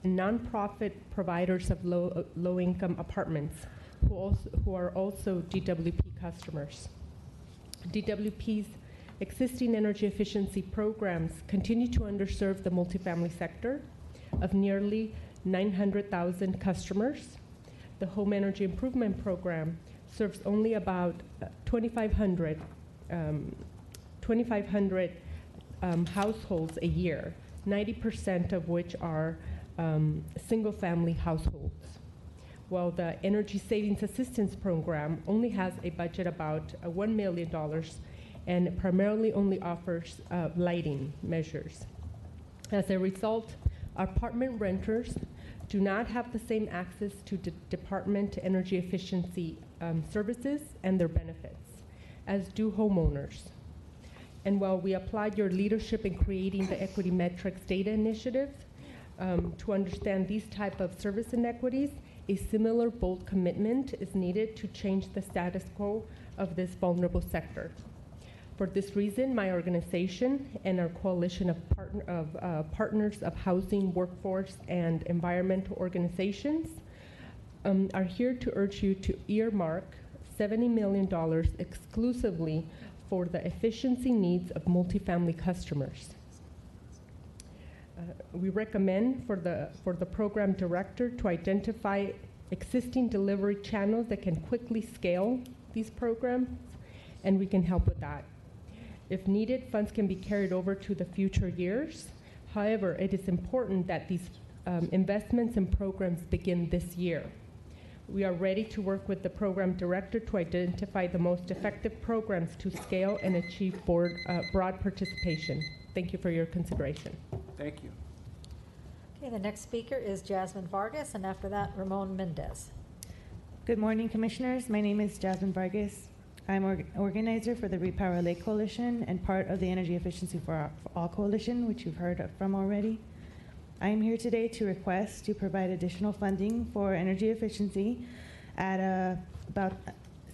and nonprofit providers of low-income apartments who are also DWP customers. DWP's existing energy efficiency programs continue to underserve the multifamily sector of nearly 900,000 customers. The Home Energy Improvement Program serves only about 2,500 households a year, 90% of which are single-family households, while the Energy Savings Assistance Program only has a budget about $1 million and primarily only offers lighting measures. As a result, apartment renters do not have the same access to department energy efficiency services and their benefits as do homeowners. And while we applaud your leadership in creating the Equity Metrics Data Initiative to understand these type of service inequities, a similar bold commitment is needed to change the status quo of this vulnerable sector. For this reason, my organization and our coalition of partners of housing, workforce, and environmental organizations are here to urge you to earmark $70 million exclusively for the efficiency needs of multifamily customers. We recommend for the program director to identify existing delivery channels that can quickly scale these programs, and we can help with that. If needed, funds can be carried over to the future years. However, it is important that these investments and programs begin this year. We are ready to work with the program director to identify the most effective programs to scale and achieve broad participation. Thank you for your consideration. Thank you. Okay, the next speaker is Jasmine Vargas, and after that, Ramon Mendez. Good morning, Commissioners. My name is Jasmine Vargas. I'm organizer for the Repower LA Coalition and part of the Energy Efficiency for All Coalition, which you've heard from already. I am here today to request to provide additional funding for energy efficiency at about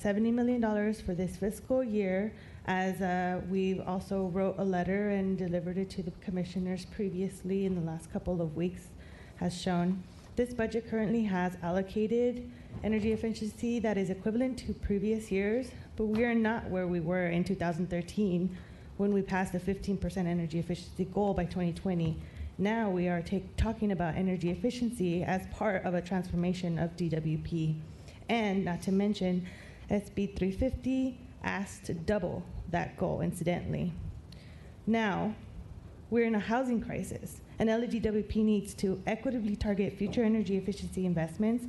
$70 million for this fiscal year, as we've also wrote a letter and delivered it to the commissioners previously in the last couple of weeks has shown. This budget currently has allocated energy efficiency that is equivalent to previous years, but we are not where we were in 2013 when we passed the 15% energy efficiency goal by 2020. Now we are talking about energy efficiency as part of a transformation of DWP. And not to mention, SB 350 asked to double that goal, incidentally. Now, we're in a housing crisis, and LADWP needs to equitably target future energy efficiency investments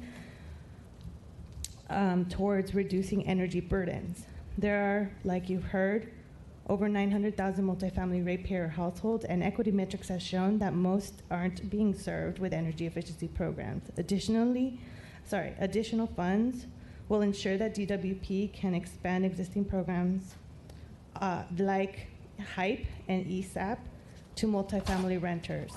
towards reducing energy burdens. There are, like you've heard, over 900,000 multifamily ratepayer households, and Equity Metrics has shown that most aren't being served with energy efficiency programs. Additional funds will ensure that DWP can expand existing programs like HYPE and ESAP to multifamily renters.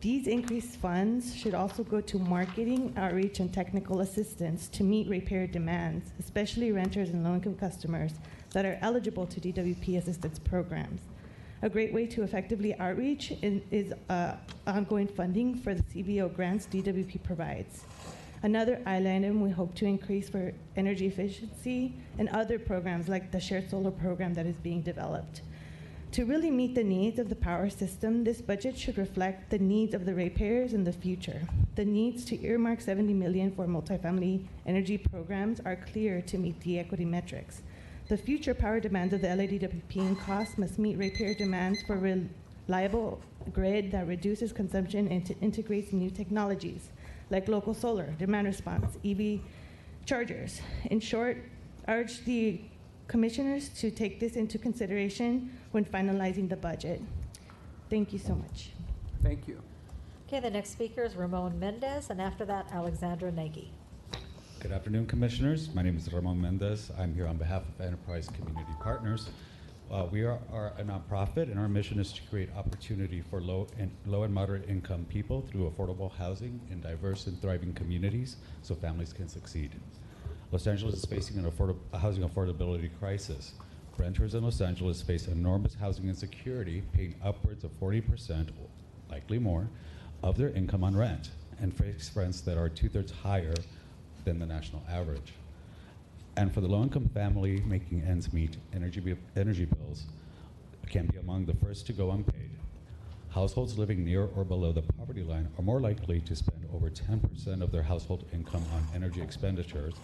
These increased funds should also go to marketing, outreach, and technical assistance to meet ratepayer demands, especially renters and low-income customers that are eligible to DWP assistance programs. A great way to effectively outreach is ongoing funding for the CBO grants DWP provides. Another item we hope to increase for energy efficiency and other programs like the shared solar program that is being developed. To really meet the needs of the power system, this budget should reflect the needs of the ratepayers in the future. The needs to earmark $70 million for multifamily energy programs are clear to meet the equity metrics. The future power demands of the LADWP and costs must meet ratepayer demands for reliable grid that reduces consumption and integrates new technologies like local solar, demand response, EV chargers. In short, I urge the commissioners to take this into consideration when finalizing the budget. Thank you so much. Thank you. Okay, the next speaker is Ramon Mendez, and after that, Alexandra Nagy. Good afternoon, Commissioners. My name is Ramon Mendez. I'm here on behalf of Enterprise Community Partners. We are a nonprofit, and our mission is to create opportunity for low and moderate income people through affordable housing in diverse and thriving communities so families can succeed. Los Angeles is facing a housing affordability crisis. Renters in Los Angeles face enormous housing insecurity, paying upwards of 40%, likely more, of their income on rent, and face rents that are 2/3 higher than the national average. And for the low-income family making ends meet, energy bills can be among the first to go unpaid. Households living near or below the poverty line are more likely to spend over 10% of their household income on energy expenditures,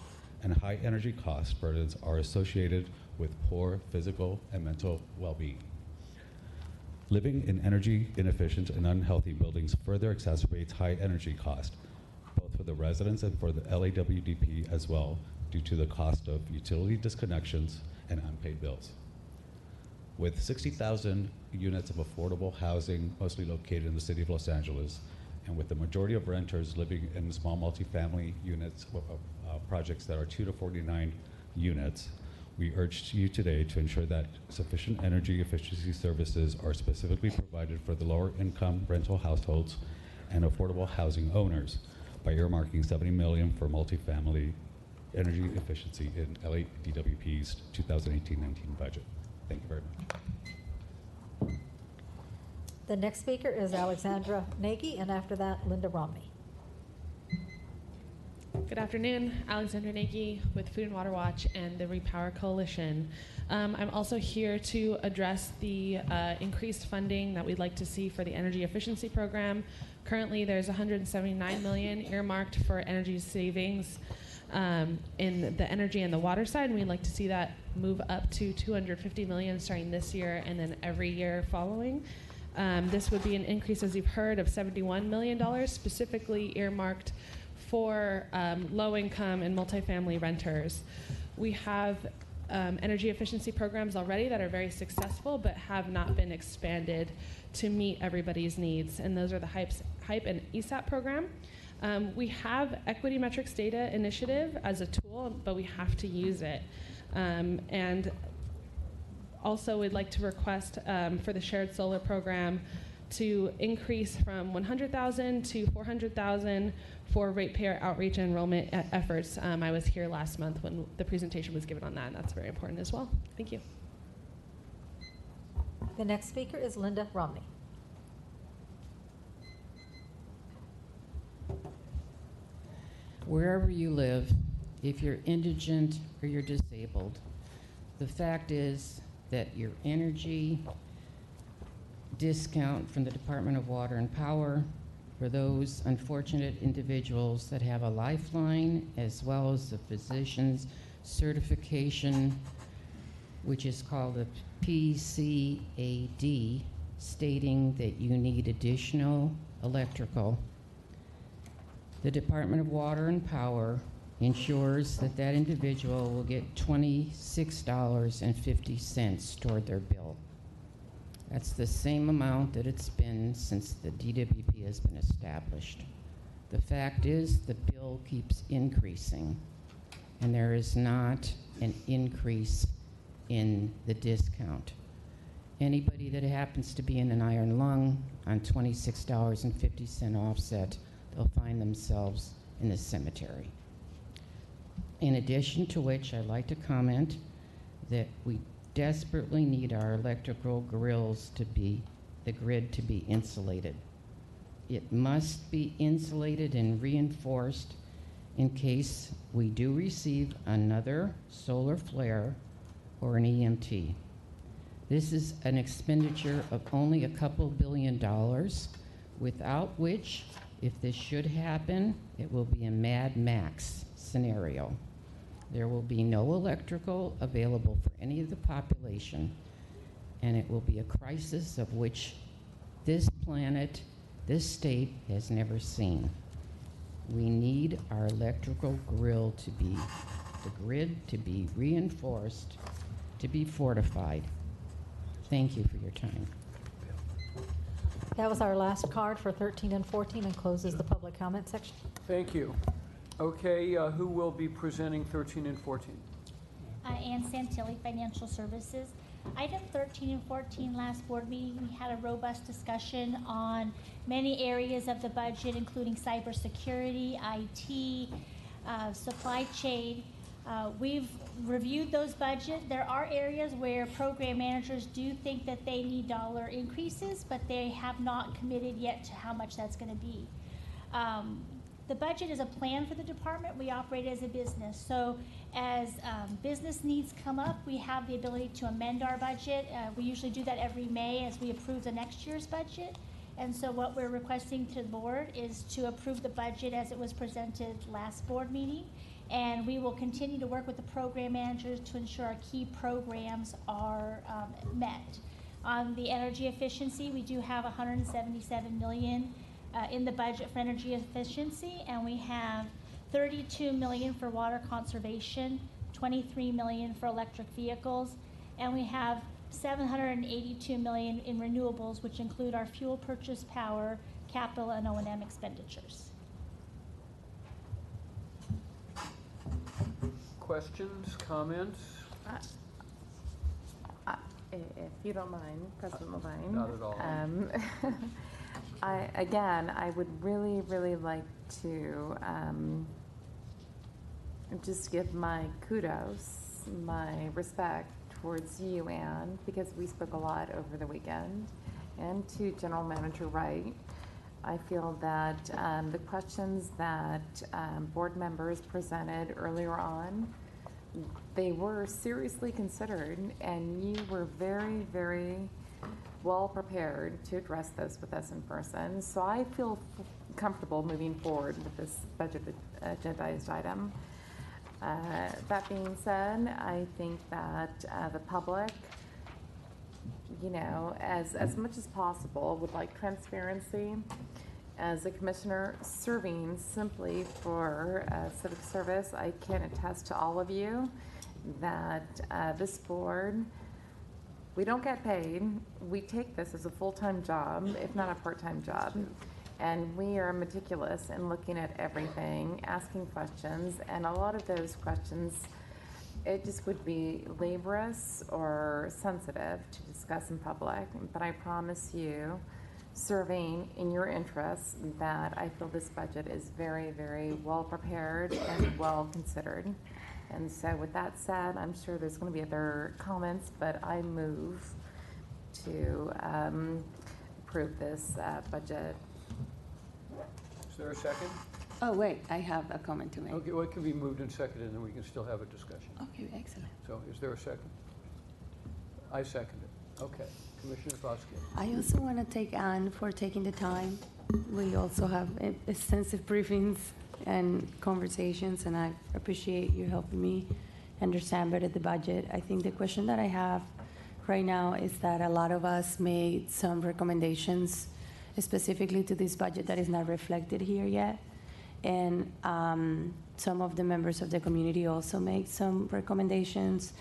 and high energy cost burdens are associated with poor physical and mental well-being. Living in energy inefficient and unhealthy buildings further exacerbates high energy cost, both for the residents and for the LAWDP as well, due to the cost of utility disconnections and unpaid bills. With 60,000 units of affordable housing, mostly located in the city of Los Angeles, and with the majority of renters living in small multifamily units, projects that are 2 to 49 units, we urge you today to ensure that sufficient energy efficiency services are specifically provided for the lower income rental households and affordable housing owners by earmarking $70 million for multifamily energy efficiency in LADWP's 2018-19 budget. Thank you very much. The next speaker is Alexandra Nagy, and after that, Linda Romney. Good afternoon, Alexandra Nagy with Food and Water Watch and the Repower Coalition. I'm also here to address the increased funding that we'd like to see for the energy efficiency program. Currently, there's $179 million earmarked for energy savings in the energy and the water side, and we'd like to see that move up to $250 million starting this year and then every year following. This would be an increase, as you've heard, of $71 million, specifically earmarked for low-income and multifamily renters. We have energy efficiency programs already that are very successful but have not been expanded to meet everybody's needs, and those are the HYPE and ESAP program. We have Equity Metrics Data Initiative as a tool, but we have to use it. And also we'd like to request for the shared solar program to increase from $100,000 to $400,000 for ratepayer outreach and enrollment efforts. I was here last month when the presentation was given on that, and that's very important as well. Thank you. The next speaker is Linda Romney. Wherever you live, if you're indigent or you're disabled, the fact is that your energy discount from the Department of Water and Power for those unfortunate individuals that have a lifeline, as well as the physician's certification which is called a PCAD, stating that you need additional electrical, the Department of Water and Power ensures that that individual will get $26.50 toward their bill. That's the same amount that it's been since the DWP has been established. The fact is the bill keeps increasing, and there is not an increase in the discount. Anybody that happens to be in an iron lung on $26.50 offset, they'll find themselves in the cemetery. In addition to which, I'd like to comment that we desperately need our electrical grills to be, the grid to be insulated. It must be insulated and reinforced in case we do receive another solar flare or an EMT. This is an expenditure of only a couple $billion, without which, if this should happen, it will be a Mad Max scenario. There will be no electrical available for any of the population, and it will be a crisis of which this planet, this state has never seen. We need our electrical grill to be, the grid to be reinforced, to be fortified. Thank you for your time. That was our last card for 13 and 14 and closes the public comment section. Thank you. Okay, who will be presenting 13 and 14? Ann Santilli, Financial Services. Item 13 and 14, last board meeting, we had a robust discussion on many areas of the budget, including cybersecurity, IT, supply chain. We've reviewed those budgets. There are areas where program managers do think that they need dollar increases, but they have not committed yet to how much that's going to be. The budget is a plan for the department. We operate as a business. So as business needs come up, we have the ability to amend our budget. We usually do that every May as we approve the next year's budget. And so what we're requesting to the board is to approve the budget as it was presented last board meeting. And we will continue to work with the program managers to ensure our key programs are met. On the energy efficiency, we do have $177 million in the budget for energy efficiency, and we have $32 million for water conservation, $23 million for electric vehicles, and we have $782 million in renewables, which include our fuel purchase power, capital, and O&M expenditures. Questions, comments? If you don't mind, President Levine. Not at all. I would really, really like to just give my kudos, my respect towards you, Ann, because we spoke a lot over the weekend, and to General Manager Wright. I feel that the questions that board members presented earlier on, they were seriously considered, and you were very, very well prepared to address those with us in person. So I feel comfortable moving forward with this budget agendized item. That being said, I think that the public, you know, as much as possible would like transparency. As a commissioner serving simply for civic service, I can attest to all of you that this board, we don't get paid. We take this as a full-time job, if not a part-time job. And we are meticulous in looking at everything, asking questions, and a lot of those questions, it just would be laborious or sensitive to discuss in public. But I promise you, serving in your interests, that I feel this budget is very, very well prepared and well considered. And so with that said, I'm sure there's going to be other comments, but I move to approve this budget. Is there a second? Oh, wait, I have a comment to make. Okay, well, it can be moved and seconded, and then we can still have a discussion. Okay, excellent. So is there a second? I second it. Okay. Commissioner Foskey. I also want to thank Ann for taking the time. We also have extensive briefings and conversations, and I appreciate you helping me understand better the budget. I think the question that I have right now is that a lot of us made some recommendations specifically to this budget that is not reflected here yet. And some of the members of the community also made some recommendations.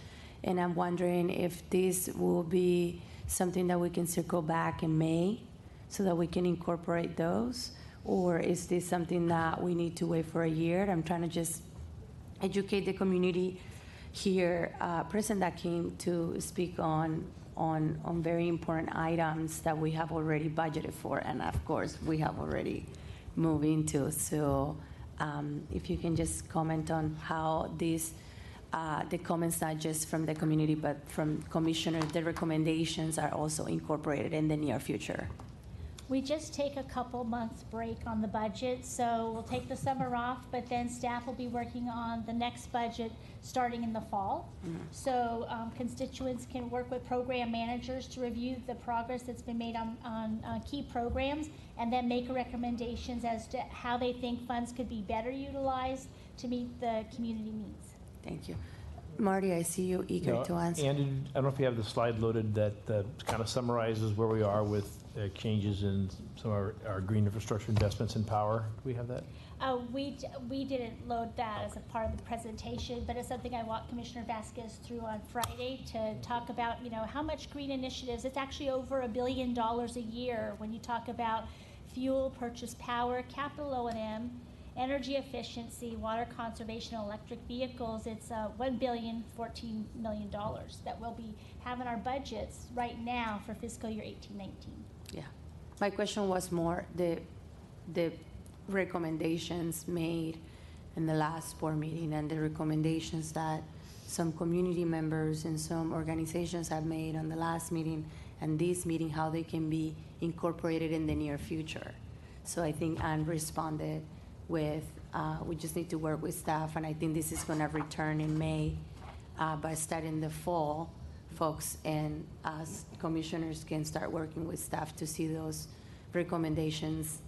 And I'm wondering if this will be something that we can circle back in May so that we can incorporate those, or is this something that we need to wait for a year? I'm trying to just educate the community here present that came to speak on very important items that we have already budgeted for, and of course we have already moved into. So if you can just comment on how these the comments, not just from the community but from commissioners, the recommendations are also incorporated in the near future. We just take a couple months break on the budget, so we'll take the summer off, but then staff will be working on the next budget starting in the fall. So constituents can work with program managers to review the progress that's been made on key programs, and then make recommendations as to how they think funds could be better utilized to meet the community needs. Thank you. Marty, I see you eager to answer. Andy, I don't know if you have the slide loaded that kind of summarizes where we are with changes in some of our green infrastructure investments in power. Do we have that? We didn't load that as a part of the presentation, but it's something I walked Commissioner Vasquez through on Friday to talk about, how much green initiatives. It's actually over $1 billion a year when you talk about fuel, purchase power, capital O&M, energy efficiency, water conservation, electric vehicles. It's $1.014 billion that we'll be having our budgets right now for fiscal year 18-19. Yeah. My question was more the recommendations made in the last board meeting and the recommendations that some community members and some organizations have made on the last meeting and this meeting, how they can be incorporated in the near future. So I think Anne responded with, we just need to work with staff, and I think this is going to return in May, but starting the fall, folks and us commissioners can start working with staff to see those recommendations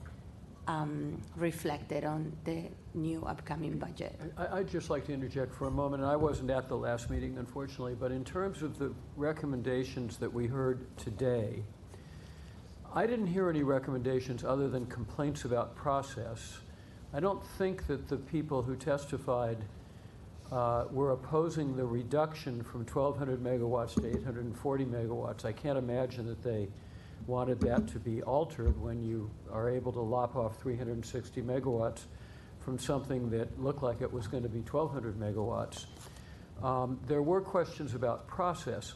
reflected on the new upcoming budget. I'd just like to interject for a moment, and I wasn't at the last meeting, unfortunately, but in terms of the recommendations that we heard today, I didn't hear any recommendations other than complaints about process. I don't think that the people who testified were opposing the reduction from 1,200 megawatts to 840 megawatts. I can't imagine that they wanted that to be altered when you are able to lop off 360 megawatts from something that looked like it was going to be 1,200 megawatts. There were questions about process.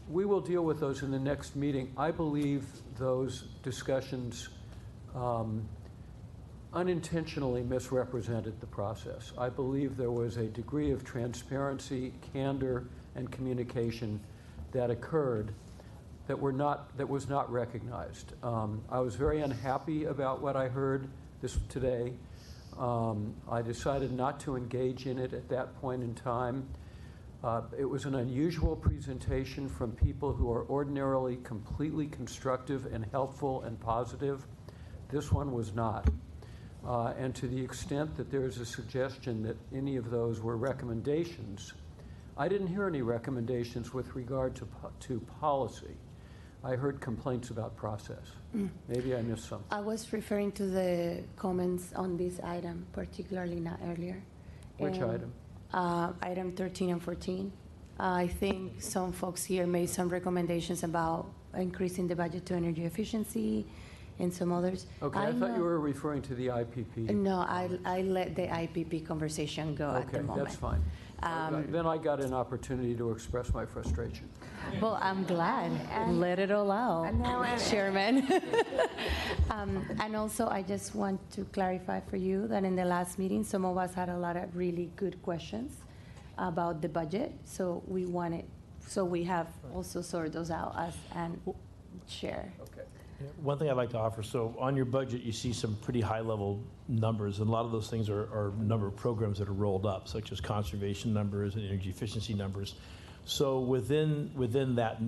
We will deal with those in the next meeting. I believe those discussions unintentionally misrepresented the process. I believe there was a degree of transparency, candor, and communication that occurred that was not recognized. I was very unhappy about what I heard today. I decided not to engage in it at that point in time. It was an unusual presentation from people who are ordinarily completely constructive and helpful and positive. This one was not. And to the extent that there is a suggestion that any of those were recommendations, I didn't hear any recommendations with regard to policy. I heard complaints about process. Maybe I missed something. I was referring to the comments on this item, particularly not earlier. Which item? Item 13 and 14. I think some folks here made some recommendations about increasing the budget to energy efficiency and some others. Okay, I thought you were referring to the IPP. No, I let the IPP conversation go at the moment. Okay, that's fine. Then I got an opportunity to express my frustration. Well, I'm glad. Let it all out, Chairman. And also, I just want to clarify for you that in the last meeting, some of us had a lot of really good questions about the budget. So we have also sorted those out as and share. Okay. One thing I'd like to offer, so on your budget, you see some pretty high-level numbers, and a lot of those things are number of programs that are rolled up, such as conservation numbers and energy efficiency numbers. So within that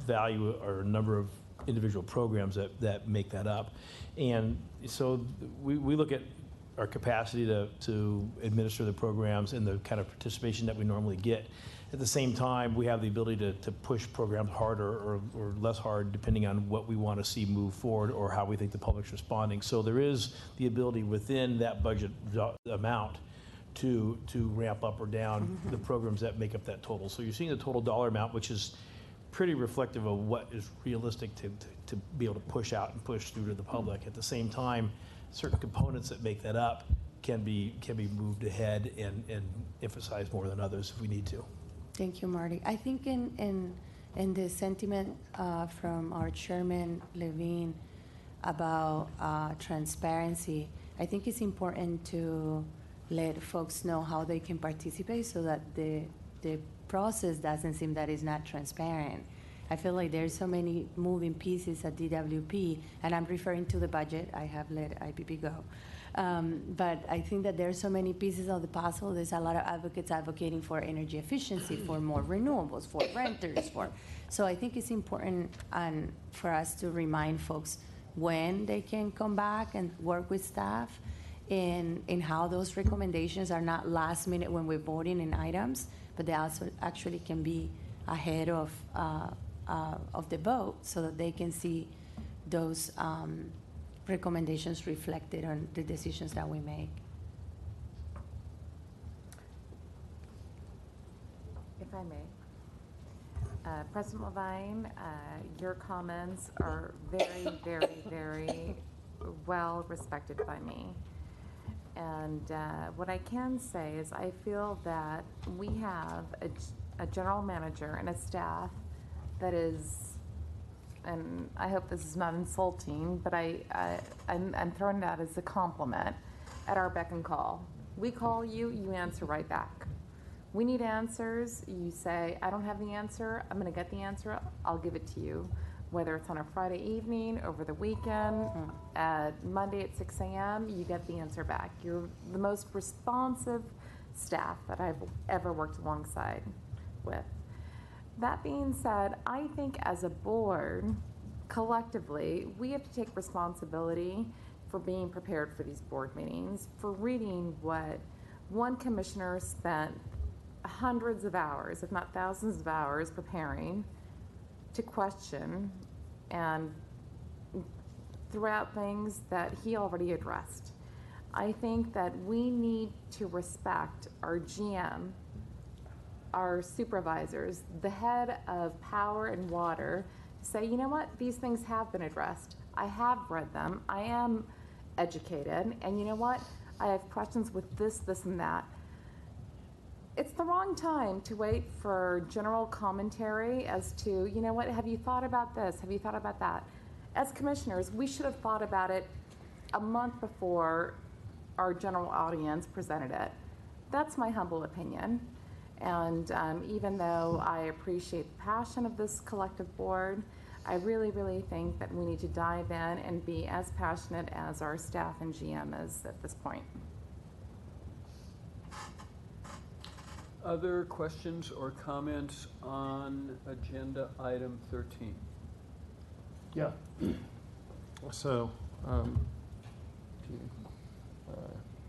value are a number of individual programs that make that up. And so we look at our capacity to administer the programs and the kind of participation that we normally get. At the same time, we have the ability to push programs harder or less hard depending on what we want to see move forward or how we think the public's responding. So there is the ability within that budget amount to ramp up or down the programs that make up that total. So you're seeing the total dollar amount, which is pretty reflective of what is realistic to be able to push out and push through to the public. At the same time, certain components that make that up can be moved ahead and emphasized more than others if we need to. Thank you, Marty. I think in the sentiment from our chairman, Levine, about transparency, I think it's important to let folks know how they can participate so that the process doesn't seem that it's not transparent. I feel like there's so many moving pieces at DWP, and I'm referring to the budget. I have let IPP go. But I think that there's so many pieces of the puzzle. There's a lot of advocates advocating for energy efficiency, for more renewables, for renters, so I think it's important for us to remind folks when they can come back and work with staff in how those recommendations are not last minute when we're voting in items, but they also actually can be ahead of the vote so that they can see those recommendations reflected on the decisions that we make. If I may. President Levine, your comments are very, very, very well respected by me. And what I can say is I feel that we have a general manager and a staff that is, and I hope this is not insulting, but I'm throwing that as a compliment, at our beck and call. We call you, you answer right back. We need answers. You say, I don't have the answer. I'm going to get the answer. I'll give it to you. Whether it's on a Friday evening, over the weekend, at Monday at 6 a.m., you get the answer back. You're the most responsive staff that I've ever worked alongside with. That being said, I think as a board, collectively, we have to take responsibility for being prepared for these board meetings, for reading what one commissioner spent hundreds of hours, if not thousands of hours, preparing to question and throw out things that he already addressed. I think that we need to respect our GM, our supervisors, the head of power and water, say, you know what, these things have been addressed. I have read them. I am educated. And you know what, I have questions with this, this, and that. It's the wrong time to wait for general commentary as to, you know what, have you thought about this? Have you thought about that? As commissioners, we should have thought about it a month before our general audience presented it. That's my humble opinion. And even though I appreciate the passion of this collective board, I really, really think that we need to dive in and be as passionate as our staff and GM is at this point. Other questions or comments on agenda item 13? Yeah. So, to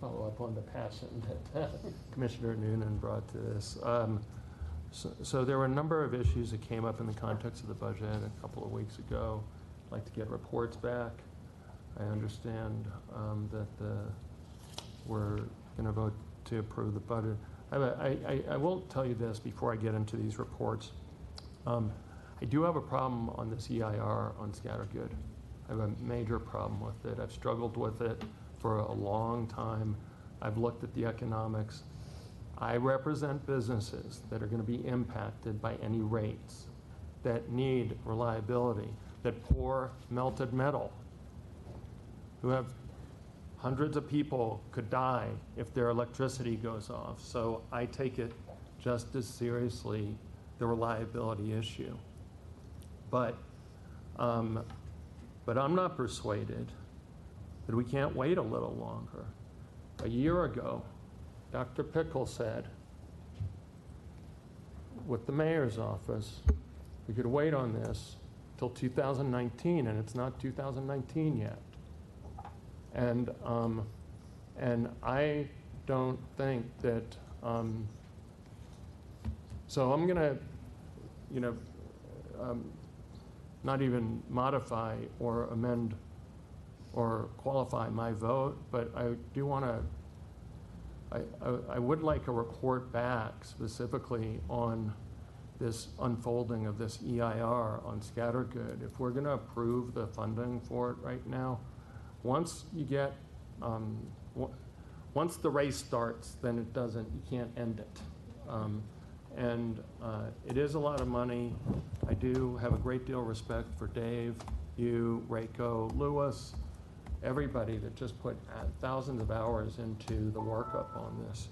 follow up on the passion that Commissioner Noonan brought to this. So there were a number of issues that came up in the context of the budget a couple of weeks ago. I'd like to get reports back. I understand that we're going to vote to approve the budget. I will tell you this before I get into these reports. I do have a problem on this EIR on Scattergood. I have a major problem with it. I've struggled with it for a long time. I've looked at the economics. I represent businesses that are going to be impacted by any rates, that need reliability, that pour melted metal, who have hundreds of people could die if their electricity goes off. So I take it just as seriously, the reliability issue. But I'm not persuaded that we can't wait a little longer. A year ago, Dr. Pickle said, with the mayor's office, we could wait on this till 2019, and it's not 2019 yet. And And I don't think that, so I'm going to, not even modify or amend or qualify my vote, but I do want to, I would like a report back specifically on this unfolding of this EIR on Scattergood. If we're going to approve the funding for it right now, once you get, once the race starts, then it doesn't, you can't end it. And it is a lot of money. I do have a great deal of respect for Dave, you, Rayco, Lewis, everybody that just put thousands of hours into the workup on this.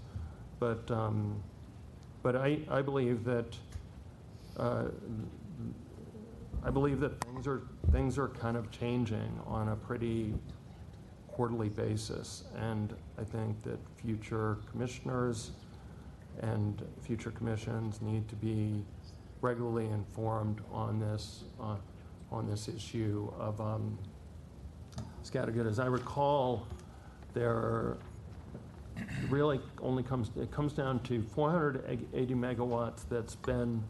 But I believe that things are kind of changing on a pretty quarterly basis, and I think that future commissioners and future commissions need to be regularly informed on this issue of Scattergood. As I recall, there really only comes down to 480 megawatts that's been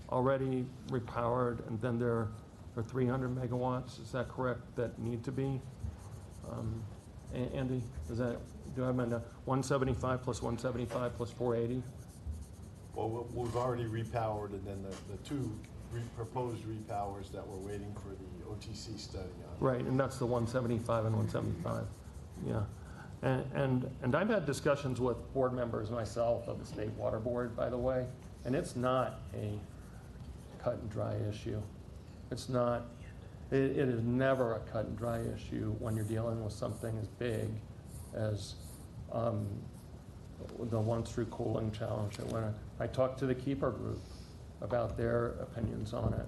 already repowered, and then there are 300 megawatts. Is that correct? That need to be. Andy, is that? Do I have my 175 plus 175 plus 480? Well, we've already repowered, and then the two proposed repowers that we're waiting for the OTC study on. Right, and that's the 175 and 175. Yeah. And I've had discussions with board members myself of the State Water Board, by the way, and it's not a cut and dry issue. It's not, it is never a cut and dry issue when you're dealing with something as big as the once-through cooling challenge. And when I talked to the Keeper Group about their opinions on it,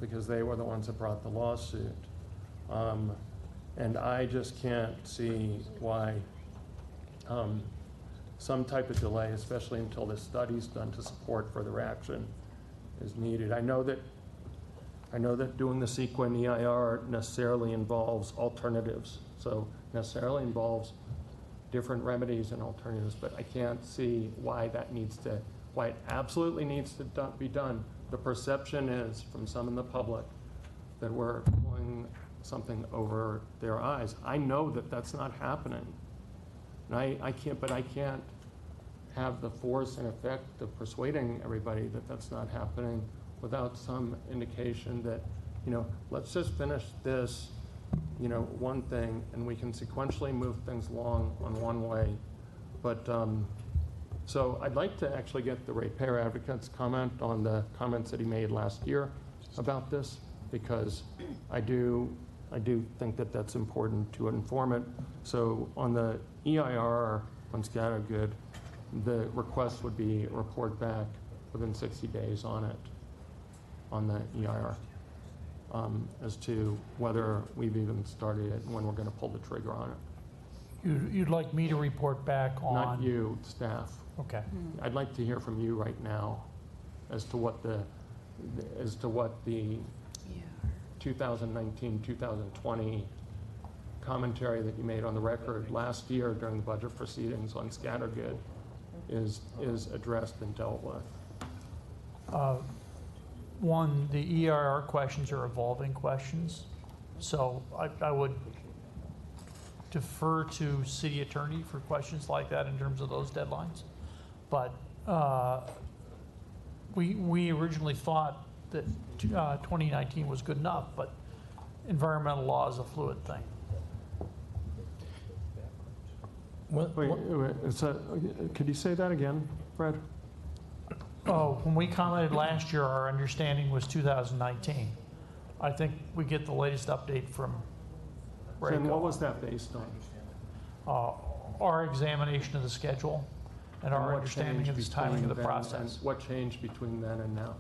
because they were the ones that brought the lawsuit. And I just can't see why some type of delay, especially until this study's done to support further action, is needed. I know that doing the CEQA EIR necessarily involves alternatives, so necessarily involves different remedies and alternatives, but I can't see why it absolutely needs to be done. The perception is from some in the public that we're pulling something over their eyes. I know that that's not happening. And I can't have the force and effect of persuading everybody that that's not happening without some indication that, let's just finish this, one thing, and we can sequentially move things along on one way. But, so I'd like to actually get the ratepayer advocate's comment on the comments that he made last year about this, because I do think that that's important to inform it. So on the EIR on Scattergood, the request would be a report back within 60 days on it, on the EIR, as to whether we've even started it and when we're going to pull the trigger on it. You'd like me to report back on? Not you, staff. Okay. I'd like to hear from you right now as to what the 2019-2020 commentary that you made on the record last year during the budget proceedings on Scattergood is addressed and dealt with. One, the EIR questions are evolving questions, so I would defer to city attorney for questions like that in terms of those deadlines. But we originally thought that 2019 was good enough, but environmental law is a fluid thing. Could you say that again, Fred? Oh, when we commented last year, our understanding was 2019. I think we get the latest update from Rayco. And what was that based on? Our examination of the schedule and our understanding of the timing of the process. What changed between then and now?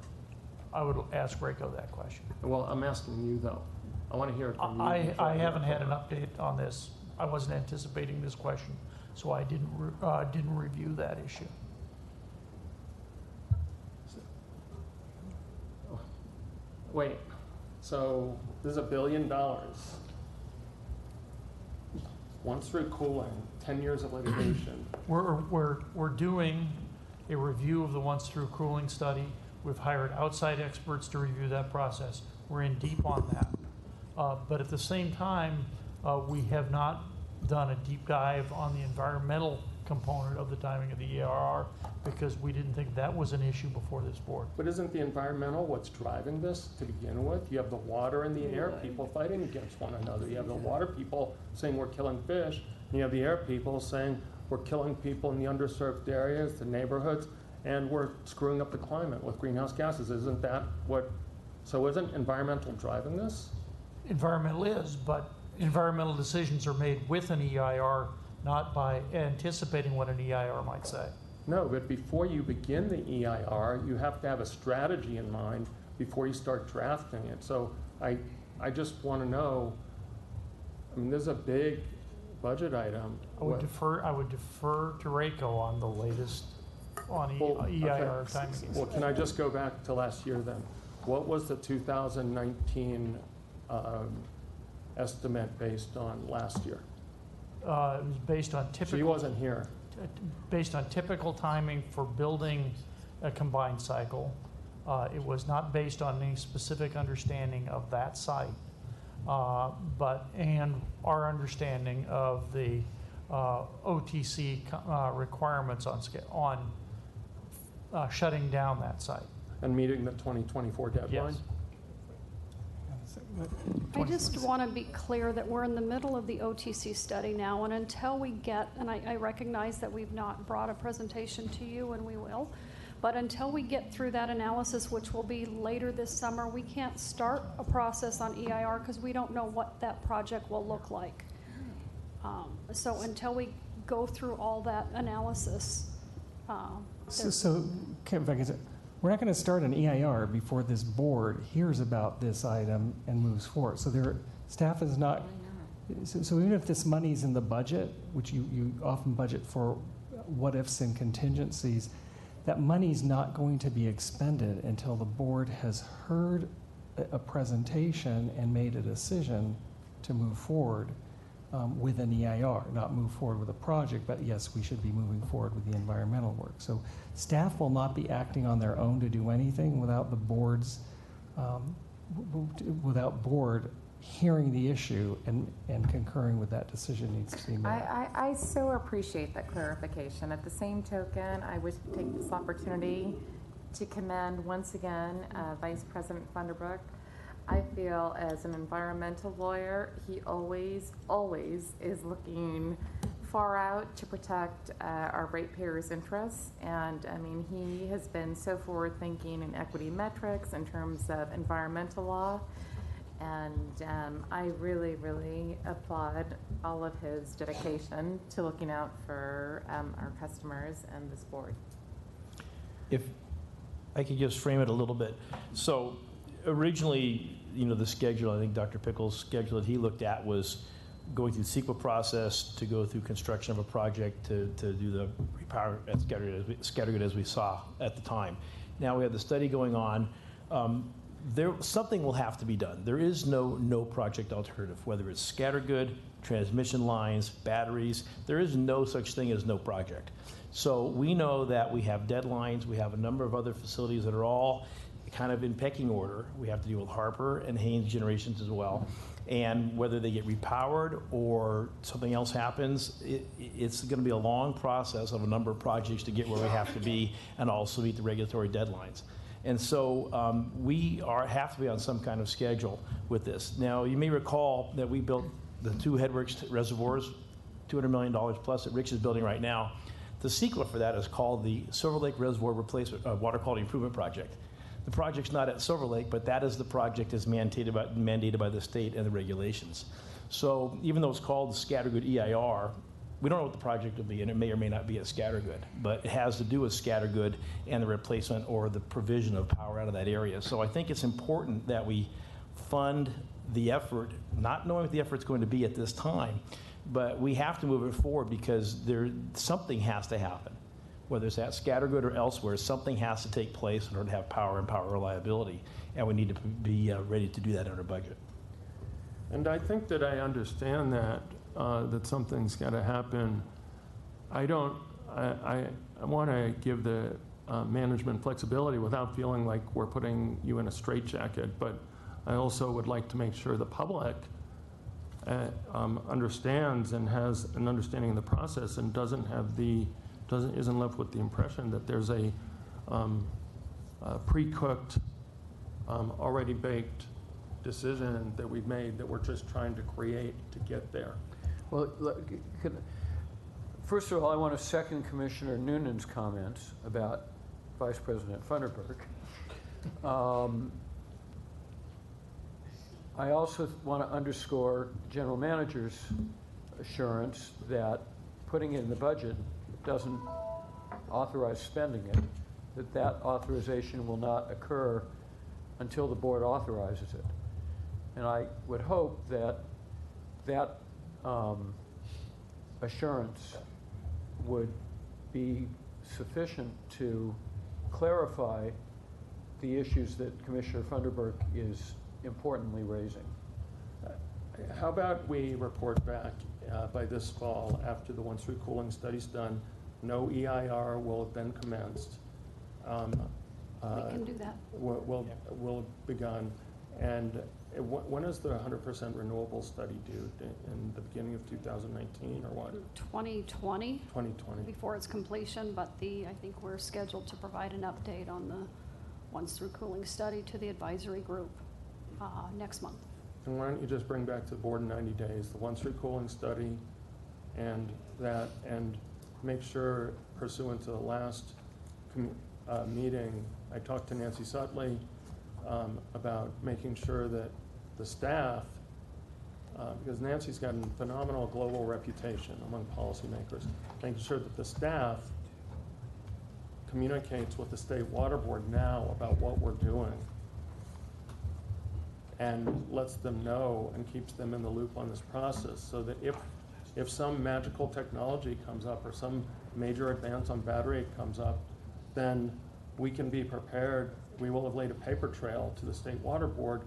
I would ask Rayco that question. Well, I'm asking you, though. I want to hear it from you. I haven't had an update on this. I wasn't anticipating this question, so I didn't review that issue. Wait, so this is $1 billion. once-through cooling, 10 years of litigation. We're doing a review of the once-through cooling study. We've hired outside experts to review that process. We're in deep on that. But at the same time, we have not done a deep dive on the environmental component of the timing of the EIR because we didn't think that was an issue before this board. But isn't the environmental what's driving this to begin with? You have the water and the air people fighting against one another. You have the water people saying we're killing fish, and you have the air people saying we're killing people in the underserved areas, the neighborhoods, and we're screwing up the climate with greenhouse gases. Isn't that what, so isn't environmental driving this? Environmental is, but environmental decisions are made with an EIR, not by anticipating what an EIR might say. No, but before you begin the EIR, you have to have a strategy in mind before you start drafting it. So I just want to know, I mean, this is a big budget item. I would defer to Rayco on the latest on EIR timing. Well, can I just go back to last year then? What was the 2019 estimate based on last year? It was based on typical. She wasn't here. Based on typical timing for building a combined cycle. It was not based on any specific understanding of that site, and our understanding of the OTC requirements on shutting down that site. And meeting the 2024 deadline? Yes. I just want to be clear that we're in the middle of the OTC study now, and until we get, and I recognize that we've not brought a presentation to you, and we will, but until we get through that analysis, which will be later this summer, we can't start a process on EIR because we don't know what that project will look like. So until we go through all that analysis. So if I can say, we're not going to start an EIR before this board hears about this item and moves forward. So staff is not, so even if this money's in the budget, which you often budget for what ifs and contingencies, that money's not going to be expended until the board has heard a presentation and made a decision to move forward with an EIR, not move forward with a project, but yes, we should be moving forward with the environmental work. So staff will not be acting on their own to do anything without the board's, without board hearing the issue and concurring with that decision needs to be made. I so appreciate that clarification. At the same token, I would take this opportunity to commend once again Vice President Funderburk. I feel as an environmental lawyer, he always is looking far out to protect our ratepayers' interests. And I mean, he has been so forward-thinking in equity metrics in terms of environmental law. And I really, really applaud all of his dedication to looking out for our customers and this board. If I could just frame it a little bit. So originally, the schedule, I think Dr. Pickle's schedule that he looked at was going through the CEQA process to go through construction of a project to do the repower at Scattergood as we saw at the time. Now we have the study going on. Something will have to be done. There is no project alternative, whether it's Scattergood, transmission lines, batteries. There is no such thing as no project. So we know that we have deadlines. We have a number of other facilities that are all kind of in pecking order. We have to deal with Harper and Haynes generations as well. And whether they get repowered or something else happens, it's going to be a long process of a number of projects to get where we have to be and also meet the regulatory deadlines. And so we have to be on some kind of schedule with this. Now, you may recall that we built the two Headworks reservoirs, $200 million plus that Rich is building right now. The CEQA for that is called the Silver Lake Reservoir Replacement Water Quality Improvement Project. The project's not at Silver Lake, but that is the project that's mandated by the state and the regulations. So even though it's called the Scattergood EIR, we don't know what the project will be, and it may or may not be at Scattergood, but it has to do with Scattergood and the replacement or the provision of power out of that area. So I think it's important that we fund the effort, not knowing what the effort's going to be at this time, but we have to move it forward because something has to happen. Whether it's at Scattergood or elsewhere, something has to take place in order to have power and power reliability, and we need to be ready to do that in our budget. And I think that I understand that, that something's got to happen. I want to give the management flexibility without feeling like we're putting you in a straitjacket, but I also would like to make sure the public understands and has an understanding of the process and isn't left with the impression that there's a pre-cooked, already baked decision that we've made that we're just trying to create to get there. Well, first of all, I want to second Commissioner Noonan's comments about Vice President Funderburk. I also want to underscore General Manager's assurance that putting it in the budget doesn't authorize spending it, that authorization will not occur until the board authorizes it. And I would hope that that assurance would be sufficient to clarify the issues that Commissioner Funderburk is importantly raising. How about we report back by this fall after the once-through cooling study's done? No EIR will have been commenced. We can do that. Will have begun. And when is the 100% renewable study due? In the beginning of 2019 or what? 2020. 2020. Before its completion, but I think we're scheduled to provide an update on the once-through cooling study to the advisory group next month. And why don't you just bring back to the board in 90 days the once-through cooling study and make sure, pursuant to the last meeting, I talked to Nancy Sutley about making sure that the staff, because Nancy's got a phenomenal global reputation among policymakers, making sure that the staff communicates with the State Water Board now about what we're doing and lets them know and keeps them in the loop on this process, so that if some magical technology comes up or some major advance on battery comes up, then we can be prepared. We will have laid a paper trail to the State Water Board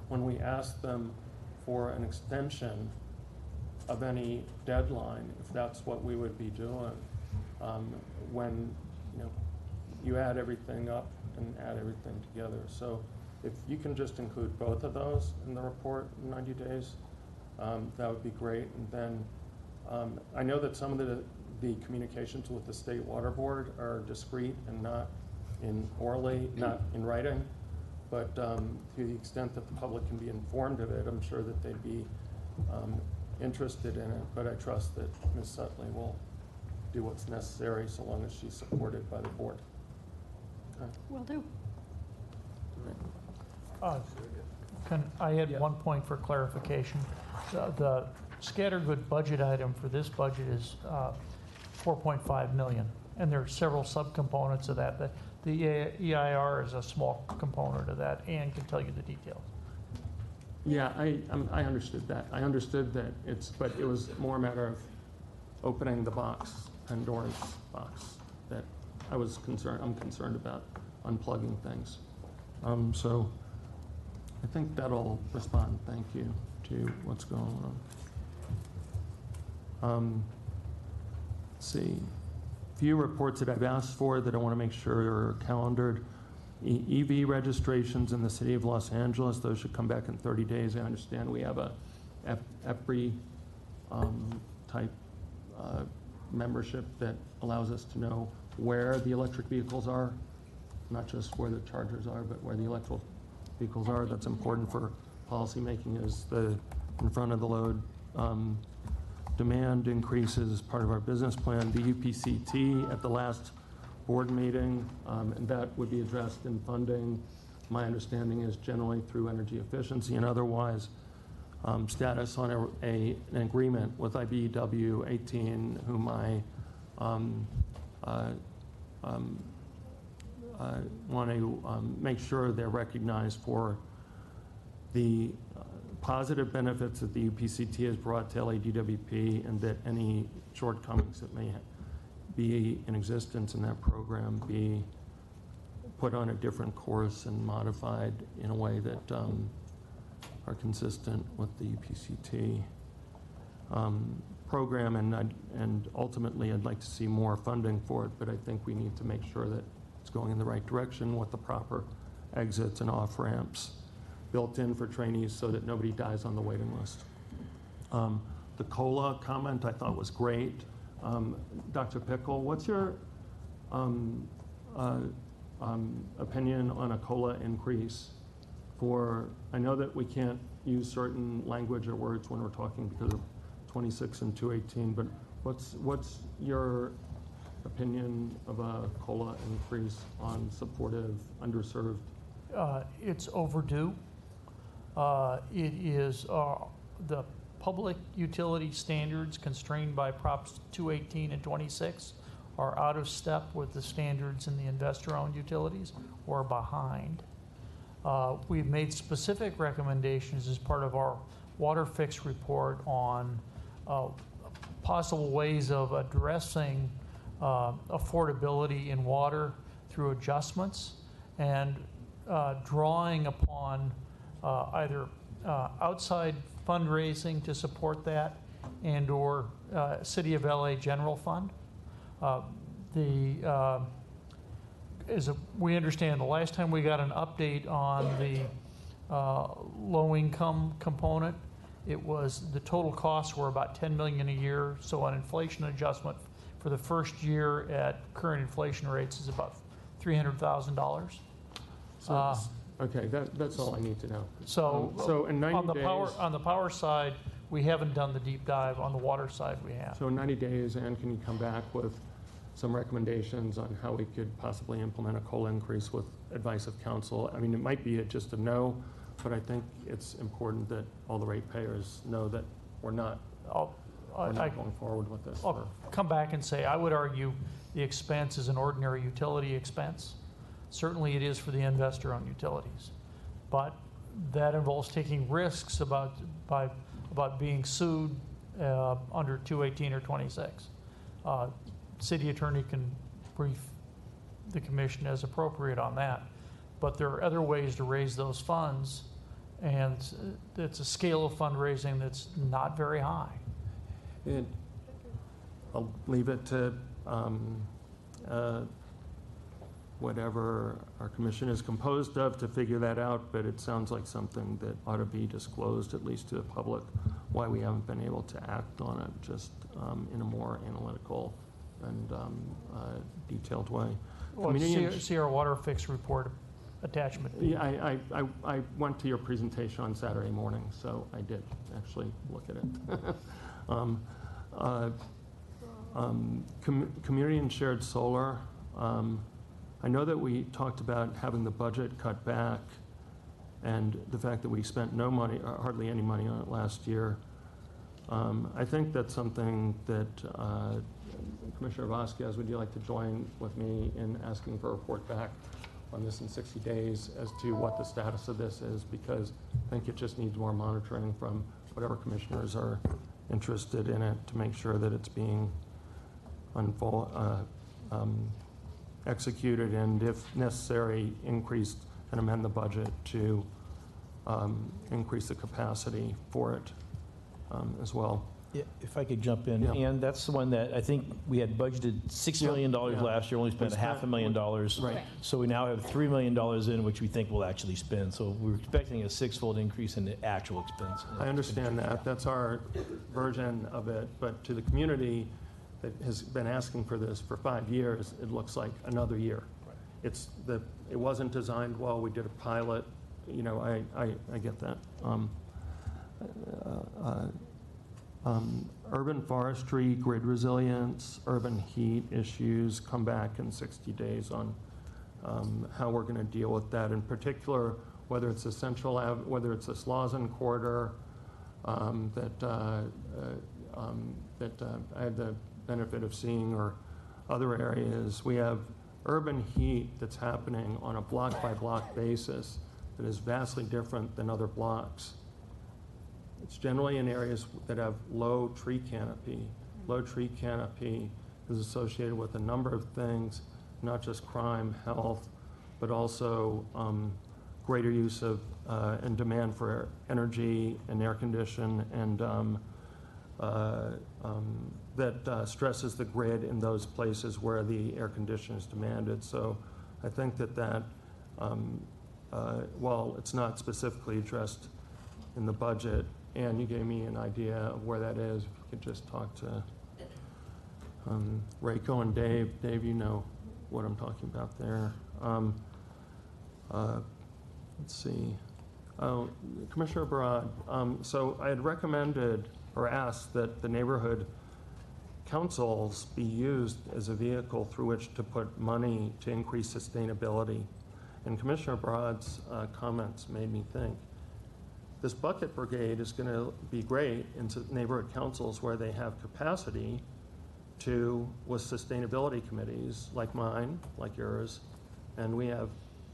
when we ask them for an extension of any deadline, if that's what we would be doing. When you add everything up and add everything together. So if you can just include both of those in the report in 90 days, that would be great. And then I know that some of the communications with the State Water Board are discreet and not not in writing, but to the extent that the public can be informed of it, I'm sure that they'd be interested in it. But I trust that Ms. Sutley will do what's necessary so long as she's supported by the board. Okay. Will do. I had one point for clarification. The scattergood budget item for this budget is $4.5 million, and there are several subcomponents of that. The EIR is a small component of that, and can tell you the details. Yeah, I understood that. I understood that but it was more a matter of opening the box, Pandora's box, that I'm concerned about unplugging things. So I think that'll respond, thank you, to what's going on. Let's see. Few reports that I've asked for that I want to make sure are calendared. EV registrations in the city of Los Angeles, those should come back in 30 days. I understand we have a EPRI type membership that allows us to know where the electric vehicles are, not just where the chargers are, but where the electrical vehicles are. That's important for policymaking, is the in front of the load demand increases as part of our business plan. The UPCT at the last board meeting, and that would be addressed in funding. My understanding is generally through energy efficiency and otherwise. Status on an agreement with IBEW 18, whom I want to make sure they're recognized for the positive benefits that the UPCT has brought to LADWP, and that any shortcomings that may be in existence in that program be put on a different course and modified in a way that are consistent with the UPCT. program, and ultimately I'd like to see more funding for it, but I think we need to make sure that it's going in the right direction with the proper exits and off-ramps built in for trainees so that nobody dies on the waiting list. The COLA comment I thought was great. Dr. Pickle, what's your opinion on a COLA increase for, I know that we can't use certain language or words when we're talking because of 26 and 218, but what's your opinion of a COLA increase on supportive, underserved? It's overdue. It is the public utility standards constrained by Props 218 and 26 are out of step with the standards in the investor-owned utilities or behind. We've made specific recommendations as part of our Water Fix report on possible ways of addressing affordability in water through adjustments and drawing upon either outside fundraising to support that and or City of LA General Fund. We understand the last time we got an update on the low-income component, it was the total costs were about $10 million a year. So an inflation adjustment for the first year at current inflation rates is about $300,000. Okay, that's all I need to know. So in 90 on the days, on the power side, we haven't done the deep dive. On the water side, we have. So in 90 days, Ann, can you come back with some recommendations on how we could possibly implement a COLA increase with advice of council? I mean, it might be just a no, but I think it's important that all the ratepayers know that we're not going forward with this. I'll come back and say, I would argue the expense is an ordinary utility expense. Certainly it is for the investor-owned utilities. But that involves taking risks about being sued under 218 or 26. City attorney can brief the commission as appropriate on that. But there are other ways to raise those funds, and it's a scale of fundraising that's not very high. And I'll leave it to whatever our commission is composed of to figure that out, but it sounds like something that ought to be disclosed, at least to the public, why we haven't been able to act on it just in a more analytical and detailed way. Well, see our Water Fix report attachment. Yeah, I went to your presentation on Saturday morning, so I did actually look at it. Community and shared solar. I know that we talked about having the budget cut back and the fact that we spent no money, hardly any money on it last year. I think that's something that Commissioner Vasquez, would you like to join with me in asking for a report back on this in 60 days as to what the status of this is? Because I think it just needs more monitoring from whatever commissioners are interested in it to make sure that it's being executed, and if necessary, increased and amend the budget to increase the capacity for it as well. Yeah, if I could jump in, Yeah. and that's the one that I think we had budgeted $6 million last year, only spent $500,000. Right. So we now have $3 million in, which we think we'll actually spend. So we're expecting a six-fold increase in the actual expense. I understand that. That's our version of it. But to the community that has been asking for this for 5 years, it looks like another year. Right. It wasn't designed well. We did a pilot. You know, I get that. Urban forestry, grid resilience, urban heat issues, come back in 60 days on how we're going to deal with that. In particular, whether it's a whether it's a Slauson corridor that I had the benefit of seeing, or other areas. We have urban heat that's happening on a block-by-block basis that is vastly different than other blocks. It's generally in areas that have low tree canopy. Low tree canopy is associated with a number of things, not just crime, health, but also greater use of and demand for energy and air condition and that stresses the grid in those places where the air conditioning is demanded. So I think that while it's not specifically addressed in the budget, and you gave me an idea of where that is, if you could just talk to Rayco and Dave. Dave, you know what I'm talking about there. Let's see. Commissioner Barad, so I had recommended or asked that the neighborhood councils be used as a vehicle through which to put money to increase sustainability. And Commissioner Barad's comments made me think, this bucket brigade is going to be great in neighborhood councils where they have capacity to, with sustainability committees like mine, like yours, and we have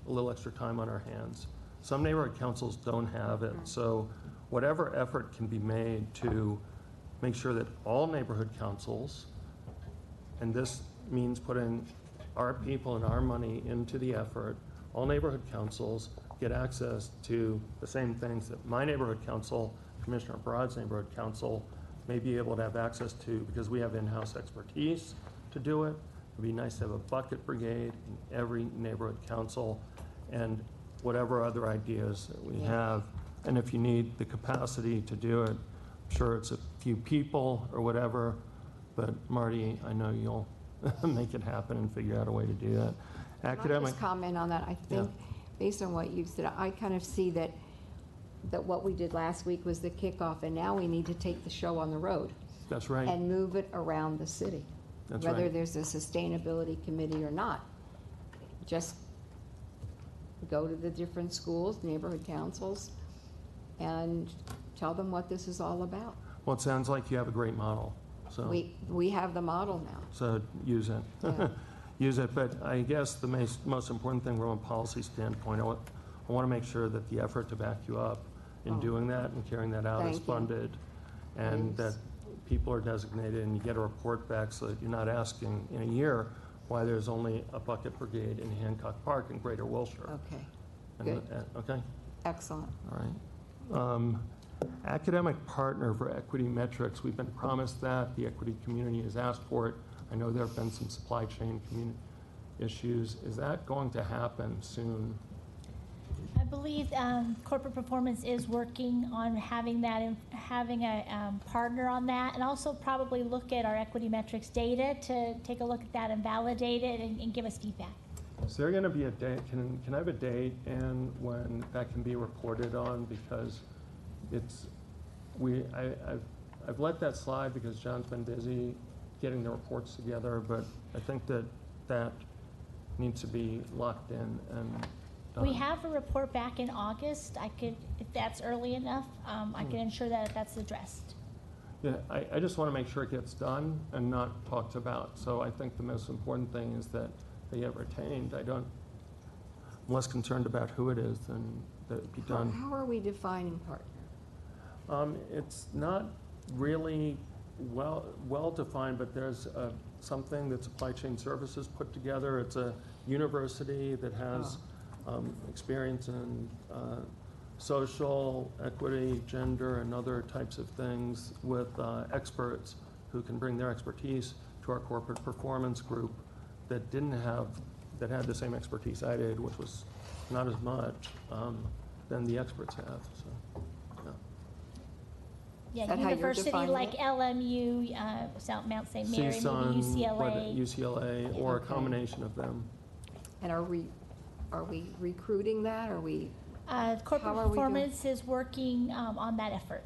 a little extra time on our hands. Some neighborhood councils don't have it, so whatever effort can be made to make sure that all neighborhood councils, and this means putting our people and our money into the effort, all neighborhood councils get access to the same things that my neighborhood council, Commissioner Barad's neighborhood council, may be able to have access to because we have in-house expertise to do it. It'd be nice to have a bucket brigade in every neighborhood council and whatever other ideas that we have. And if you need the capacity to do it, I'm sure it's a few people or whatever, but Marty, I know you'll make it happen and figure out a way to do that. Can I just comment on that? I think, based on what you've said, I kind of see that what we did last week was the kickoff, and now we need to take the show on the road. That's right. And move it around the city. That's whether right. there's a sustainability committee or not. Just go to the different schools, neighborhood councils, and tell them what this is all about. Well, it sounds like you have a great model. So We have the model now. So use it. Yeah. Use it, but I guess the most important thing from a policy standpoint, I want to make sure that the effort to back you up in doing that and carrying that out is funded, and that people are designated and you get a report back so that you're not asking in a year why there's only a bucket brigade in Hancock Park in Greater Wilshire. Okay, And, good. okay? Excellent. All right. Academic partner for equity metrics, we've been promised that. The equity community has asked for it. I know there have been some supply chain issues. Is that going to happen soon? I believe corporate performance is working on having having a partner on that, and also probably look at our equity metrics data to take a look at that and validate it and give us feedback. Is there going to be a date? Can I have a date and when that can be reported on? Because I've let that slide because John's been busy getting the reports together, but I think that needs to be locked in and done. We have a report back in August. If that's early enough, I can ensure that that's addressed. Yeah, I just want to make sure it gets done and not talked about. So I think the most important thing is that they get retained. I'm less concerned about who it is than that it be done. How are we defining partner? It's not really well defined, but there's something that Supply Chain Services put together. It's a university that has experience in social equity, gender, and other types of things with experts who can bring their expertise to our corporate performance group that had the same expertise I did, which was not as much than the experts have. So, yeah, university like LMU, Mount St. Mary, maybe UCLA. UCLA, or a combination of them. And are we recruiting that? Are we? Corporate performance is working on that effort.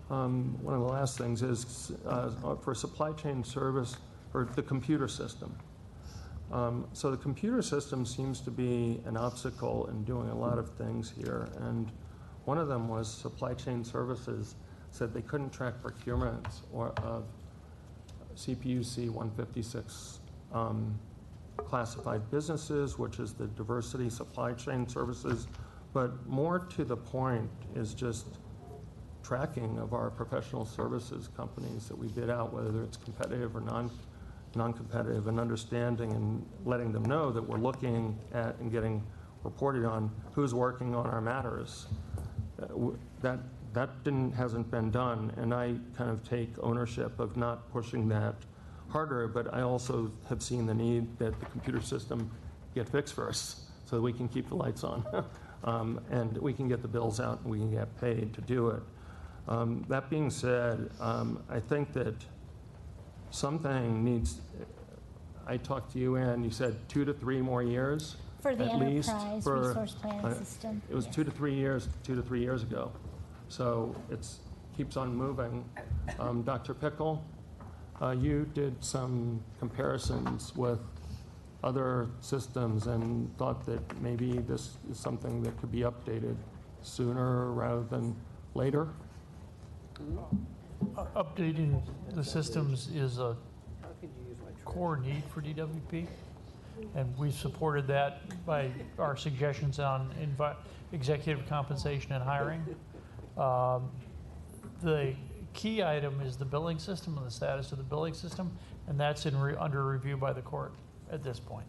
One of the last things is for supply chain service, or the computer system. So the computer system seems to be an obstacle in doing a lot of things here. And one of them was Supply Chain Services said they couldn't track procurements of CPUC 156 classified businesses, which is the diversity supply chain services. But more to the point is just tracking of our professional services companies that we bid out, whether it's competitive or non-competitive, and understanding and letting them know that we're looking at and getting reported on who's working on our matters. that hasn't been done, and I kind of take ownership of not pushing that harder, but I also have seen the need that the computer system get fixed first so that we can keep the lights on and we can get the bills out and we can get paid to do it. That being said, I think that something needs, I talked to you, Ann, you said 2 to 3 more years? For the at least enterprise for, resource planning system. It was yes. 2 to 3 years ago. So it's keeps on moving. Dr. Pickle, you did some comparisons with other systems and thought that maybe this is something that could be updated sooner rather than later? Updating the systems is a core need for DWP, and we've supported that by our suggestions on executive compensation and hiring. The key item is the billing system and the status of the billing system, and that's under review by the court at this point.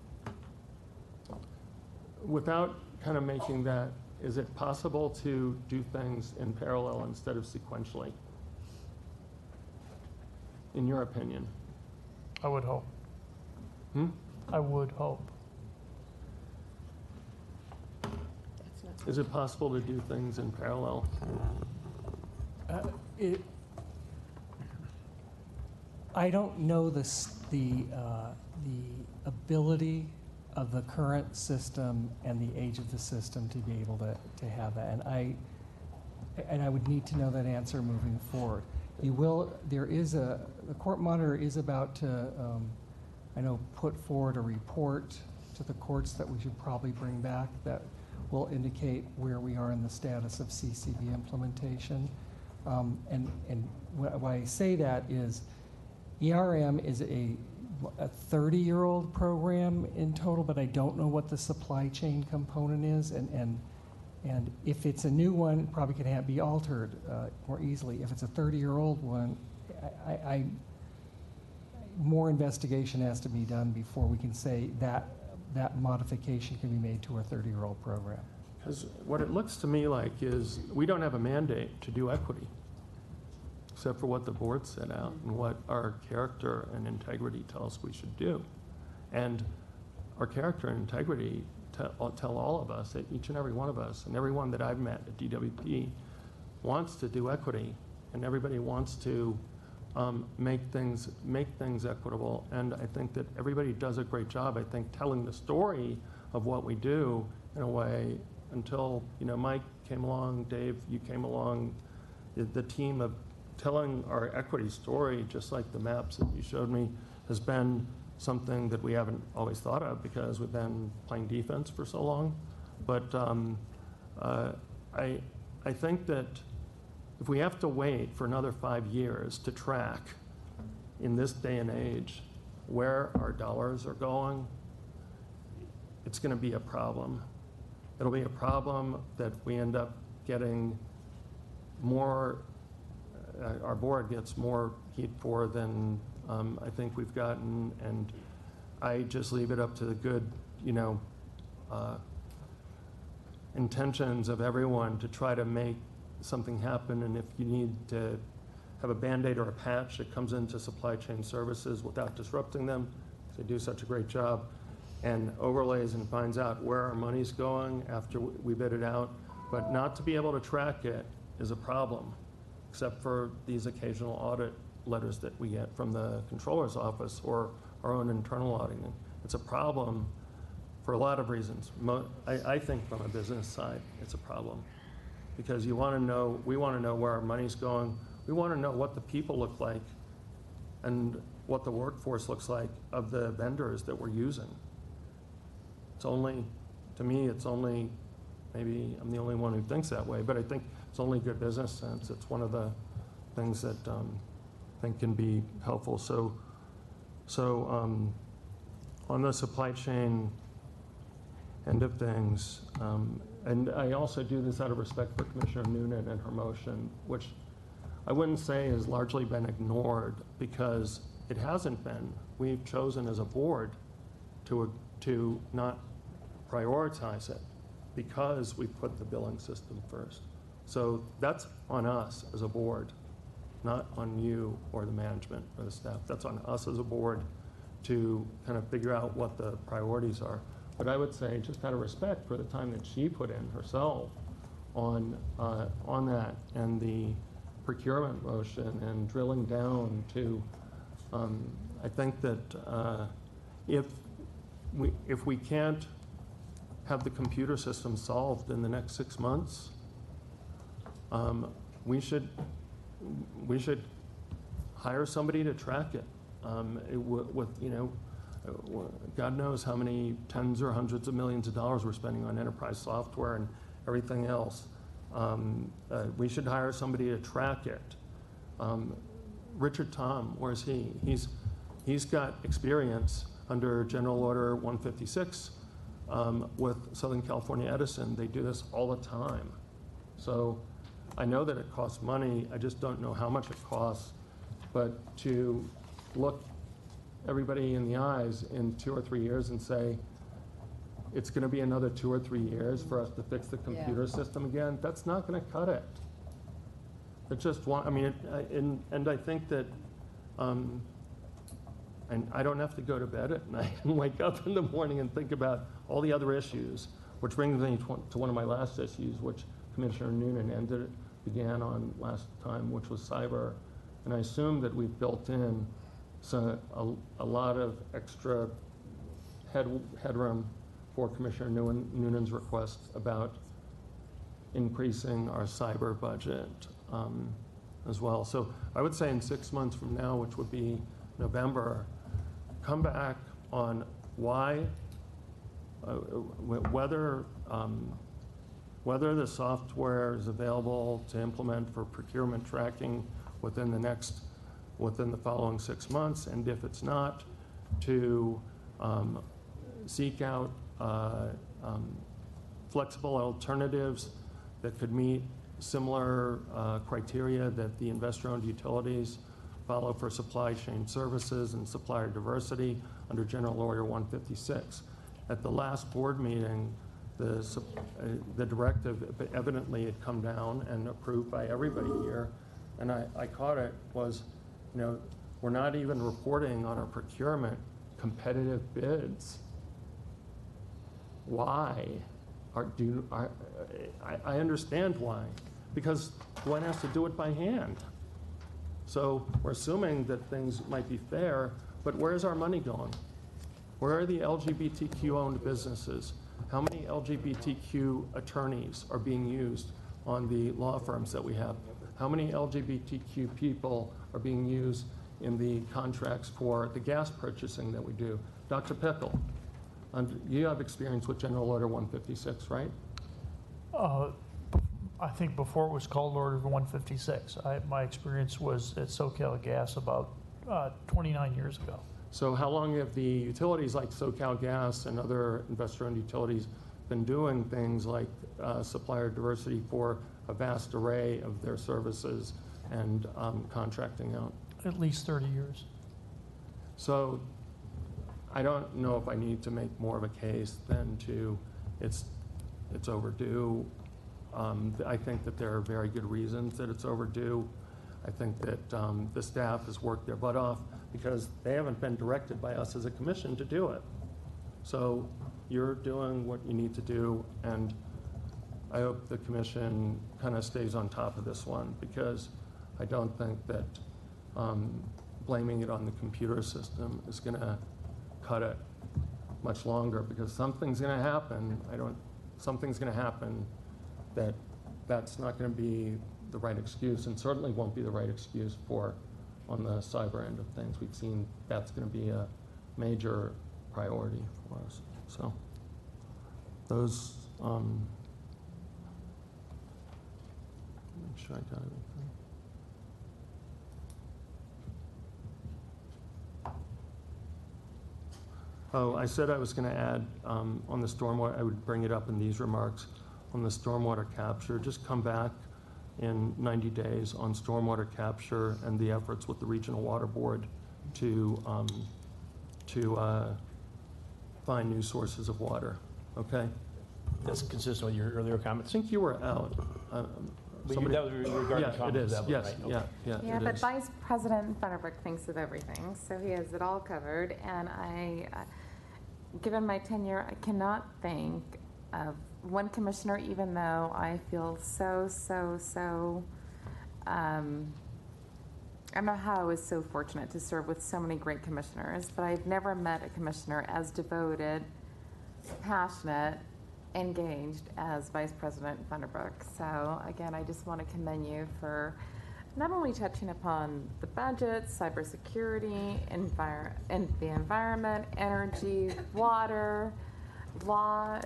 Without kind of making that, is it possible to do things in parallel instead of sequentially? In your opinion? I would hope. I would hope. Is it possible to do things in parallel? I don't know the ability of the current system and the age of the system to be able to have that, and I would need to know that answer moving forward. The court monitor is about to, I know, put forward a report to the courts that we should probably bring back that will indicate where we are in the status of CCB implementation. And why I say that is ERM is a 30-year-old program in total, but I don't know what the supply chain component is, and if it's a new one, it probably can be altered more easily. If it's a 30-year-old one, more investigation has to be done before we can say that modification can be made to a 30-year-old program. Because what it looks to me like is we don't have a mandate to do equity, except for what the board set out and what our character and integrity tell us we should do. And our character and integrity tell all of us, each and every one of us, and everyone that I've met at DWP wants to do equity, and everybody wants to make things equitable. And I think that everybody does a great job, I think, telling the story of what we do in a way until, Mike came along, Dave, you came along, the team of telling our equity story, just like the maps that you showed me, has been something that we haven't always thought of because we've been playing defense for so long. But I think that if we have to wait for another 5 years to track in this day and age where our dollars are going, it's going to be a problem. It'll be a problem that we end up getting more, our board gets more heat for than I think we've gotten, and I just leave it up to the good, intentions of everyone to try to make something happen. And if you need to have a Band-Aid or a patch that comes into supply chain services without disrupting them, they do such a great job, and overlays and finds out where our money's going after we bid it out, but not to be able to track it is a problem, except for these occasional audit letters that we get from the controller's office or our own internal auditing. It's a problem for a lot of reasons. I think from a business side, it's a problem because we want to know where our money's going. We want to know what the people look like and what the workforce looks like of the vendors that we're using. To me, it's only, maybe I'm the only one who thinks that way, but I think it's only good business sense. It's one of the things that I think can be helpful. So on the supply chain end of things, and I also do this out of respect for Commissioner Noonan and her motion, which I wouldn't say has largely been ignored because it hasn't been. We've chosen as a board to not prioritize it because we put the billing system first. So that's on us as a board, not on you or the management or the staff. That's on us as a board to kind of figure out what the priorities are. But I would say, just out of respect for the time that she put in herself on that and the procurement motion and drilling down to, I think that if we can't have the computer system solved in the next 6 months, we should hire somebody to track it. With God knows how many tens or hundreds of millions of dollars we're spending on enterprise software and everything else. We should hire somebody to track it. Richard Tom, where's he? He's got experience under General Order 156 with Southern California Edison. They do this all the time. So I know that it costs money. I just don't know how much it costs. But to look everybody in the eyes in 2 or 3 years and say, it's going to be another 2 or 3 years for us to fix the computer system again, that's not going to cut it. It's just one, I mean, and I think that, and I don't have to go to bed at night and wake up in the morning and think about all the other issues, which brings me to one of my last issues, which Commissioner Noonan began on last time, which was cyber. And I assume that we've built in a lot of extra headroom for Commissioner Noonan's request about increasing our cyber budget as well. So I would say in 6 months from now, which would be November, come back on why, whether the software is available to implement for procurement tracking within the following 6 months, and if it's not, to seek out flexible alternatives that could meet similar criteria that the investor-owned utilities follow for supply chain services and supplier diversity under General Order 156. At the last board meeting, the directive evidently had come down and approved by everybody here, and I caught it, was, we're not even reporting on our procurement competitive bids. Why? I understand why. Because Gwen has to do it by hand. So we're assuming that things might be fair, but where's our money going? Where are the LGBTQ-owned businesses? How many LGBTQ attorneys are being used on the law firms that we have? How many LGBTQ people are being used in the contracts for the gas purchasing that we do? Dr. Pickle, you have experience with General Order 156, right? I think before it was called Order 156. My experience was at SoCal Gas about 29 years ago. So how long have the utilities like SoCal Gas and other investor-owned utilities been doing things like supplier diversity for a vast array of their services and contracting out? At least 30 years. So I don't know if I need to make more of a case than to it's overdue. I think that there are very good reasons that it's overdue. I think that the staff has worked their butt off because they haven't been directed by us as a commission to do it. So you're doing what you need to do, and I hope the commission kind of stays on top of this one, because I don't think that blaming it on the computer system is going to cut it much longer, because something's going to happen. Something's going to happen that's not going to be the right excuse, and certainly won't be the right excuse for on the cyber end of things. We've seen that's going to be a major priority for us. So those, make sure I got everything. Oh, I said I was going to add on the stormwater, I would bring it up in these remarks, on the stormwater capture. Just come back in 90 days on stormwater capture and the efforts with the Regional Water Board to find new sources of water, okay? That's consistent with your earlier comments. I think you were out. But somebody- that was regarding Yeah, Tom it is, Zeblin, yes, right? yeah, Okay. yeah, Yeah, it but is. Vice President Funderburk thinks of everything, so he has it all covered. And given my tenure, I cannot think of one commissioner, even though I feel so, I don't know how I was so fortunate to serve with so many great commissioners, but I've never met a commissioner as devoted, passionate, engaged as Vice President Funderburk. So again, I just want to commend you for not only touching upon the budget, cybersecurity, and the environment, energy, water, law.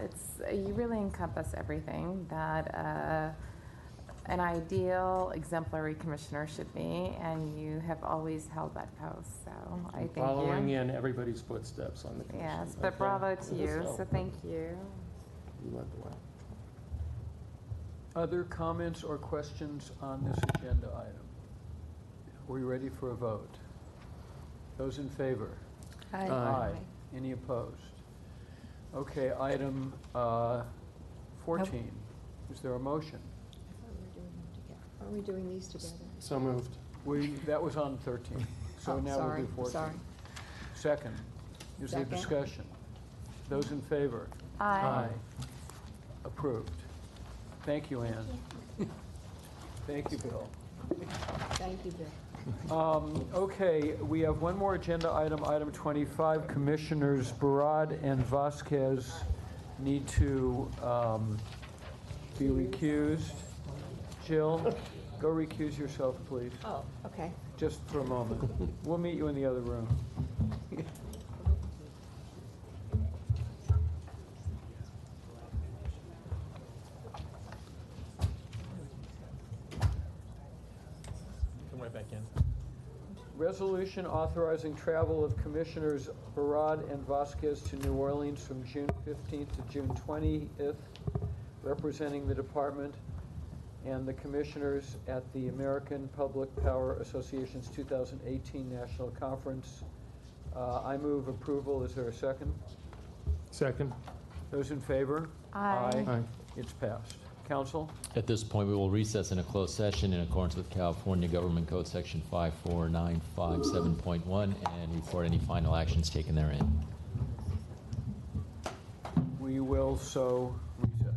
You really encompass everything that an ideal, exemplary commissioner should be, and you have always held that post. So I thank you. Following in everybody's footsteps on the commission. Yes, but okay? bravo to you. So thank you. You led the way. Other comments or questions on this agenda item? Are we ready for a vote? Those in favor? Aye. Aye. Any opposed? Okay, item 14. Is there a motion? Are we doing these together? So moved. That was on 13. So Oh, now we'll do 14. sorry. Second. Is there Second. discussion? Those in favor? Aye. Approved. Thank you, Ann. Thank you, Bill. Thank you, Bill. Okay, we have one more agenda item, item 25. Commissioners Barad and Vasquez need to be recused. Jill, go recuse yourself, please. Oh, okay. Just for a moment. We'll meet you in the other room. Come right back in. Resolution authorizing travel of Commissioners Barad and Vasquez to New Orleans from June 15th to June 20th, representing the department and the commissioners at the American Public Power Association's 2018 National Conference. I move approval. Is there a second? Second. Those in favor? Aye. Aye. It's passed. Council? At this point, we will recess in a closed session in accordance with California Government Code Section 54957.1 and report any final actions taken therein. We will so recess.